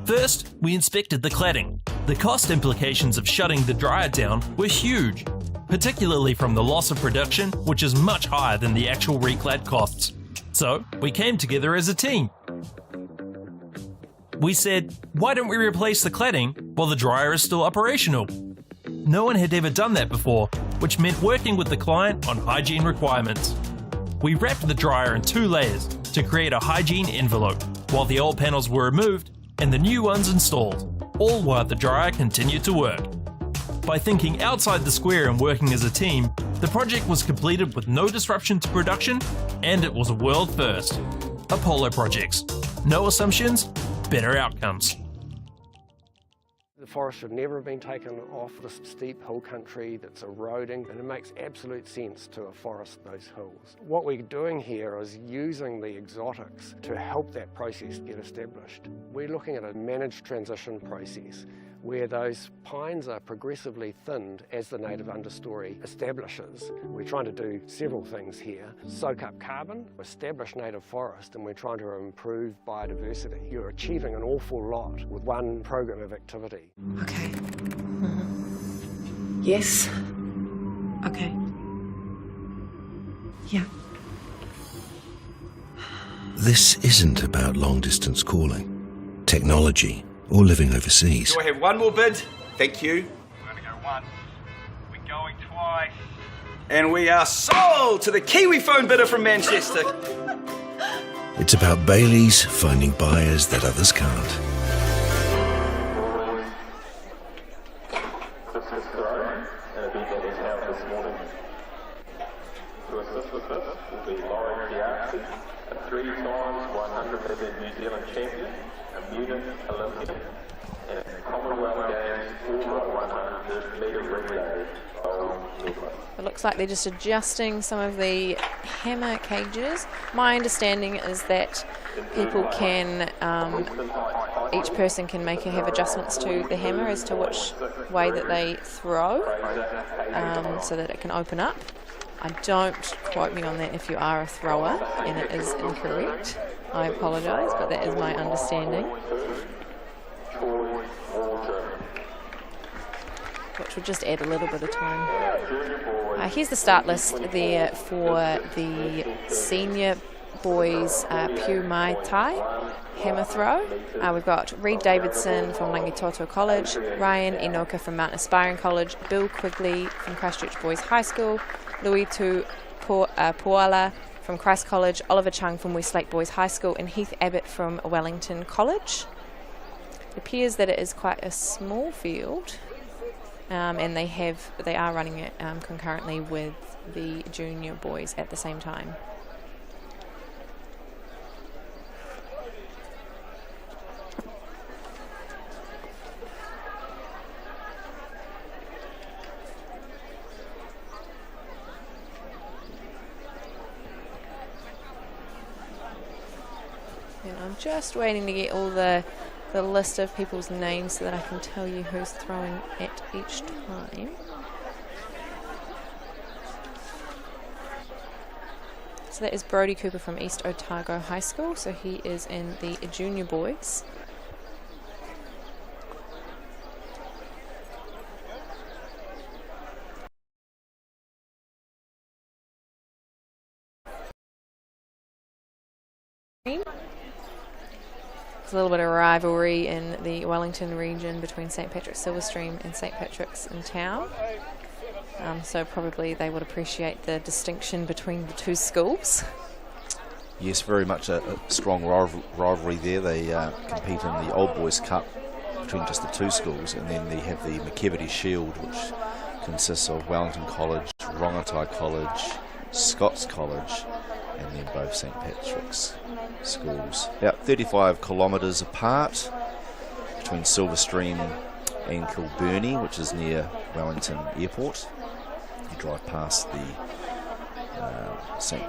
First, we inspected the cladding. The cost implications of shutting the dryer down were huge, particularly from the loss of production, which is much higher than the actual reclad costs. So, we came together as a team. We said, why don't we replace the cladding while the dryer is still operational? No one had ever done that before, which meant working with the client on hygiene requirements. We wrapped the dryer in 2 layers to create a hygiene envelope. While the old panels were removed, and the new ones installed, all while the dryer continued to work. By thinking outside the square and working as a team, the project was completed with no disruption to production, and it was a world first. Apollo projects. No assumptions, better outcomes. The forest should never have been taken off this steep hill country that's eroding, and it makes absolute sense to afforest those hills. What we're doing here is using the exotics to help that process get established. We're looking at a managed transition process where those pines are progressively thinned as the native understory establishes. We're trying to do several things here. Soak up carbon, establish native forest, and we're trying to improve biodiversity. You're achieving an awful lot with one program of activity. Okay. Yes. Okay. Yeah. This isn't about long-distance calling, technology, or living overseas. Do I have one more bid? Thank you. We're going to go once. We're going twice. And we are sold to the Kiwi phone bidder from Manchester. It's about Bailey's finding buyers that others can't. This is Timaru, an event that is held this morning. To assist with this will be Aorangi, a 3-time 100-metre New Zealand champion, a Munich Olympian, and a Commonwealth Games 4x100-metre relay gold medalist. It looks like they're just adjusting some of the hammer cages. My understanding is that people can, each person can have adjustments to the hammer as to which way that they throw, so that it can open up. I don't quote me on that if you are a thrower and it is incorrect. I apologise, but that is my understanding. Which would just add a little bit of time. Here's the start list there for the senior boys Pū Mai Tai hammer throw. We've got Reed Davidson from Langitoto College, Ryan Enoka from Mount Aspiring College, Bill Quigley from Christchurch Boys High School, Louis Tu Puala from Christ College, Oliver Chung from Westlake Boys High School, and Heath Abbott from Wellington College. It appears that it is quite a small field, and they are running it concurrently with the junior boys at the same time. And I'm just waiting to get all the list of people's names so that I can tell you who's throwing at each time. So that is Brodie Cooper from East Otago High School, so he is in the junior boys. There's a little bit of rivalry in the Wellington region between St Patrick's Silverstream and St Patrick's in town. So probably they would appreciate the distinction between the two schools. Yes, very much a strong rivalry there. They compete in the Old Boys Cup between just the two schools, and then they have the McKevity Shield, which consists of Wellington College, Rongotai College, Scots College, and then both St Patrick's schools. About 35 kilometres apart between Silverstream and Kilburnie, which is near Wellington Airport. You drive past the St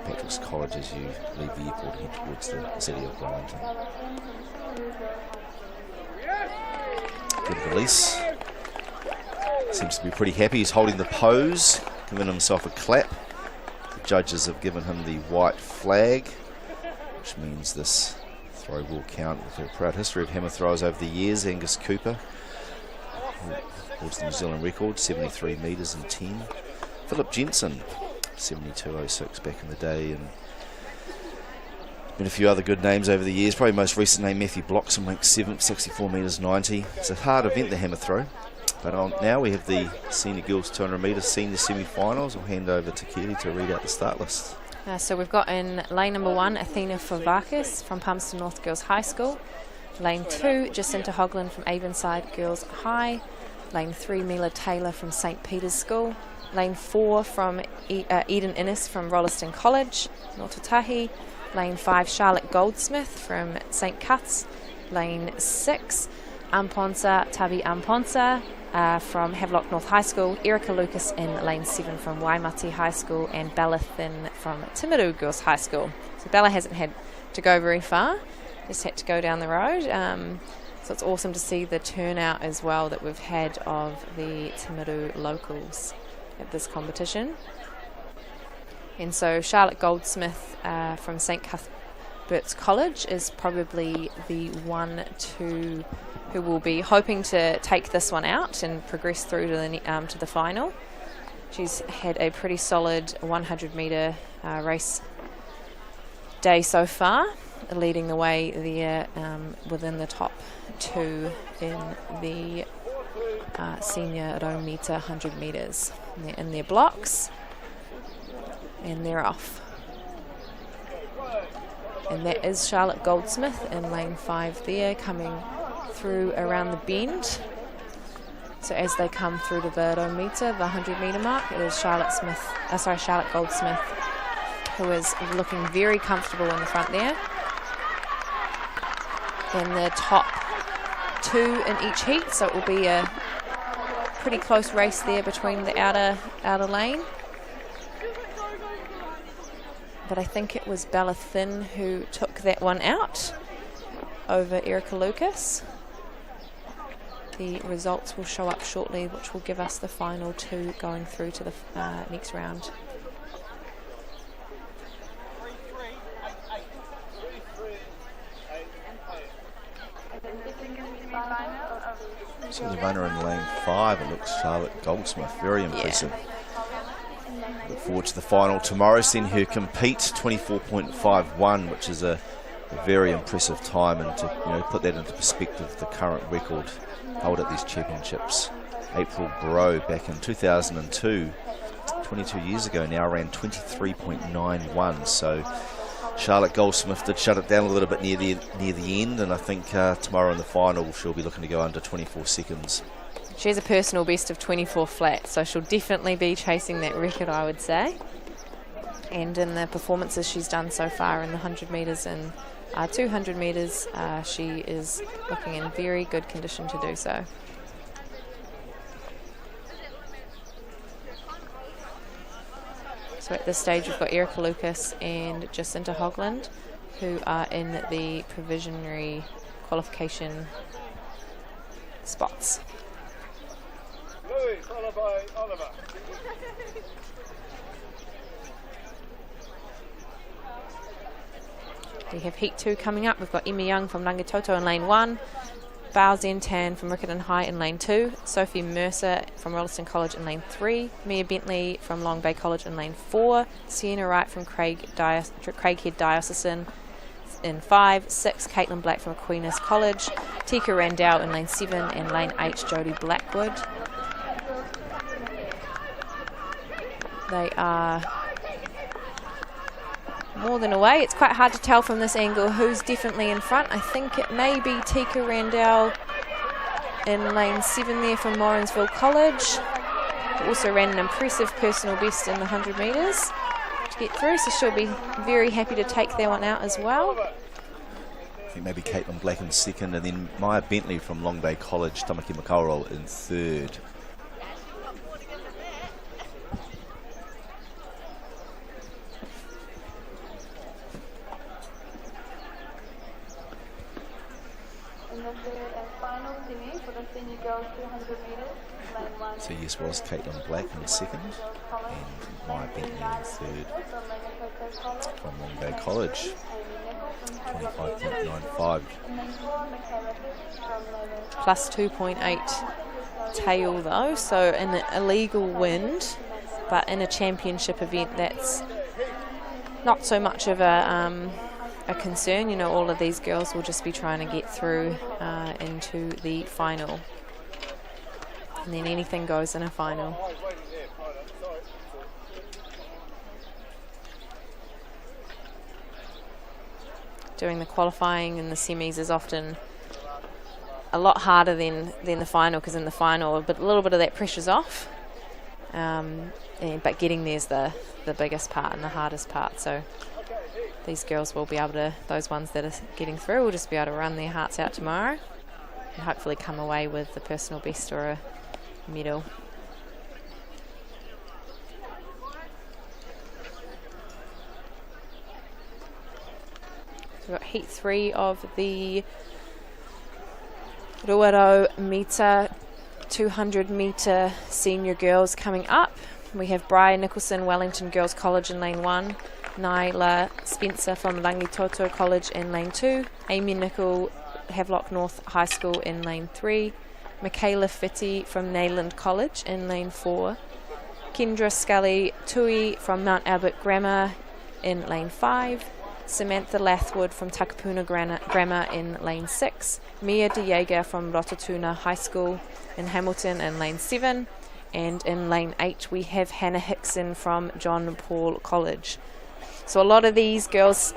Patrick's College as you leave the airport and head towards the city of Wellington. Good release. Seems to be pretty happy. He's holding the pose, giving himself a clap. The judges have given him the white flag, which means this throw will count. With a proud history of hammer throwers over the years, Angus Cooper holds the New Zealand record, 73 metres and 10. Philip Jensen, 72.06 back in the day, and been a few other good names over the years. Probably most recent name, Matthew Bloxham, ranked 7th, 64 metres 90. It's a hard event, the hammer throw. But now we have the senior girls 200 metres senior semi-finals. I'll hand over to Kelly to read out the start list. So we've got in lane number 1, Athena Favakis from Palmerston North Girls High School. Lane 2, Jacinta Hogland from Avonside Girls High. Lane 3, Mila Taylor from St. Peter's School. Lane 4 from Eden Innes from Rolleston College, Ngotatahi. Lane 5, Charlotte Goldsmith from St. Cuth's. Lane 6, Tabi Amponsa from Havelock North High School. Erica Lucas in Lane 7 from Waimati High School. And Bella Thin from Timaru Girls High School. So Bella hasn't had to go very far, just had to go down the road. So it's awesome to see the turnout as well that we've had of the Timaru locals at this competition. And so Charlotte Goldsmith from St. Cuthbert's College is probably the one who will be hoping to take this one out and progress through to the final. She's had a pretty solid 100-metre race day so far, leading the way there within the top 2 in the senior Raumita 100 metres. And they're in their blocks and they're off. And that is Charlotte Goldsmith in lane 5 there, coming through around the bend. So as they come through to the Raumita, the 100-metre mark, it is Charlotte Goldsmith, who is looking very comfortable in the front there. And the top 2 in each heat, so it will be a pretty close race there between the outer lane. But I think it was Bella Thin who took that one out over Erica Lucas. The results will show up shortly, which will give us the final 2 going through to the next round. So the runner in lane 5, it looks Charlotte Goldsmith, very impressive. Look forward to the final tomorrow, seeing her compete 24.51, which is a very impressive time, and to put that into perspective, the current record held at these championships. April Bro back in 2002, 22 years ago now, ran 23.91. So Charlotte Goldsmith did shut it down a little bit near the end, and I think tomorrow in the final she'll be looking to go under 24 seconds. She has a personal best of 24 flat, so she'll definitely be chasing that record, I would say. And in the performances she's done so far in the 100 metres and 200 metres, she is looking in very good condition to do so. So at this stage we've got Erica Lucas and Jacinta Hogland, who are in the provisionary qualification spots. Louis, followed by Oliver. We have Heat 2 coming up. We've got Emma Young from Rangitoto in lane 1, Bao Zen Tan from Riccarton High in lane 2, Sophie Mercer from Rolleston College in lane 3, Mia Bentley from Long Bay College in lane 4, Sienna Wright from Craighead Diocesan in 5, 6, Caitlin Black from Aquinas College, Tika Randell in lane 7, and lane 8, Jodie Blackwood. They are more than away. It's quite hard to tell from this angle who's definitely in front. I think it may be Tika Randell in lane 7 there from Morrinsville College. Also ran an impressive personal best in the 100 metres to get through, so she'll be very happy to take that one out as well. I think maybe Caitlin Black in 2nd, and then Maya Bentley from Long Bay College, Tamaki Makaurau in 3rd. So yes, was Caitlin Black in 2nd, and Maya Bentley in 3rd from Long Bay College, 25.95. Plus 2.8 tail though, so an illegal wind, but in a championship event that's not so much of a concern. You know, all of these girls will just be trying to get through into the final. And then anything goes in a final. Doing the qualifying and the semis is often a lot harder than the final, because in the final a little bit of that pressure's off, but getting there's the biggest part and the hardest part. So these girls will be able to, those ones that are getting through, will just be able to run their hearts out tomorrow and hopefully come away with the personal best or a medal. So we've got heat 3 of the Ruaro metre, 200 metre senior girls coming up. We have Brian Nicholson, Wellington Girls College in lane 1, Nyla Spencer from Rangitoto College in lane 2, Amy Nicol, Havelock North High School in lane 3, Michaela Fitty from Nayland College in lane 4, Kendra Scully Tui from Mount Albert Grammar in lane 5, Samantha Lathwood from Takapuna Grammar in lane 6, Mia De Jager from Rotatuna High School in Hamilton in lane 7, and in lane 8 we have Hannah Hickson from John Paul College. So a lot of these girls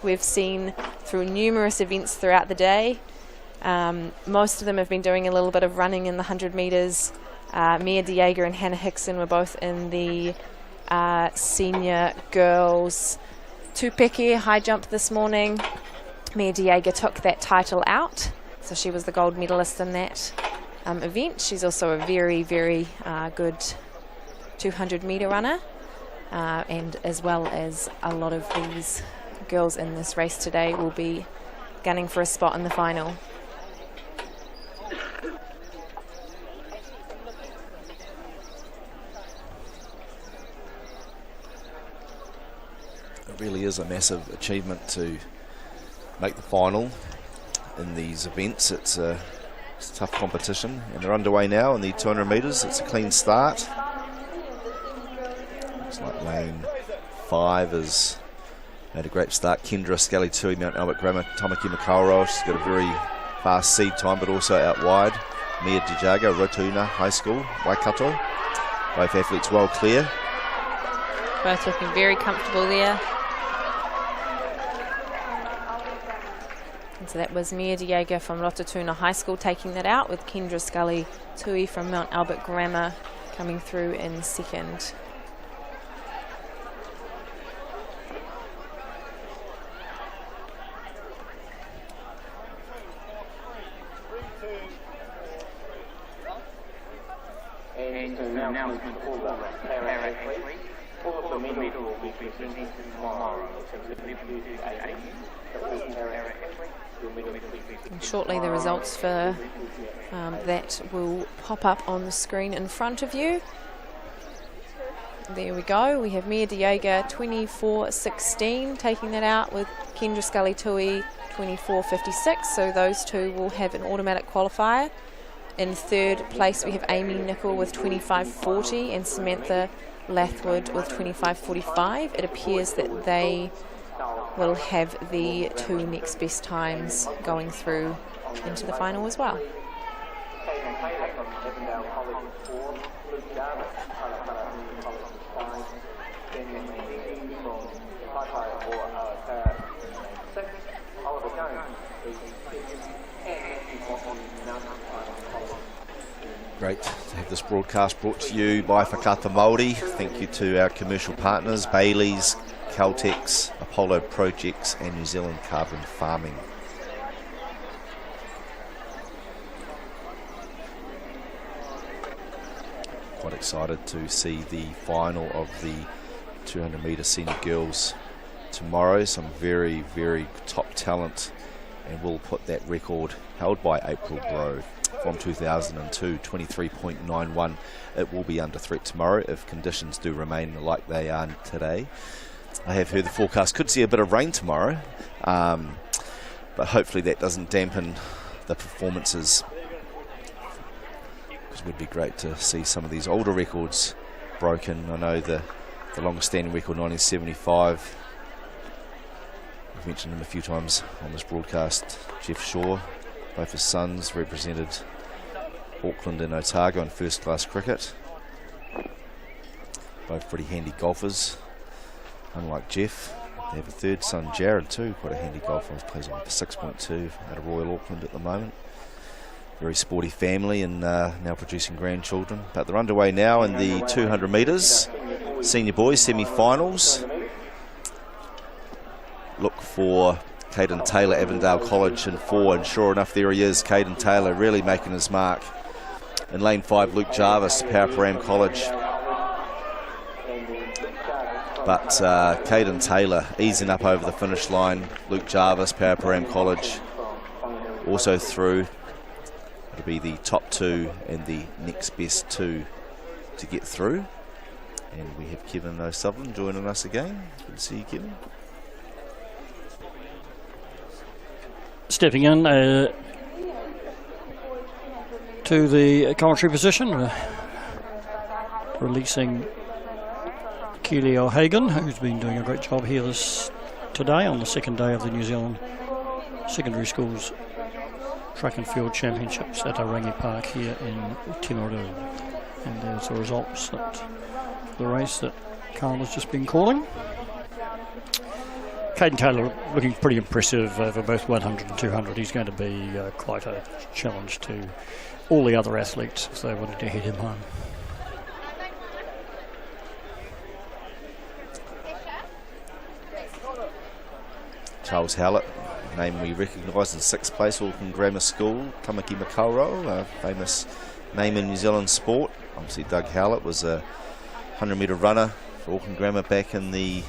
we've seen through numerous events throughout the day. Most of them have been doing a little bit of running in the 100 metres. Mia De Jager and Hannah Hickson were both in the senior girls Tupeke high jump this morning. Mia De Jager took that title out, so she was the gold medalist in that event. She's also a very, very good 200 metre runner, and as well as a lot of these girls in this race today will be gunning for a spot in the final. It really is a massive achievement to make the final in these events. It's a tough competition, and they're underway now in the 200 metres. It's a clean start. Looks like lane 5 has made a great start. Kendra Scully Tui, Mount Albert Grammar, Tamaki Makauro. She's got a very fast seed time, but also out wide. Mia De Jager, Rotuna High School, Waikato. Both athletes well clear. Both looking very comfortable there. And so that was Mia De Jager from Rotatuna High School taking that out, with Kendra Scully Tui from Mount Albert Grammar coming through in second. And now we can call them para-athletes. All of the medals will be presented tomorrow. And shortly the results for that will pop up on the screen in front of you. There we go. We have Mia De Jager 24.16 taking that out, with Kendra Scully Tui 24.56. So those two will have an automatic qualifier. In third place we have Amy Nicol with 25.40 and Samantha Lathwood with 25.45. It appears that they will have the two next best times going through into the final as well. Great to have this broadcast brought to you by Whakata Māori. Thank you to our commercial partners, Bailey's, Caltex, Apollo Projects and New Zealand Carbon Farming. Quite excited to see the final of the 200 metre senior girls tomorrow. Some very, very top talent, and we'll put that record held by April Bro from 2002, 23.91. It will be under threat tomorrow if conditions do remain like they are today. I have heard the forecast could see a bit of rain tomorrow, but hopefully that doesn't dampen the performances, because it would be great to see some of these older records broken. I know the longest standing record, 1975, I've mentioned him a few times on this broadcast, Jeff Shaw. Both his sons represented Auckland and Otago in first class cricket. Both pretty handy golfers. Unlike Jeff, they have a third son, Jared, too, quite a handy golfer. He plays on for 6.2 out of Royal Auckland at the moment. very sporty family and now producing grandchildren. But they're underway now in the 200 metres. Senior boys semi-finals. Look for Caden Taylor, Avondale College in 4, and sure enough there he is, Caden Taylor really making his mark. In lane 5, Luke Jarvis, Paraparam College. But Caden Taylor easing up over the finish line. Luke Jarvis, Paraparam College also through. It'll be the top 2 and the next best 2 to get through. And we have Kevin O'Sullivan joining us again. Good to see you, Kevin. Stepping in to the commentary position, releasing Keely O'Hagan, who's been doing a great job here today on the second day of the New Zealand Secondary Schools Track and Field Championships at Aorangi Park here in Timaru. And there's the results that the race that Carl has just been calling. Caden Taylor looking pretty impressive over both 100 and 200. He's going to be quite a challenge to all the other athletes if they wanted to hit him home. Charles Howlett, name we recognise in 6th place, Auckland Grammar School, Tamaki Makaurau, a famous name in New Zealand sport. Obviously Doug Howlett was a 100-metre runner for Auckland Grammar back in the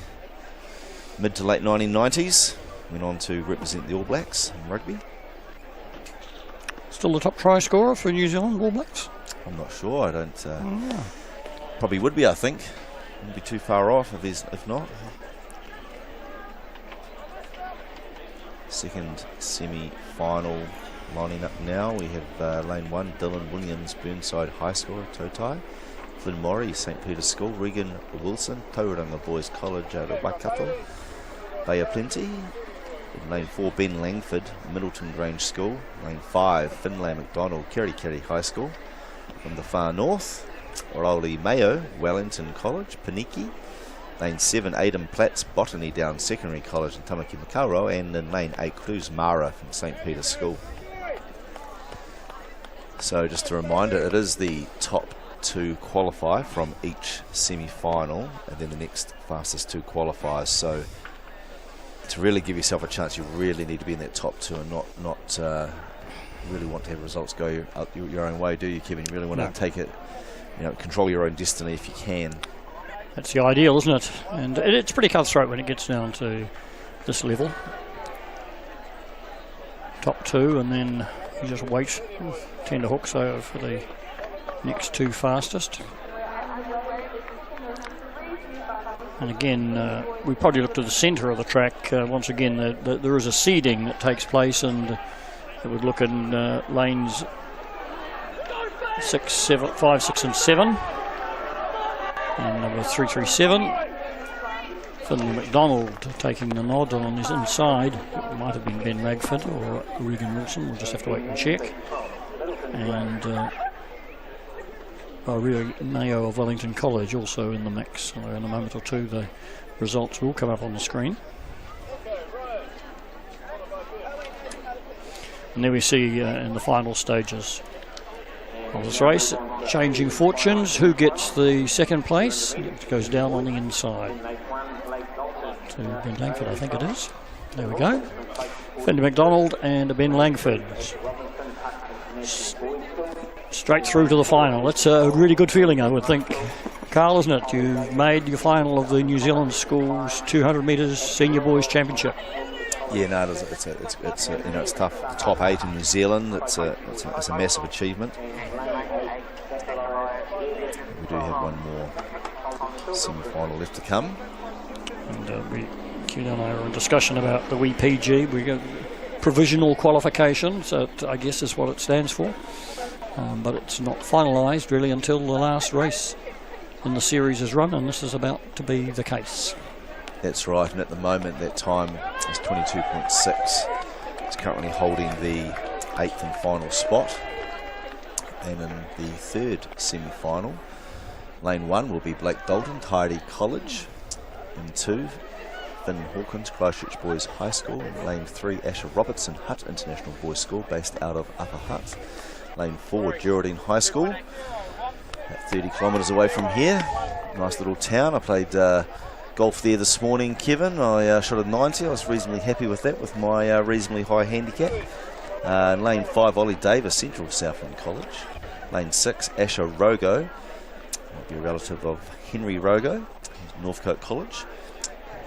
mid to late 1990s. Went on to represent the All Blacks in rugby. Still the top try scorer for New Zealand All Blacks? I'm not sure. I don't. Probably would be, I think. Wouldn't be too far off if not. Second semi-final lining up now. We have lane 1, Dylan Williams, Burnside High School, Totai. Flynn Murray, St. Peter's School. Regan Wilson, Tauranga Boys College out of Waikato. Bay of Plenty. In lane 4, Ben Langford, Middleton Grange School. Lane 5, Finlay McDonald, Kerikeri High School. From the far north, Oroli Mayo, Wellington College, Paniki. Lane 7, Adam Platts, Botany Down Secondary College in Tamaki Makaurau. And in lane 8, Cruz Mara from St. Peter's School. So just a reminder, it is the top 2 qualify from each semi-final, and then the next fastest 2 qualifiers. So to really give yourself a chance, you really need to be in that top 2 and not really want to have results go your own way, do you, Kevin? You really want to take it, control your own destiny if you can. That's the ideal, isn't it? And it's pretty cutthroat when it gets down to this level. Top 2, and then you just wait, tender hooks over for the next 2 fastest. And again, we probably look to the centre of the track. Once again, there is a seeding that takes place, and it would look in lanes 5, 6 and 7. And number 337, Finlay McDonald taking the nod on his inside. It might have been Ben Ragford or Regan Wilson. We'll just have to wait and check. And Rio Mayo of Wellington College also in the mix. So in a moment or two the results will come up on the screen. And there we see in the final stages of this race, changing fortunes. Who gets the second place? It goes down on the inside to Ben Langford, I think it is. There we go. Finlay McDonald and Ben Langford. Straight through to the final. That's a really good feeling, I would think. Carl, isn't it? You've made your final of the New Zealand Schools 200 metres Senior Boys Championship. Yeah, no, it's tough. The top 8 in New Zealand. It's a massive achievement. We do have one more semi-final left to come. And Keely and I are in discussion about the WPG. We got provisional qualifications. I guess is what it stands for. But it's not finalised really until the last race in the series is run, and this is about to be the case. That's right, and at the moment that time is 22.6. It's currently holding the 8th and final spot. And in the 3rd semi-final, lane 1 will be Blake Dalton, Tidy College. In 2, Finn Hawkins, Christchurch Boys High School. In lane 3, Asher Robertson, Hutt International Boys School, based out of Upper Hutt. Lane 4, Geraldine High School. About 30 kilometres away from here. Nice little town. I played golf there this morning, Kevin. I shot a 90. I was reasonably happy with that with my reasonably high handicap. Lane 5, Ollie Davis, Central Southland College. Lane 6, Asher Rogo. Might be a relative of Henry Rogo, Northcote College.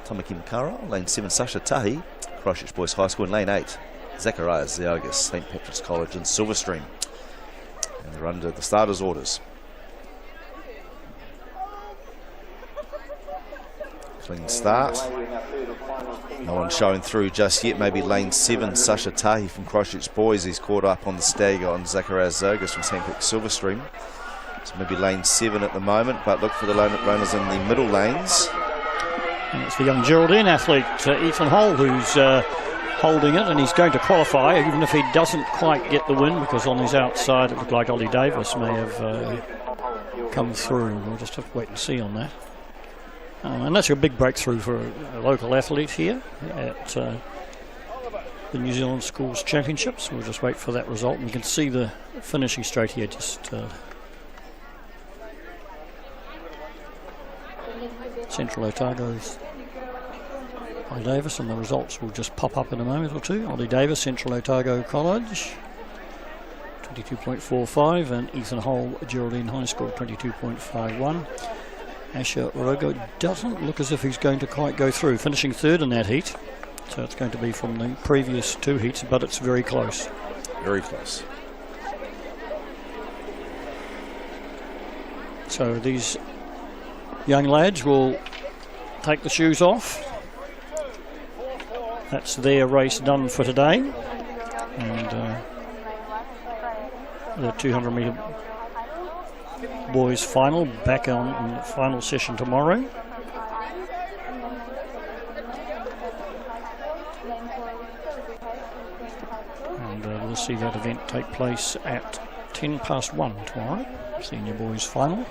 Tamaki Makara. Lane 7, Sasha Tahi, Christchurch Boys High School. And Lane 8, Zacharias Ziogas, St Patrick's College in Silverstream. And they're under the starters' orders. Clean start. No one showing through just yet. Maybe lane 7, Sasha Tahi from Christchurch Boys. He's caught up on the stag on Zacharias Zogas from St. Patrick's Silverstream. So maybe lane 7 at the moment, but look for the runners in the middle lanes. And it's the young Geraldine athlete, Ethan Hull, who's holding it, and he's going to qualify, even if he doesn't quite get the win, because on his outside it looked like Ollie Davis may have come through. We'll just have to wait and see on that. And that's a big breakthrough for a local athlete here at the New Zealand Schools Championships. We'll just wait for that result, and you can see the finishing straight here. Just Central Otago's Ollie Davis, and the results will just pop up in a moment or two. Ollie Davis, Central Otago College, 22.45, and Ethan Hull, Geraldine High School, 22.51. Asher Rogo doesn't look as if he's going to quite go through, finishing third in that heat. So it's going to be from the previous 2 heats, but it's very close. Very close. So these young lads will take the shoes off. That's their race done for today. And the 200 metre boys final back on in the final session tomorrow. And we'll see that event take place at 1:10 tomorrow, senior boys final.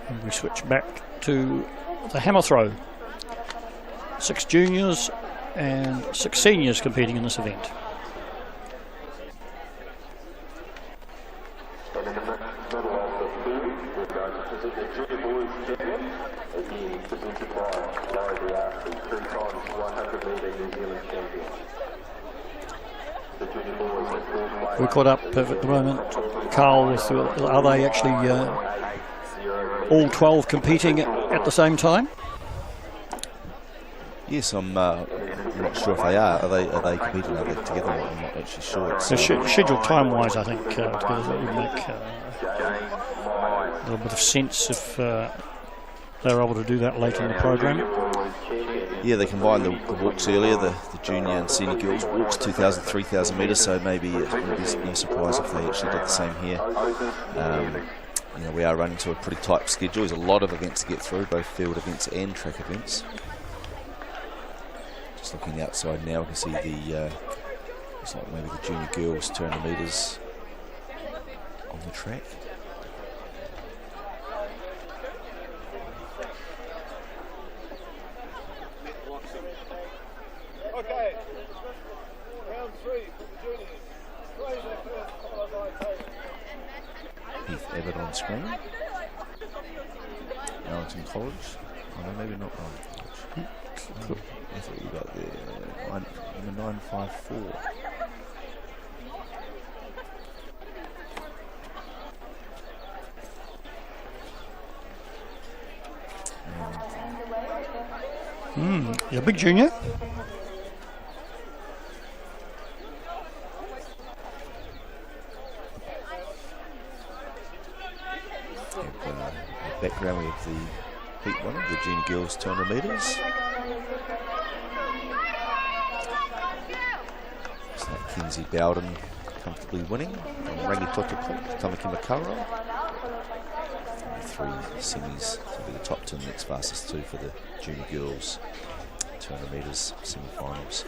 And we switch back to the hammer throw. 6 juniors and 6 seniors competing in this event. We caught up at the moment, Carl, with are they actually all 12 competing at the same time? Yes, I'm not sure if they are. Are they competing? Are they together? I'm not actually sure. It's scheduled time-wise, I think, together. That would make a little bit of sense if they're able to do that later in the program. Yeah, they combined the walks earlier, the junior and senior girls walks, 2,000, 3,000 metres, so maybe it would be no surprise if they actually did the same here. You know, we are running to a pretty tight schedule. There's a lot of events to get through, both field events and track events. Just looking outside now, we can see the it's like maybe the junior girls 200 metres on the track. Okay, round 3 for the juniors. Fraser first, followed by Taylor. Heath Abbott on screen. Arlington College. Oh no, maybe not Arlington College. I thought you got there. Number 954. You're a big junior. Background, we have the heat one, the junior girls 200 metres. Looks like Kenzie Bowden comfortably winning. Rangi Totoko, Tamaki Makara. 3 semis, so it'll be the top 2 next fastest 2 for the junior girls 200 metres semi-finals.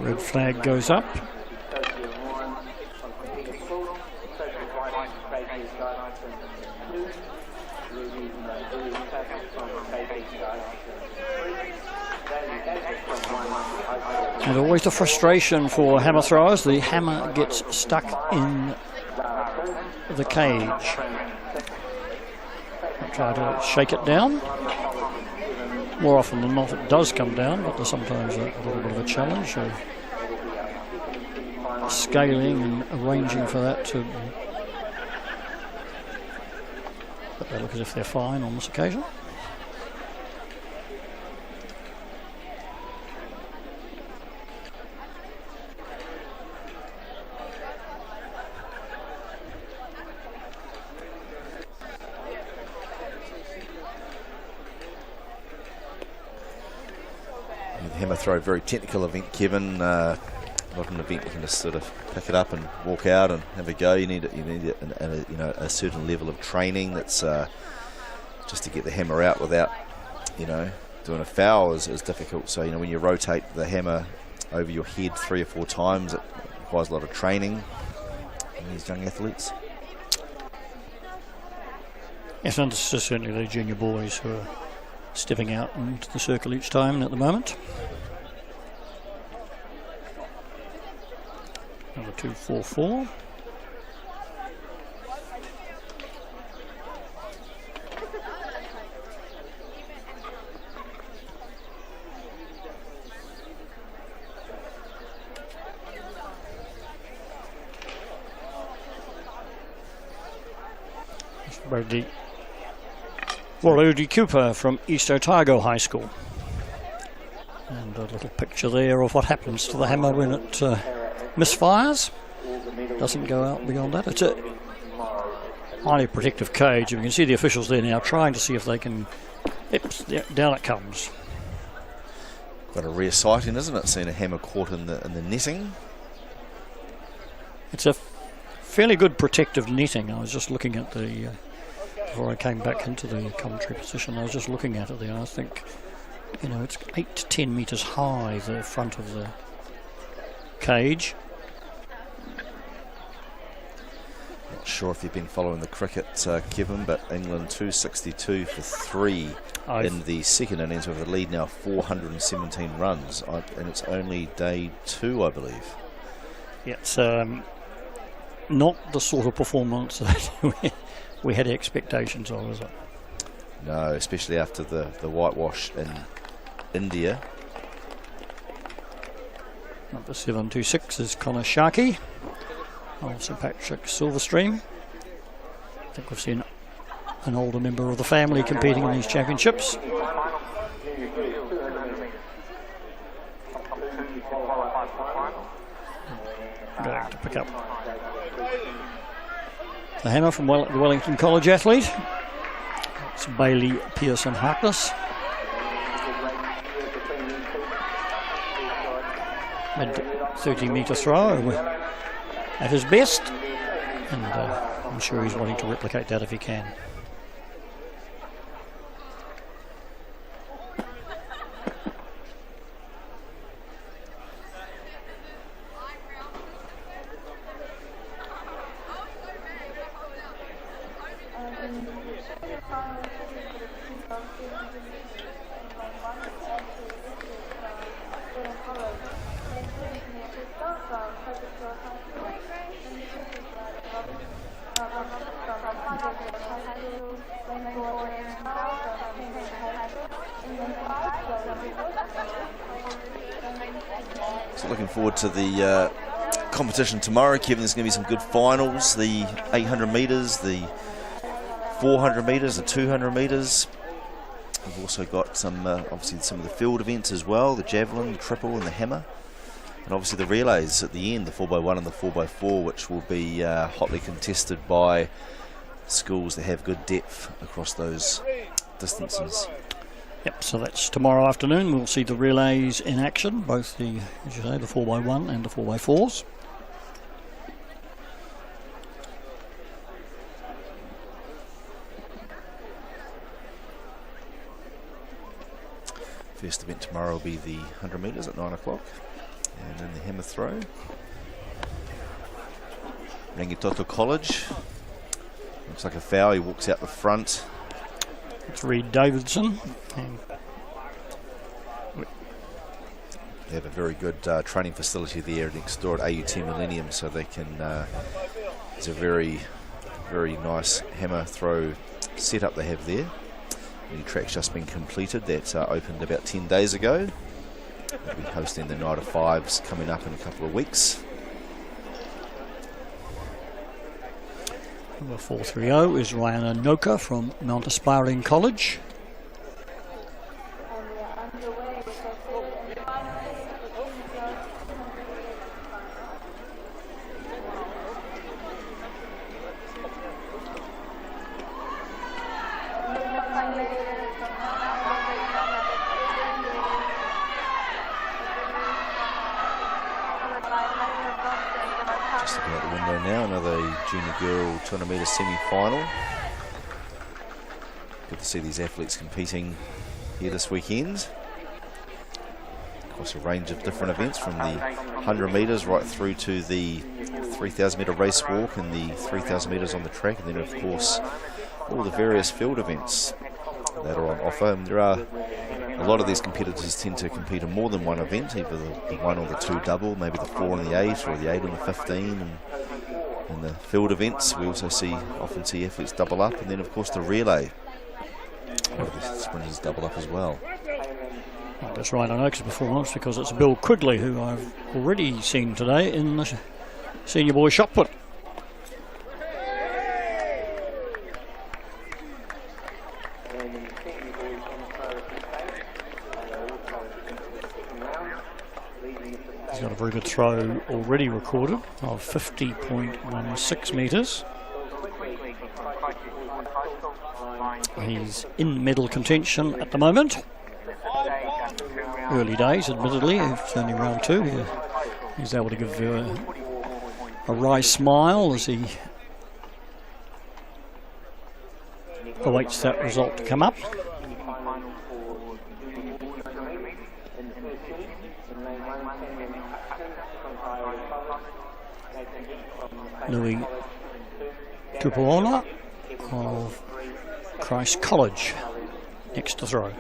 Red flag goes up. And always the frustration for hammer throwers, the hammer gets stuck in the cage. Try to shake it down. More often than not it does come down, but there's sometimes a little bit of a challenge. So scaling and arranging for that to... But they look as if they're fine on this occasion. Hammer throw, very technical event, Kevin. Not an event you can just sort of pick it up and walk out and have a go. You need a certain level of training. That's just to get the hammer out without doing a foul is difficult. So when you rotate the hammer over your head 3 or 4 times, it requires a lot of training in these young athletes. Yes, and it's certainly the junior boys who are stepping out into the circle each time at the moment. Another 2-4-4. Brady Waludi Cooper from East Otago High School. And a little picture there of what happens to the hammer when it misfires. Doesn't go out beyond that. It's a highly protective cage. You can see the officials there now trying to see if they can... Oops, down it comes. Got a rare sighting, isn't it? Seeing a hammer caught in the netting. It's a fairly good protective netting. I was just looking at the... before I came back into the commentary position, I was just looking at it there. I think, it's 8 to 10 metres high, the front of the cage. Not sure if you've been following the cricket, Kevin, but England 262 for 3 in the second innings with a lead now 417 runs, and it's only day 2, I believe. Yeah, it's not the sort of performance that we had expectations of, is it? No, especially after the whitewash in India. Number 726 is Connor Sharkey of St Patrick Silverstream. I think we've seen an older member of the family competing in these championships. Going to pick up the hammer from the Wellington College athlete. It's Bailey Pearson Harkness. Mid 30-metre throw at his best, and I'm sure he's wanting to replicate that if he can. So looking forward to the competition tomorrow, Kevin. There's going to be some good finals, the 800 metres, the 400 metres, the 200 metres. We've also got some, obviously some of the field events as well, the javelin, the triple and the hammer. And obviously the relays at the end, the 4x1 and the 4x4, which will be hotly contested by schools that have good depth across those distances. Yep, so that's tomorrow afternoon. We'll see the relays in action, both the, as you say, the 4x1 and the 4x4s. First event tomorrow will be the 100 metres at 9 o'clock, and then the hammer throw. Rangitoto College. Looks like a foul. He walks out the front. It's Reed Davidson. And They have a very good training facility there next door at AUT Millennium, so they can. It's a very, very nice hammer throw setup they have there. The track's just been completed. That opened about 10 days ago. They'll be hosting the Night of Fives coming up in a couple of weeks. Number 430 is Ryan Anoka from Mount Aspiring College. Junior girl 200 metre semi-final. Good to see these athletes competing here this weekend. Across a range of different events, from the 100 metres right through to the 3,000 metre race walk and the 3,000 metres on the track, and then of course all the various field events that are on offer. And there are a lot of these competitors tend to compete in more than one event, either the 1 or the 2 double, maybe the 4 and the 8, or the 8 and the 15. And in the field events, we also often see athletes double up, and then of course the relay, where the sprinters double up as well. That's right, Anoka's performance, because it's Bill Quigley, who I've already seen today in the senior boys shot put. He's got a very good throw already recorded of 50.16 metres. He's in medal contention at the moment. Early days, admittedly. It's only round 2. He's able to give a wry smile as he awaits that result to come up. Louis Tupuola of Christ College next to throw.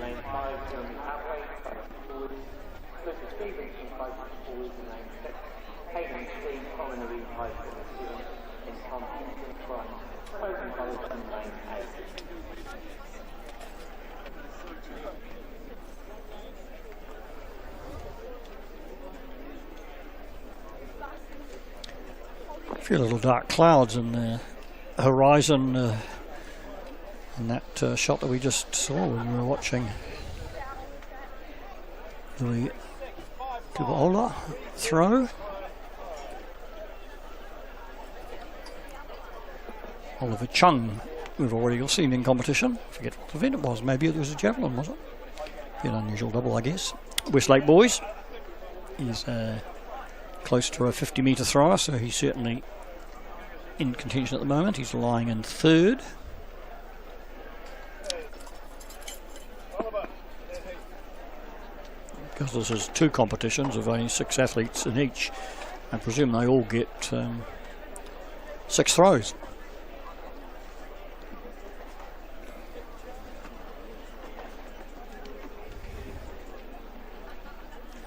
A few little dark clouds in the horizon in that shot that we just saw when we were watching the Tupuola throw. Oliver Chung, we've already seen in competition. I forget what event it was. Maybe it was a javelin, was it? Be an unusual double, I guess. Westlake boys. He's close to a 50-metre thrower, so he's certainly in contention at the moment. He's lying in 3rd. Because this is 2 competitions of only 6 athletes in each, I presume they all get 6 throws.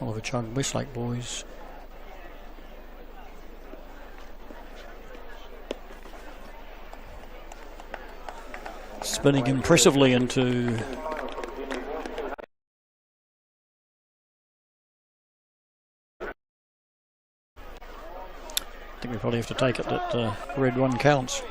Oliver Chung, Westlake boys. Spinning impressively into I think we probably have to take it that red one counts.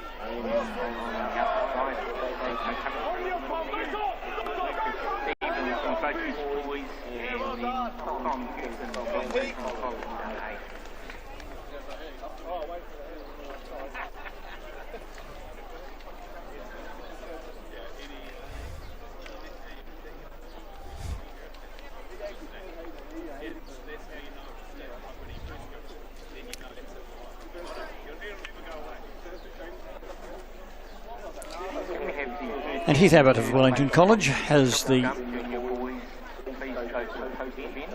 And Heath Abbott of Wellington College has the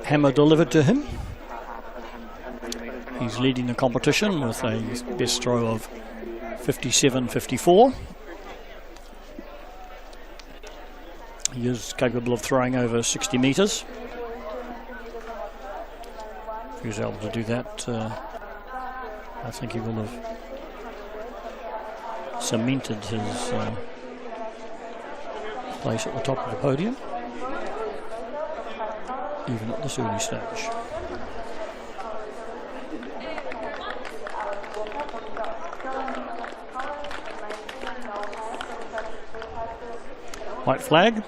hammer delivered to him. He's leading the competition with a best throw of 57.54. He is capable of throwing over 60 metres. he was able to do that, I think he will have cemented his place at the top of the podium, even at this early stage. White flag.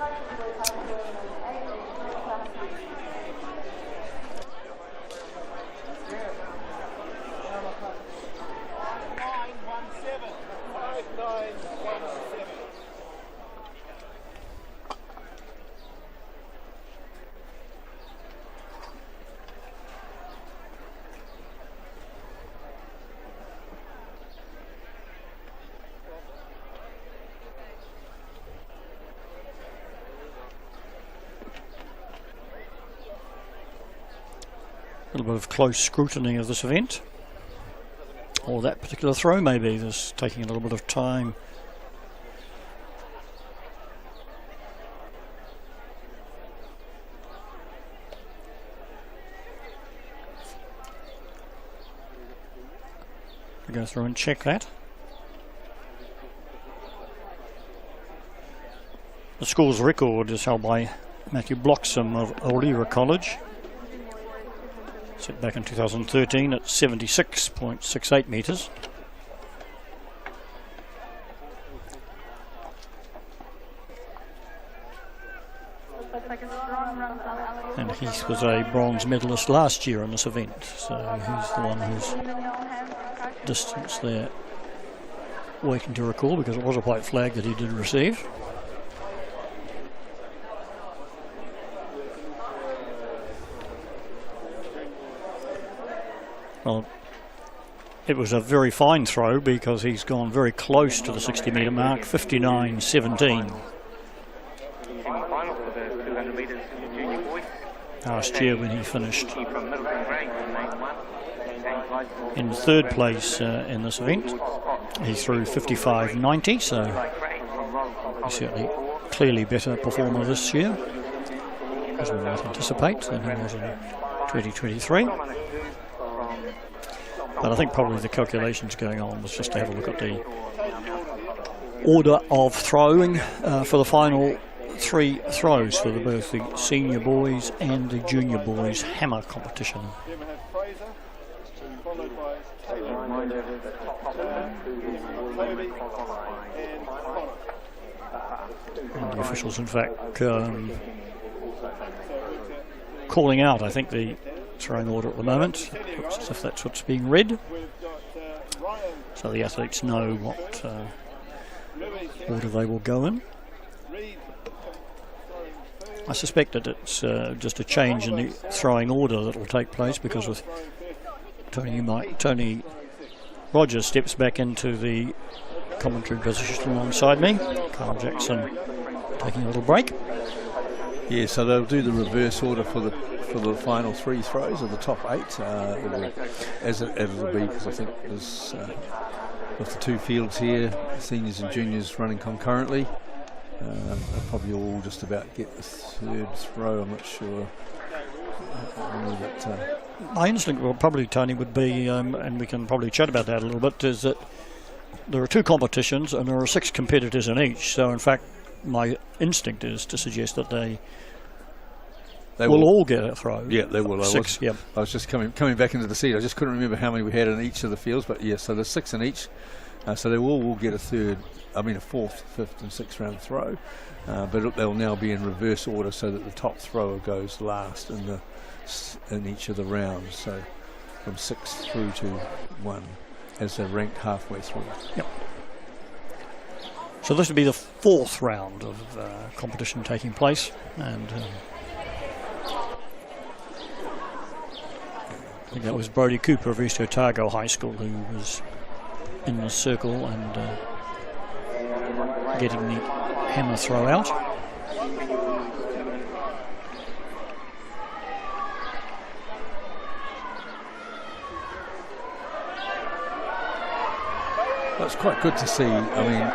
A little bit of close scrutiny of this event, or that particular throw maybe. This taking a little bit of time. We go through and check that. The schools record is held by Matthew Bloxham of Aorangi College. Set back in 2013 at 76.68 metres. And Heath was a bronze medalist last year in this event, so he's the one who's distance there waiting to recall, because it was a white flag that he did receive. Well, it was a very fine throw because he's gone very close to the 60 metre mark, 59.17. Last year when he finished in third place in this event, he threw 55.90, so he's certainly clearly better performer this year, as we might anticipate, than he was in 2023. But I think probably the calculations going on was just to have a look at the order of throwing for the final three throws for both the senior boys and the junior boys hammer competition. And the officials, in fact, calling out, I think, the throwing order at the moment. Looks as if that's what's being read, so the athletes know what order they will go in. I suspect that it's just a change in the throwing order that will take place, because with Tony Rogers steps back into the commentary position alongside me. Carl Jackson taking a little break. Yeah, so they'll do the reverse order for the final three throws of the top eight, as it'll be, because I think there's with the two fields here, seniors and juniors running concurrently, they'll probably all just about get the third throw. I'm not sure. My instinct, well, probably, Tony, would be, and we can probably chat about that a little bit, is that there are two competitions and there are 6 competitors in each. So, in fact, my instinct is to suggest that they will all get a throw. Yeah, they will. 6, yep. I was just coming back into the seat. I just couldn't remember how many we had in each of the fields, but yeah, so there's 6 in each. So they will get a fourth, fifth and sixth round throw. But they'll now be in reverse order, so that the top thrower goes last in each of the rounds. So from 6 through to 1 as they're ranked halfway through. Yep. So this will be the 4th round of competition taking place, and I think that was Brodie Cooper of East Otago High School who was in the circle and getting the hammer throw out. Well, it's quite good to see. I mean,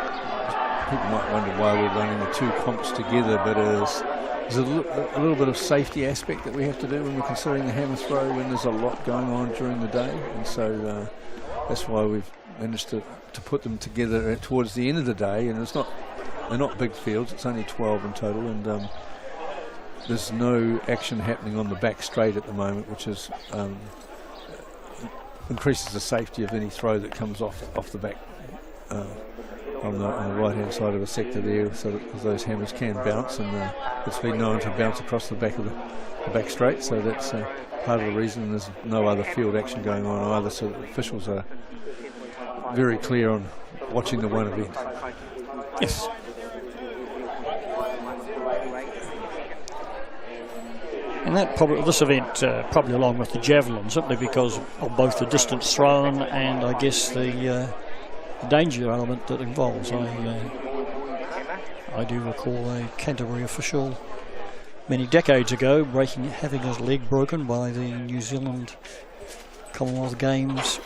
people might wonder why we're running the two comps together, but as there's a little bit of safety aspect that we have to do when we're considering the hammer throw when there's a lot going on during the day, and so that's why we've managed to put them together towards the end of the day. And they're not big fields, it's only 12 in total, and there's no action happening on the back straight at the moment, which is increases the safety of any throw that comes off the back on the right hand side of the sector there, so that those hammers can bounce, and it's been known to bounce across the back of the back straight, so that's part of the reason there's no other field action going on either, so the officials are very clear on watching the one event. Yes. And that this event probably along with the javelin, simply because of both the distance thrown and I guess the danger element that involves. I do recall a Canterbury official many decades ago having his leg broken by the New Zealand Commonwealth Games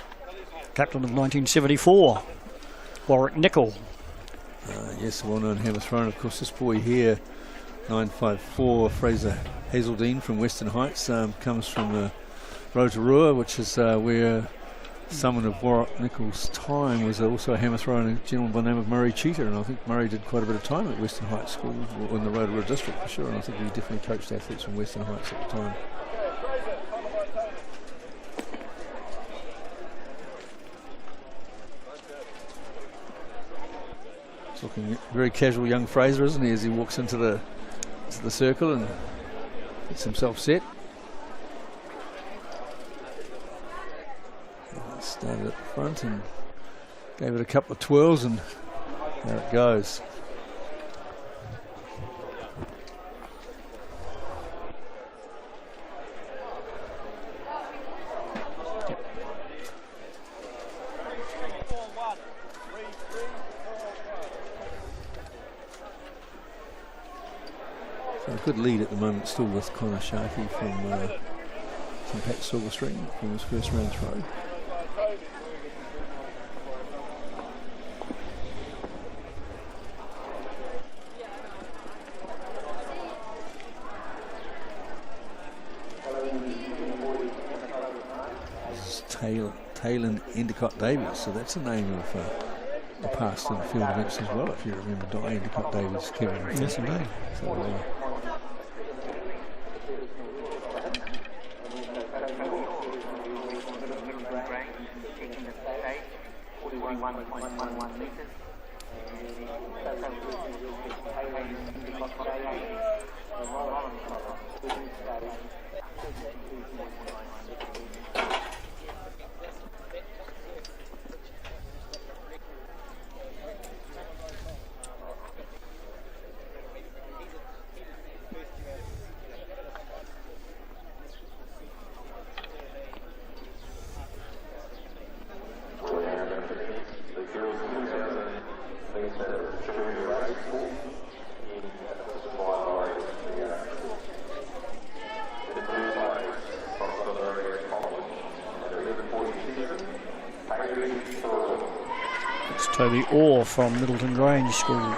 captain of 1974, Warwick Nicol. Yes, a well-known hammer thrower. Of course, this boy here, 954, Fraser Hazeldine from Western Heights, comes from Rotorua, which is where someone of Warwick Nicol's time was also a hammer thrower, and a gentleman by the name of Murray Cheetah, and I think Murray did quite a bit of time at Western Heights School in the Rotorua district for sure, and I think he definitely coached athletes from Western Heights at the time. It's looking very casual young Fraser, isn't he, as he walks into the circle and gets himself set. Started at the front and gave it a couple of twirls, and there it goes. So a good lead at the moment still with Connor Sharkey from St Pat's Silverstream from his first round throw. Taylor Endicott Davies, so that's the name of the past in field events as well, if you remember Di Endicott Davies, Kevin. Yes, indeed. So, Toby Orr from Middleton Grange School.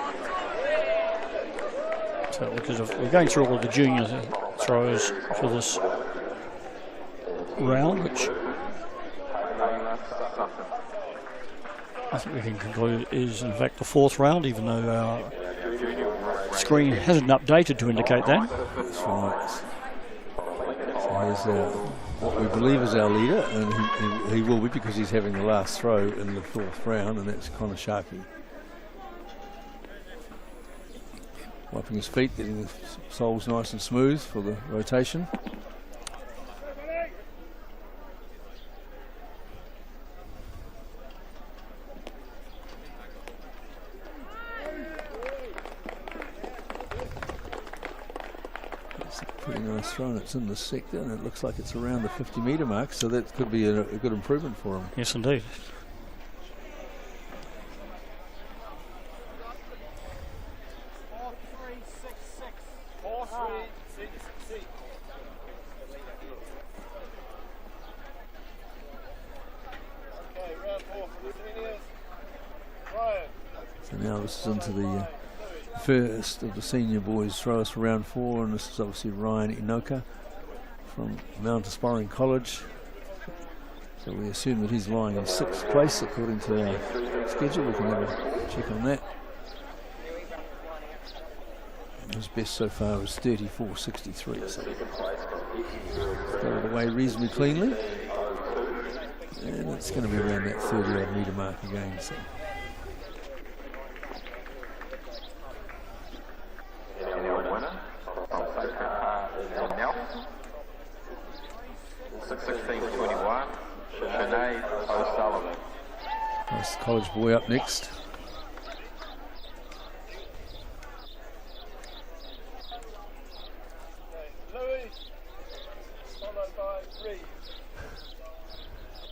So because we're going through all of the junior throws for this round, which I think we can conclude is in fact the fourth round, even though our screen hasn't updated to indicate that. That's right. So here's what we believe is our leader, and he will be, because he's having the last throw in the fourth round, and that's Connor Sharkey. Wiping his feet, getting the soles nice and smooth for the rotation. Pretty nice throw, and it's in the sector, and it looks like it's around the 50-metre mark, so that could be a good improvement for him. Yes, indeed. So now this is into the first of the senior boys throwers for round 4, and this is obviously Ryan Inoka from Mount Aspiring College. So we assume that he's lying in 6th place according to our schedule. We can have a check on that. His best so far is 34.63, so got it away reasonably cleanly. And it's going to be around that 30-odd metre mark again. So. Nice college boy up next.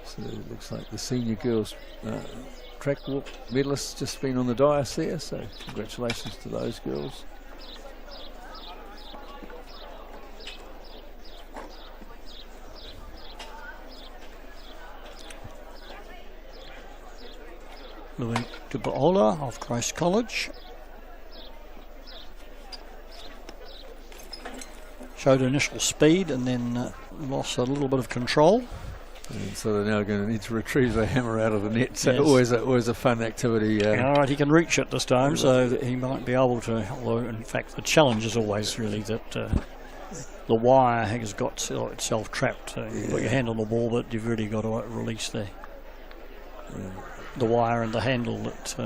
So it looks like the senior girls track walk medalists just been on the dais there, so congratulations to those girls. Louis Dubaola of Christ College. Showed initial speed and then lost a little bit of control. And so they're now going to need to retrieve the hammer out of the net. So yes. always a fun activity. All right, he can reach it this time, so that he might be able to. Although, in fact, the challenge is always really that the wire has got itself trapped. You put your hand on the ball, but you've really got to release the wire and the handle. That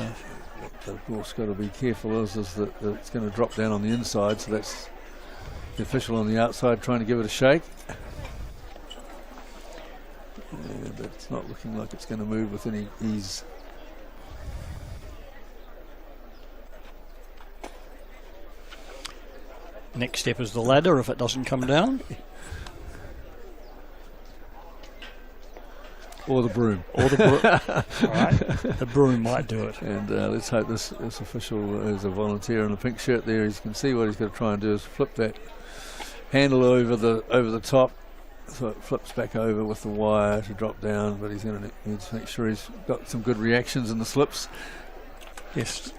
of course, got to be careful is that it's going to drop down on the inside. So that's the official on the outside trying to give it a shake. But it's not looking like it's going to move with any ease. Next step is the ladder if it doesn't come down. Or the broom. Or the broom. All right. The broom might do it. And let's hope this official is a volunteer in a pink shirt there. As you can see, what he's going to try and do is flip that handle over the top. So it flips back over with the wire to drop down, but he's going to need to make sure he's got some good reactions in the slips. Yes.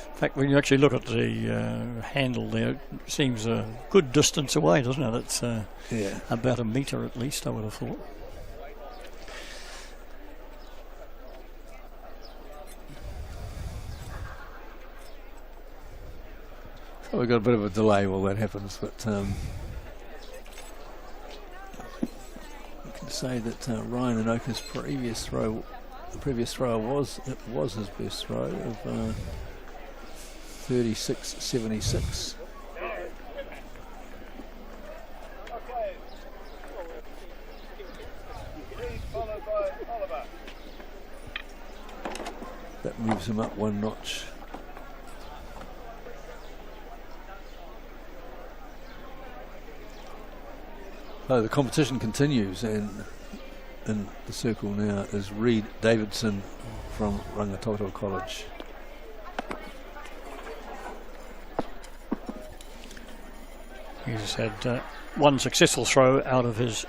In fact, when you actually look at the handle there, it seems a good distance away, doesn't it? It's about a metre at least, I would have thought. So we've got a bit of a delay while that happens, but say that Ryan Inoka's previous throw was his best throw of 36.76. That moves him up one notch. So the competition continues, and in the circle now is Reed Davidson from Rangitoto College. He's had one successful throw out of his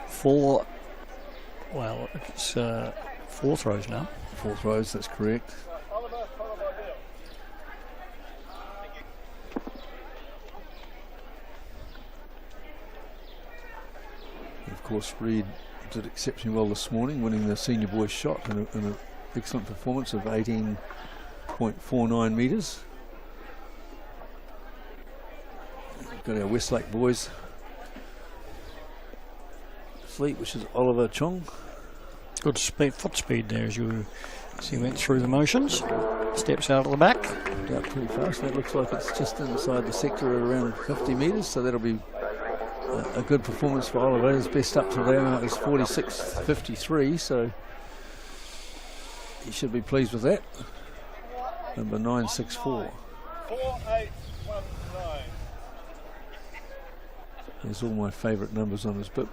4. Well, it's 4 throws now. 4 throws, that's correct. Of course, Reed did exceptionally well this morning, winning the senior boys shot in an excellent performance of 18.49 metres. We've got our Westlake boys fleet, which is Oliver Chong. Good speed, foot speed there as you see, went through the motions. Steps out of the back. Out pretty fast. That looks like it's just inside the sector at around 50 metres, so that'll be a good performance for Oliver. His best up to there is 46.53, so he should be pleased with that. Number 964. 4819. There's all my favourite numbers on his bib.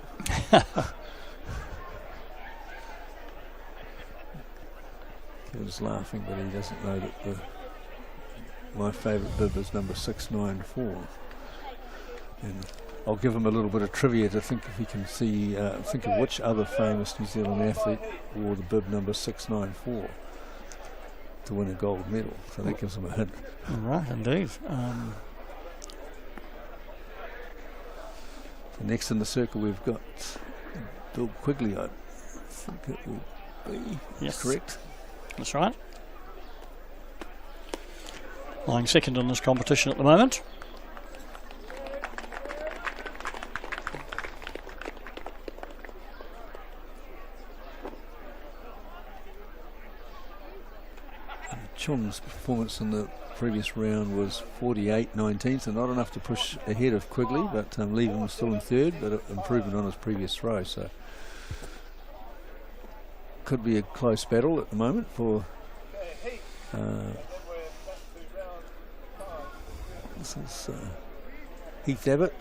Kevin's laughing, but he doesn't know that my favourite bib is number 694. And I'll give him a little bit of trivia to think if he can see, think of which other famous New Zealand athlete wore the bib number 694. to win a gold medal, so that gives them a hint. Right, indeed. So next in the circle we've got Bill Quigley, I think it will be. Yes. Correct. That's right. Lying second in this competition at the moment. Chum's performance in the previous round was 48-19, so not enough to push ahead of Quigley, but Leaven was still in third, but improvement on his previous throw, so could be a close battle at the moment for this is Heath Abbott,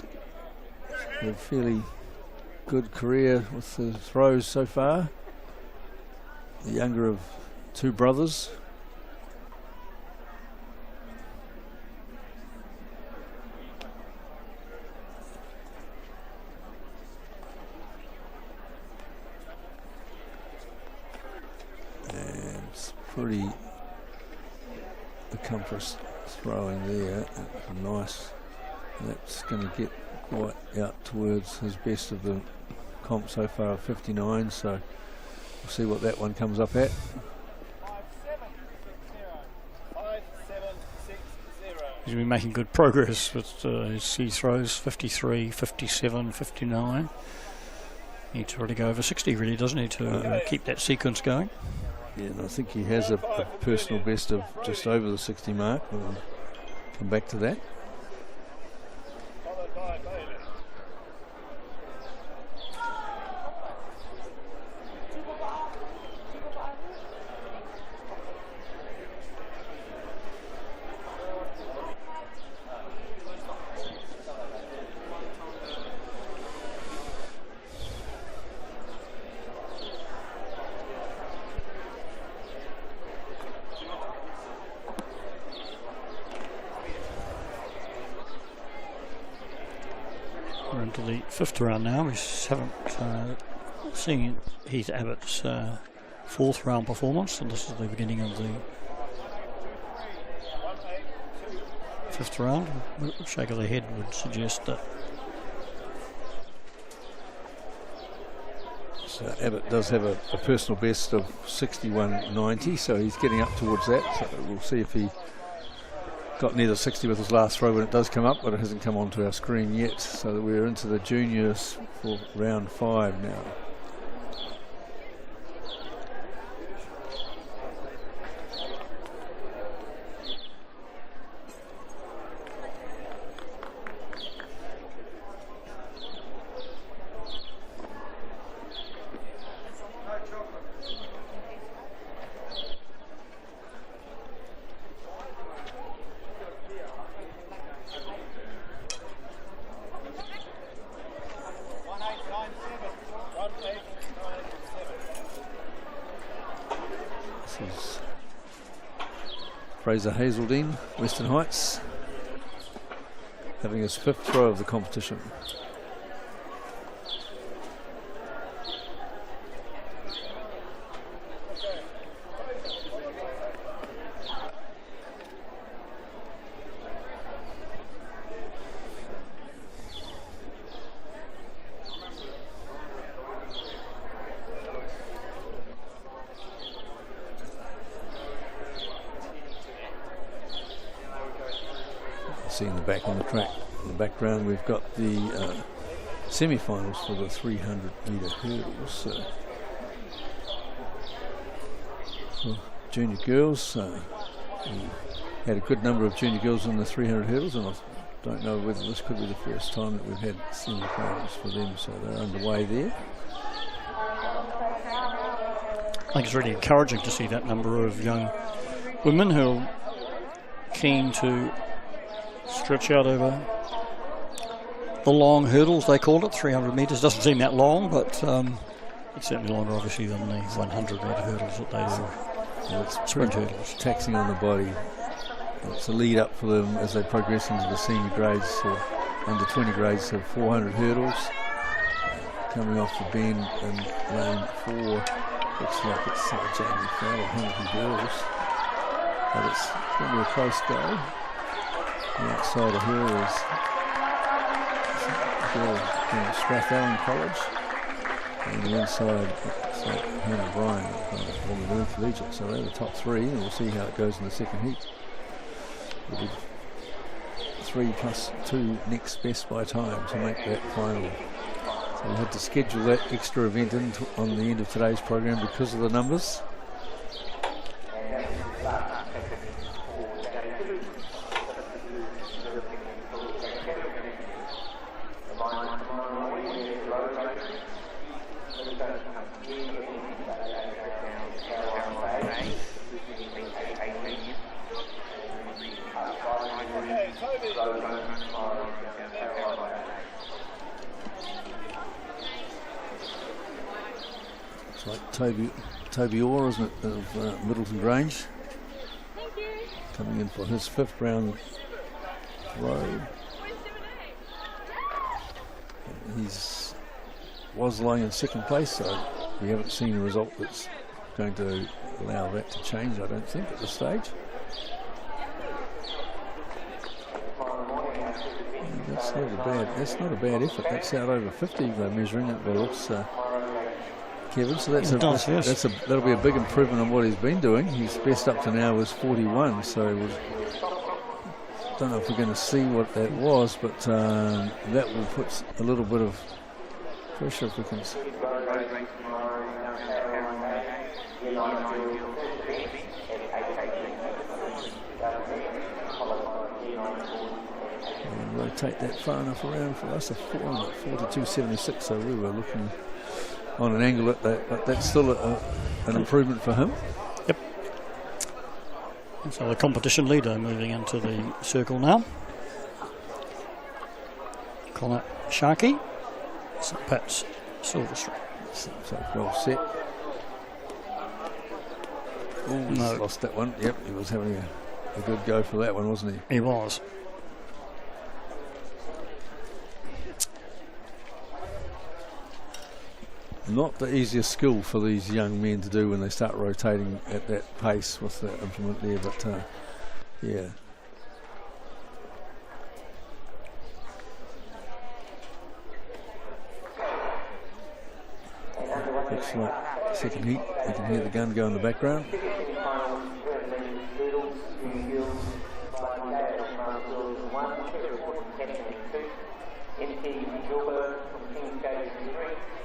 a fairly good career with the throws so far, the younger of two brothers. Pretty accomplished throwing there. Nice. That's going to get quite out towards his best of the comp so far of 59, so we'll see what that one comes up at. He's been making good progress with his C throws, 53, 57, 59. Needs to really go over 60, really, doesn't he, to keep that sequence going? Yeah, and I think he has a personal best of just over the 60 mark. We'll come back to that. Into the fifth round now. We haven't seen Heath Abbott's fourth round performance, and this is the beginning of the fifth round. A shake of the head would suggest that. So Abbott does have a personal best of 61.90, so he's getting up towards that. So we'll see if he got near the 60 with his last throw when it does come up, but it hasn't come onto our screen yet. So we're into the juniors for round 5 now. Fraser Hazeldine, Western Heights, having his fifth throw of the competition. Seeing the back on the track. In the background we've got the semi-finals for the 300 metre hurdles. For junior girls, we had a good number of junior girls in the 300 hurdles, and I don't know whether this could be the first time that we've had semi-finals for them, so they're underway there. I think it's really encouraging to see that number of young women who are keen to stretch out over the long hurdles, they call it. 300 metres doesn't seem that long, but it's certainly longer obviously than the 100 metre hurdles that they do. Well, it's sprint hurdles. Taxing on the body. It's a lead up for them as they progress into the senior grades, under 20 grades of 400 hurdles. Coming off the bend in lane 4, looks like it's Jamie Fowler, Hamilton Girls. but it's going to be a close go. The outside of her is Strathallan College, and the inside it's like Hannah Bryan from the North Collegiate. So they're the top three, and we'll see how it goes in the second heat. It'll be 3+2 next best by time to make that final. So we had to schedule that extra event in on the end of today's program because of the numbers. It's like Toby Orr, isn't it, of Middleton Grange, coming in for his 5th round throw. He's was lying in 2nd place, so we haven't seen a result that's going to allow that to change, I don't think, at this stage. That's not a bad effort. That's out over 50 they're measuring it by looks, Kevin. So that'll be a big improvement on what he's been doing. His best up to now was 41. So don't know if we're going to see what that was, but that will put a little bit of pressure if we can. Rotate that far enough around for us, a 42.76, so we were looking on an angle at that, but that's still an improvement for him. Yep. And so the competition leader moving into the circle now. Connor Sharkey, St. Pat's Silver Street. So well set. No. Lost that one. Yep, he was having a good go for that one, wasn't he? He was. Not the easiest skill for these young men to do when they start rotating at that pace with the implement there, but yeah. Excellent second heat. You can hear the gun go in the background.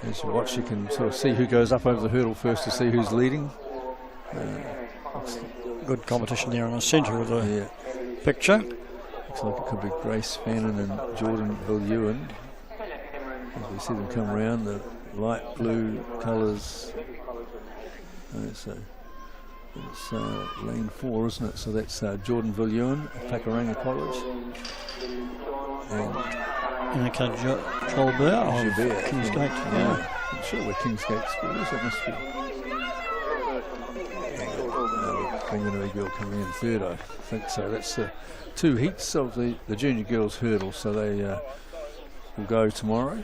As you watch, you can sort of see who goes up over the hurdle first to see who's leading. Good competition there in the centre of the picture. Looks like it could be Grace Fannin and Jordan Villuin. As we see them come around, the light blue colours. It's lane 4, isn't it? So that's Jordan Villuin, Whakarangi College. And Colbert of Kingsgate. Yeah, I'm sure we're Kingsgate schools. It must be. Whanganui girl coming in 3rd, I think so. That's the 2 heats of the junior girls hurdle, so they will go tomorrow.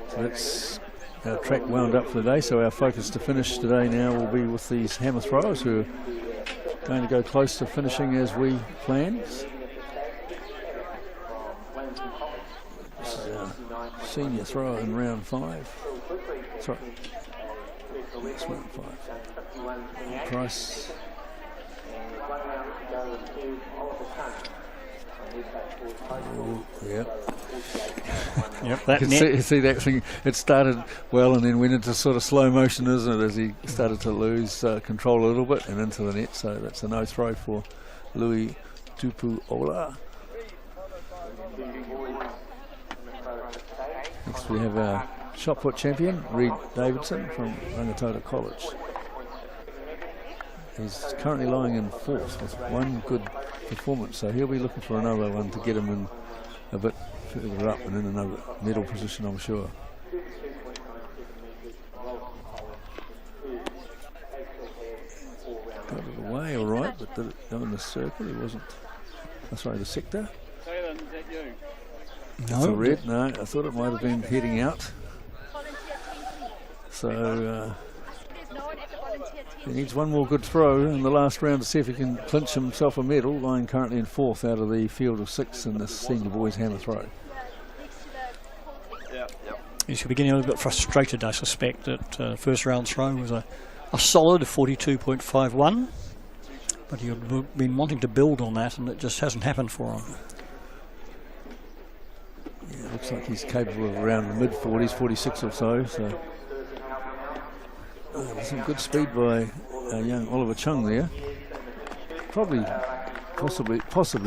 So that's our track wound up for the day, so our focus to finish today now will be with these hammer throwers who are going to go close to finishing as we planned. This is our senior thrower in round 5. Sorry, it's round 5. Price. Yep. Yep, that you can see that thing. It started well and then went into sort of slow motion, isn't it, as he started to lose control a little bit and into the net. So that's a no throw for Louis Tupuola. Next we have our shot put champion, Reed Davidson from Rangitoto College. He's currently lying in 4th with 1 good performance, so he'll be looking for another one to get him in a bit further up and in another medal position, I'm sure. Got it away all right, but did it go in the circle? He wasn't. Oh, sorry, the sector. Taylor, is that you? It's a red. No, I thought it might have been heading out. So he needs one more good throw in the last round to see if he can clinch himself a medal, lying currently in 4th out of the field of 6 in the senior boys hammer throw. He's beginning a little bit frustrated, I suspect, that first round throw was a solid 42.51, but he'd been wanting to build on that and it just hasn't happened for him. Yeah, looks like he's capable of around the mid-40s, 46 or so. So some good speed by young Oliver Chung there. Possibly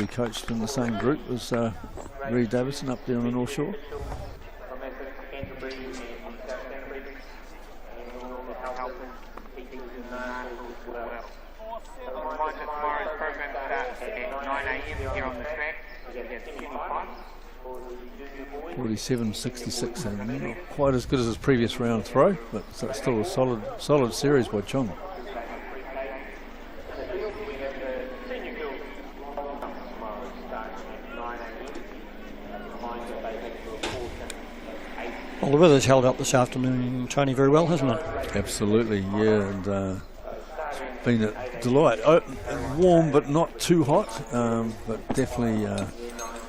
coached in the same group as Reed Davidson up there on the North Shore. .47.66, and not quite as good as his previous round throw, but still a solid series by Chung. Well, the weather's held up this afternoon, Tony, very well, hasn't it? Absolutely, yeah, and it's been a delight. Warm but not too hot, but definitely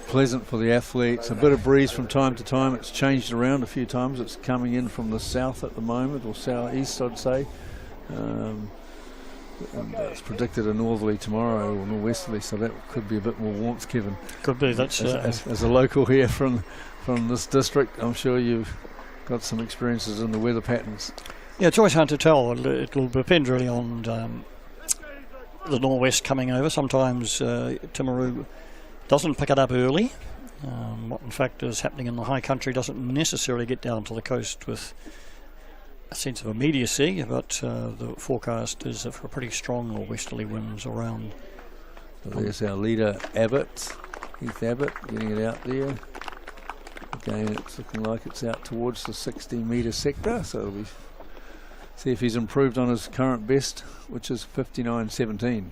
pleasant for the athletes. A bit of breeze from time to time. It's changed around a few times. It's coming in from the south at the moment, or southeast, I'd say. And it's predicted a northerly tomorrow, or northwesterly, so that could be a bit more warmth, Kevin. Could be. That's as a local here from this district, I'm sure you've got some experiences in the weather patterns. Yeah, it's always hard to tell. It'll depend really on the northwest coming over. Sometimes Timaru doesn't pick it up early. What in fact is happening in the high country doesn't necessarily get down to the coast with a sense of immediacy, but the forecast is for pretty strong northwesterly winds around. So there's our leader Abbott, Heath Abbott, getting it out there. Again, it's looking like it's out towards the 60-metre sector, so it'll be see if he's improved on his current best, which is 59.17.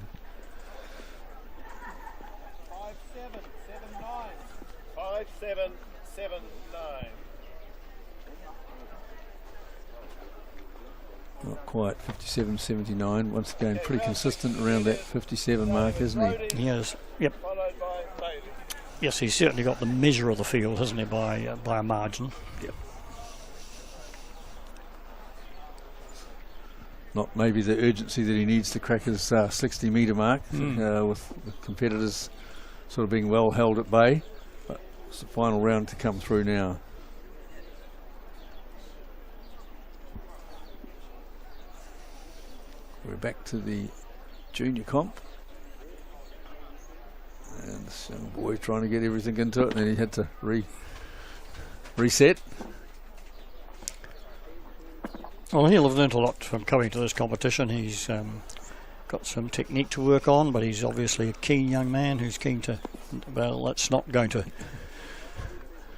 Not quite 57.79. Once again, pretty consistent around that 57 mark, isn't he? Yes. Yep. Yes, he's certainly got the measure of the field, hasn't he, by a margin. Yep. Not maybe the urgency that he needs to crack his 60-metre mark, with the competitors sort of being well held at bay. But it's the final round to come through now. We're back to the junior comp. And this young boy trying to get everything into it, and then he had to reset. Well, he'll have learnt a lot from coming to this competition. He's got some technique to work on, but he's obviously a keen young man who's keen to, well, that's not going to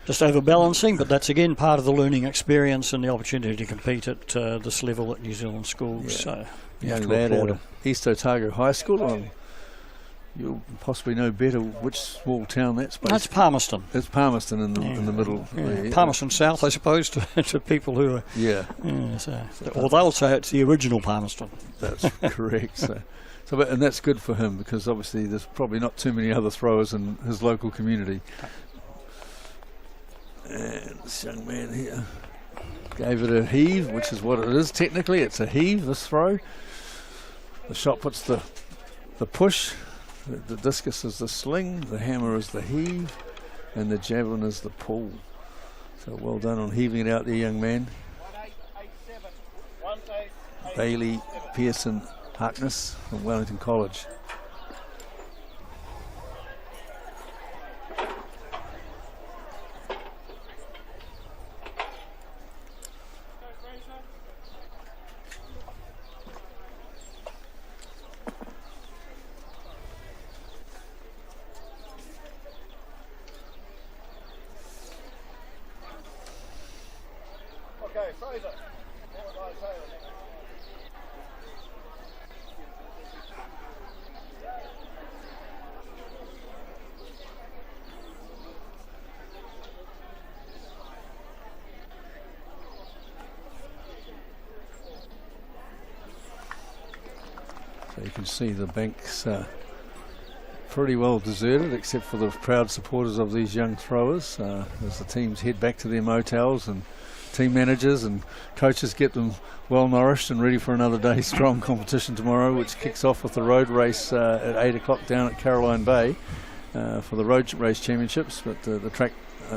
just overbalancing, but that's again part of the learning experience and the opportunity to compete at this level at New Zealand schools. So young lad out of East Otago High School. You'll possibly know better which small town that's based. That's Palmerston. It's Palmerston in the middle. Yeah. Palmerston South, I suppose, to people who are. Yeah. Or they'll say it's the original Palmerston. That's correct. And that's good for him, because obviously there's probably not too many other throwers in his local community. And this young man here gave it a heave, which is what it is technically. It's a heave, this throw. The shot puts the push. The discus is the sling, the hammer is the heave, and the javelin is the pull. So well done on heaving it out there, young man. Bailey Pearson Harkness from Wellington College. So you can see the banks pretty well deserted, except for the proud supporters of these young throwers, as the teams head back to their motels, and team managers and coaches get them well nourished and ready for another day's strong competition tomorrow, which kicks off with the road race at 8 o'clock down at Caroline Bay for the road race championships. But the track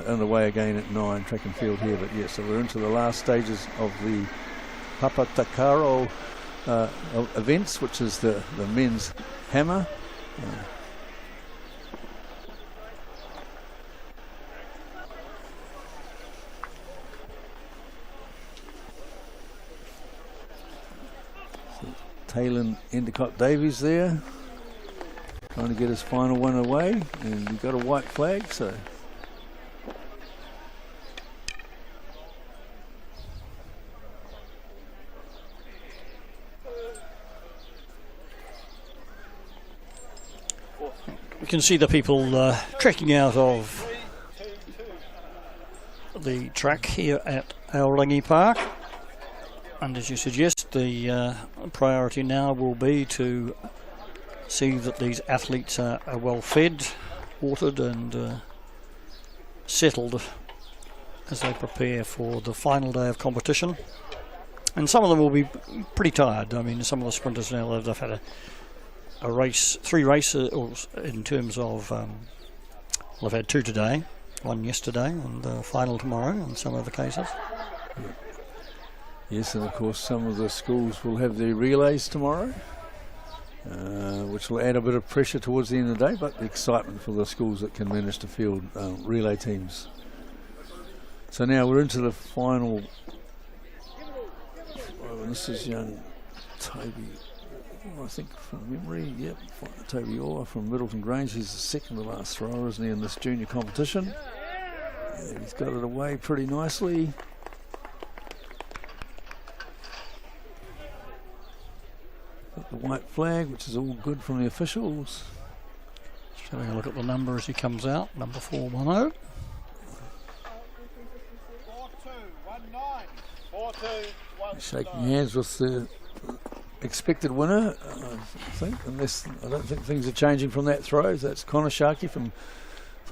underway again at 9, track and field here. But yeah, so we're into the last stages of the Papatakaro events, which is the men's hammer. Taylor Endicott Davies there, trying to get his final one away, and he got a white flag, so. You can see the people trekking out of the track here at Aorangi Park. And as you suggest, the priority now will be to see that these athletes are well fed, watered and settled as they prepare for the final day of competition. And some of them will be pretty tired. I mean, some of the sprinters now, they've had a race, 3 races in terms of, well, they've had 2 today, 1 yesterday and the final tomorrow in some other cases. Yes, and of course some of the schools will have their relays tomorrow, which will add a bit of pressure towards the end of the day, but the excitement for the schools that can manage to field relay teams. So now we're into the final. Oh, this is young Toby, I think from memory, yep, Toby Orr from Middleton Grange. He's the second to last thrower, isn't he, in this junior competition? And he's got it away pretty nicely. Got the white flag, which is all good from the officials. Just having a look at the number as he comes out, number 410. 4219. Shaking hands with the expected winner, I think, unless I don't think things are changing from that throw. That's Connor Sharkey from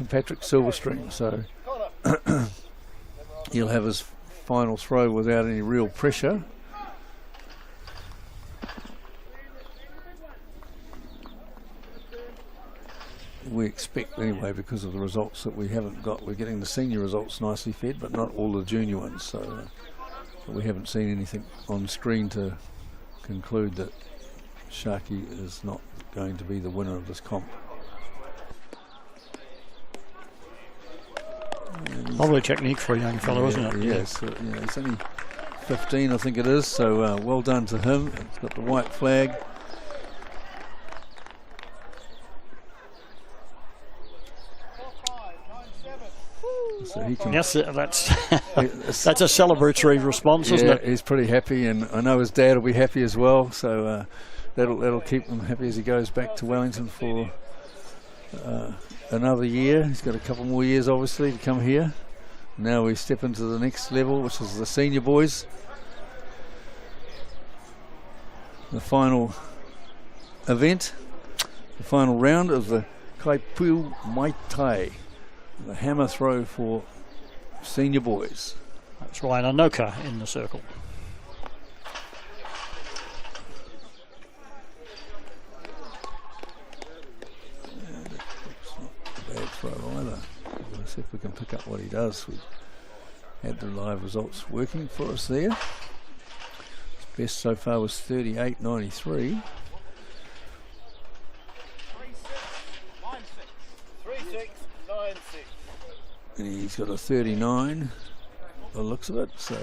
Patrick Silverstream. So he'll have his final throw without any real pressure. We expect anyway, because of the results that we haven't got. We're getting the senior results nicely fed, but not all the junior ones. So we haven't seen anything on screen to conclude that Sharkey is not going to be the winner of this comp. Lovely technique for a young fellow, isn't it? Yes, yeah, he's only 15, I think it is. So well done to him. He's got the white flag. So he can, yes, that's that's a celebratory response, isn't it? He's pretty happy, and I know his dad will be happy as well. So that'll keep him happy as he goes back to Wellington for another year. He's got a couple more years, obviously, to come here. Now we step into the next level, which is the senior boys. The final event, the final round of the Kaipuu Mai Tai. The hammer throw for senior boys. That's Ryan Anoka in the circle. That's not a bad throw either. We'll see if we can pick up what he does. We've had the live results working for us there. His best so far was 38.93. 3696. And he's got a 39 by the looks of it, so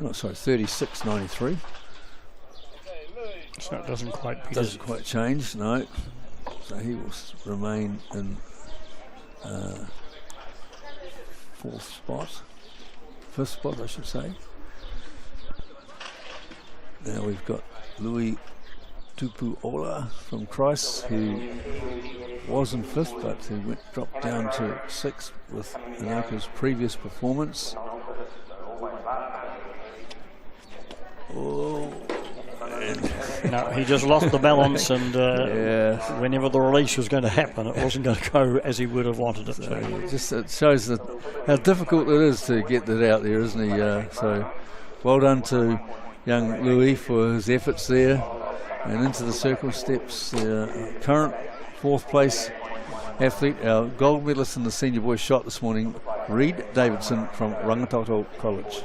oh, sorry, 36.93. So it doesn't quite change, no. So he will remain in fifth spot I should say. Now we've got Louis Tupuola from Christ, who was in 5th, but he dropped down to 6th with Anoka's previous performance. Oh, No, he just lost the balance, and whenever the release was going to happen, it wasn't going to go as he would have wanted it to. It shows how difficult it is to get that out there, isn't he? So well done to young Louis for his efforts there. And into the circle steps the current 4th place athlete, our gold medalist in the senior boys shot this morning, Reed Davidson from Rangitoto College.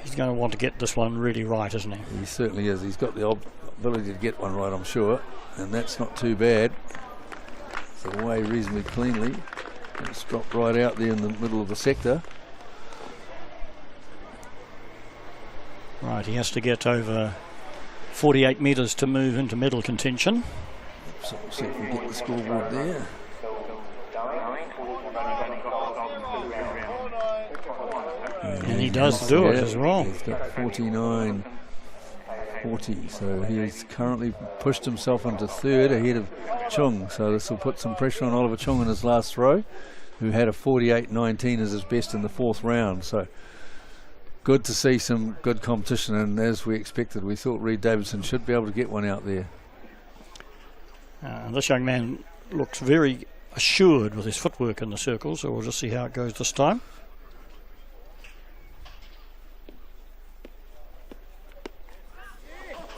He's going to want to get this one really right, isn't he? He certainly is. He's got the ability to get one right, I'm sure, and that's not too bad. It's away reasonably cleanly. It's dropped right out there in the middle of the sector. Right, he has to get over 48 metres to move into medal contention. So we'll see if we get the scoreboard there. And he does do it as well. He's got 49.40, so he's currently pushed himself into 3rd ahead of Chung. So this will put some pressure on Oliver Chung in his last throw, who had a 48.19 as his best in the 4th round. So good to see some good competition, and as we expected, we thought Reed Davidson should be able to get one out there. This young man looks very assured with his footwork in the circle, so we'll just see how it goes this time.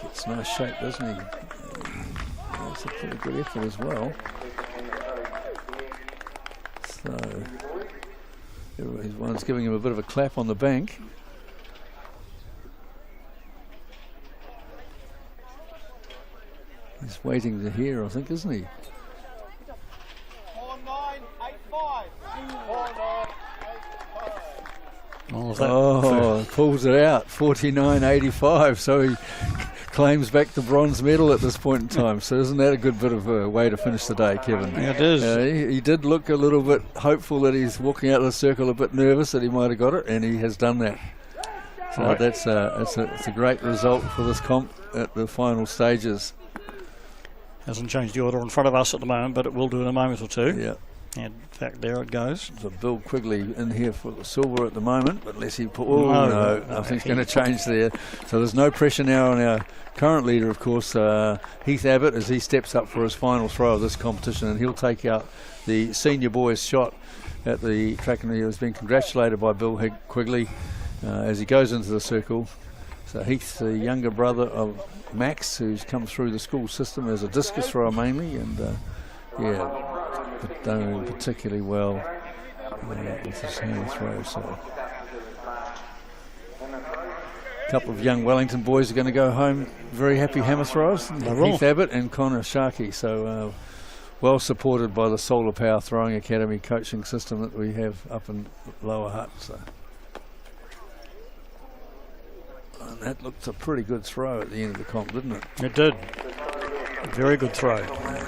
Gets nice shape, doesn't he? That's a pretty good effort as well. So everyone's giving him a bit of a clap on the bank. He's waiting to hear, I think, isn't he? 49.85. Pulls it out, 49.85. So he claims back the bronze medal at this point in time. So isn't that a good bit of a way to finish the day, Kevin? Yeah, it is. He did look a little bit hopeful that he's walking out of the circle a bit nervous that he might have got it, and he has done that. So right. It's a great result for this comp at the final stages. Hasn't changed the order in front of us at the moment, but it will do in a moment or two. Yeah. And in fact, there it goes. So Bill Quigley in here for the silver at the moment, but unless he put... no, nothing's going to change there. So there's no pressure now on our current leader, of course, Heath Abbott, as he steps up for his final throw of this competition, and he'll take out the senior boys shot at the track, and he has been congratulated by Bill Quigley as he goes into the circle. So Heath's the younger brother of Max, who's come through the school system as a discus thrower mainly, and but done particularly well with his hand throw. So a couple of young Wellington boys are going to go home very happy hammer throwers, Heath Abbott and Connor Sharkey. So well supported by the Solar Power Throwing Academy coaching system that we have up in Lower Hutt. So. And that looked a pretty good throw at the end of the comp, didn't it? It did. Very good throw.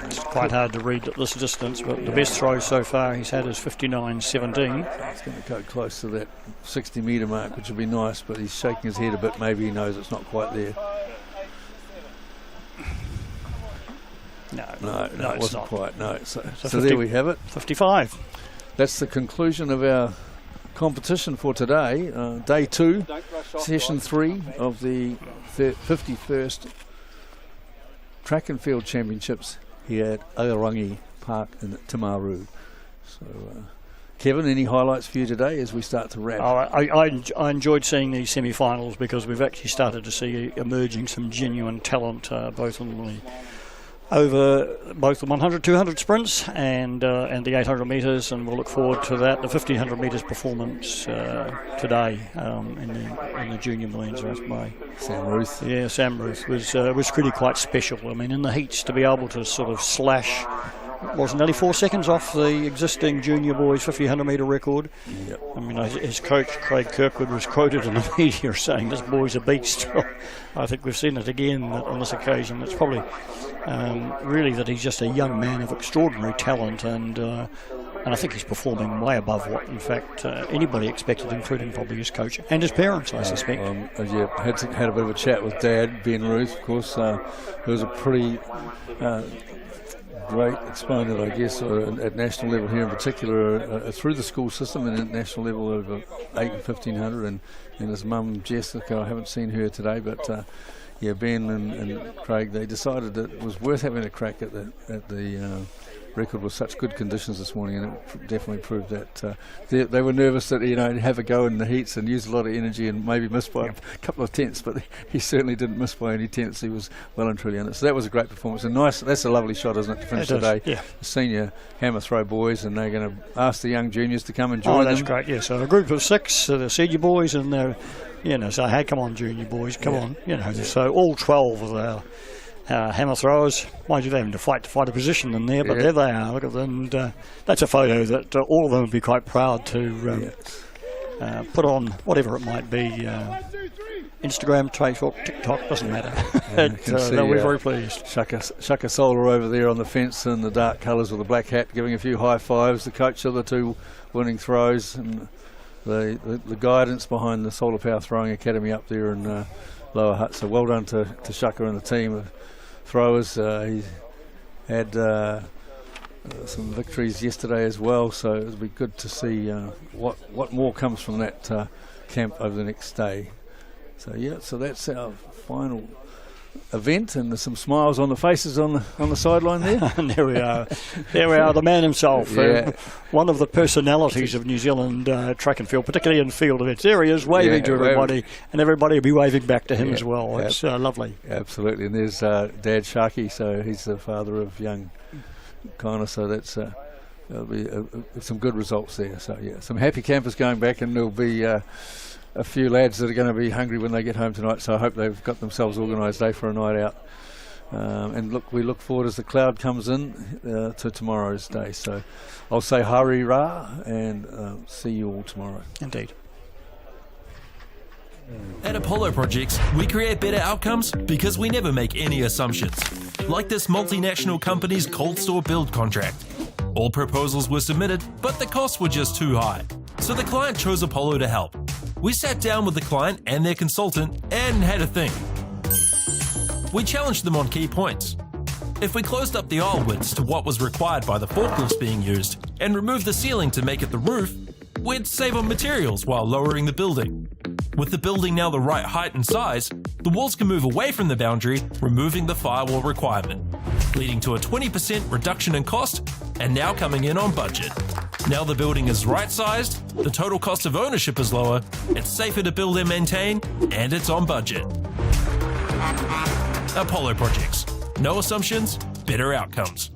It's quite hard to read at this distance, but the best throw so far he's had is 59.17. It's going to go close to that 60 metre mark, which would be nice, but he's shaking his head a bit. Maybe he knows it's not quite there. No, it wasn't quite. No. So 50, there we have it. 55. That's the conclusion of our competition for today. Day 2, session 3 of the 51st Track and Field Championships here at Aorangi Park in Timaru. So, Kevin, any highlights for you today as we start to wrap? I enjoyed seeing these semi-finals because we've actually started to see emerging some genuine talent, both on the over both the 100, 200 sprints and the 800 metres, and we'll look forward to that. The 1500 metres performance today in the junior millions race by Sam Ruth. Yeah, Sam Ruth was really quite special. I mean, in the heats to be able to sort of slash, was nearly 4 seconds off the existing junior boys 1500 metre record. Yep. I mean, his coach Craig Kirkwood was quoted in the media saying this boy's a beast. I think we've seen it again on this occasion. It's probably really that he's just a young man of extraordinary talent, and I think he's performing way above what, in fact, anybody expected, including probably his coach and his parents, I suspect. Had a bit of a chat with Dad, Ben Ruth, of course. It was a pretty great exponent, I guess, at national level here in particular, through the school system and at national level over 8 and 1500, and his mum Jessica, I haven't seen her today, but Ben and Craig, they decided that it was worth having a crack at the record with such good conditions this morning, and it definitely proved that they were nervous that have a go in the heats and use a lot of energy and maybe miss by a couple of tenths, but he certainly didn't miss by any tenths. He was well and truly in it. So that was a great performance, and nice. That's a lovely shot, isn't it, to finish the day? Yeah. The senior hammer throw boys, and they're going to ask the young juniors to come and join them. Oh, that's great. Yeah. So a group of 6, the senior boys, and they're say, hey, come on, junior boys, come on. So all 12 of our hammer throwers, mind you, they're having to fight a position in there, but there they are. Look at them. And, that's a photo that all of them would be quite proud to put on, whatever it might be. Instagram, Facebook, TikTok, doesn't matter. They'll be very pleased. Shaka Solar over there on the fence in the dark colours with the black hat, giving a few high fives. The coach of the 2 winning throws, and the guidance behind the Solar Power Throwing Academy up there in Lower Hutt. So well done to Shaka and the team of throwers. He had some victories yesterday as well, so it'll be good to see what more comes from that camp over the next day. So that's our final event, and there's some smiles on the faces on the sideline there. And there we are, the man himself, one of the personalities of New Zealand track and field, particularly in field events. There he is, waving to everybody, and everybody will be waving back to him as well. It's lovely. Absolutely, and there's Dad Sharky, so he's the father of young Connor, so that's there'll be some good results there. So some happy campers going back, and there'll be a few lads that are going to be hungry when they get home tonight, so I hope they've got themselves organised for a night out. And we look forward as the cloud comes in to tomorrow's day. So I'll say hari ra, and see you all tomorrow. Indeed. At Apollo Projects, we create better outcomes because we never make any assumptions. Like this multinational company's cold store build contract. All proposals were submitted, but the costs were just too high. So the client chose Apollo to help. We sat down with the client and their consultant and had a think. We challenged them on key points. If we closed up the aisle widths to what was required by the forklifts being used and removed the ceiling to make it the roof, we'd save on materials while lowering the building. With the building now the right height and size, the walls can move away from the boundary, removing the firewall requirement, leading to a 20% reduction in cost and now coming in on budget. Now the building is right-sized, the total cost of ownership is lower, it's safer to build and maintain, and it's on budget. Apollo Projects. No assumptions, better outcomes.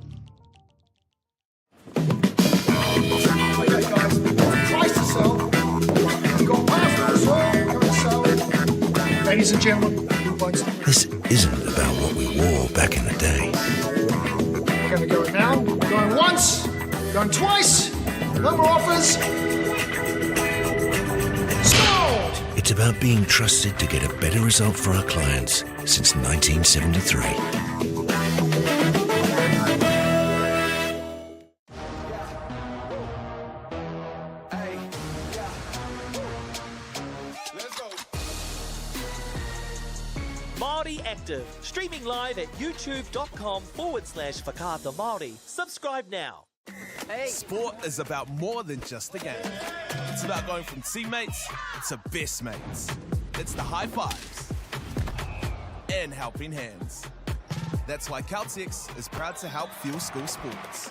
Ladies and gentlemen, this isn't about what we wore back in the day. we're going to go now. Going once, going twice, no more offers. Sold! It's about being trusted to get a better result for our clients since 1973. Māori Active, streaming live at youtube.com/Whakaata Māori. Subscribe now. Sport is about more than just a game. It's about going from teammates to best mates. It's the high fives and helping hands. That's why Caltex is proud to help fuel school sports.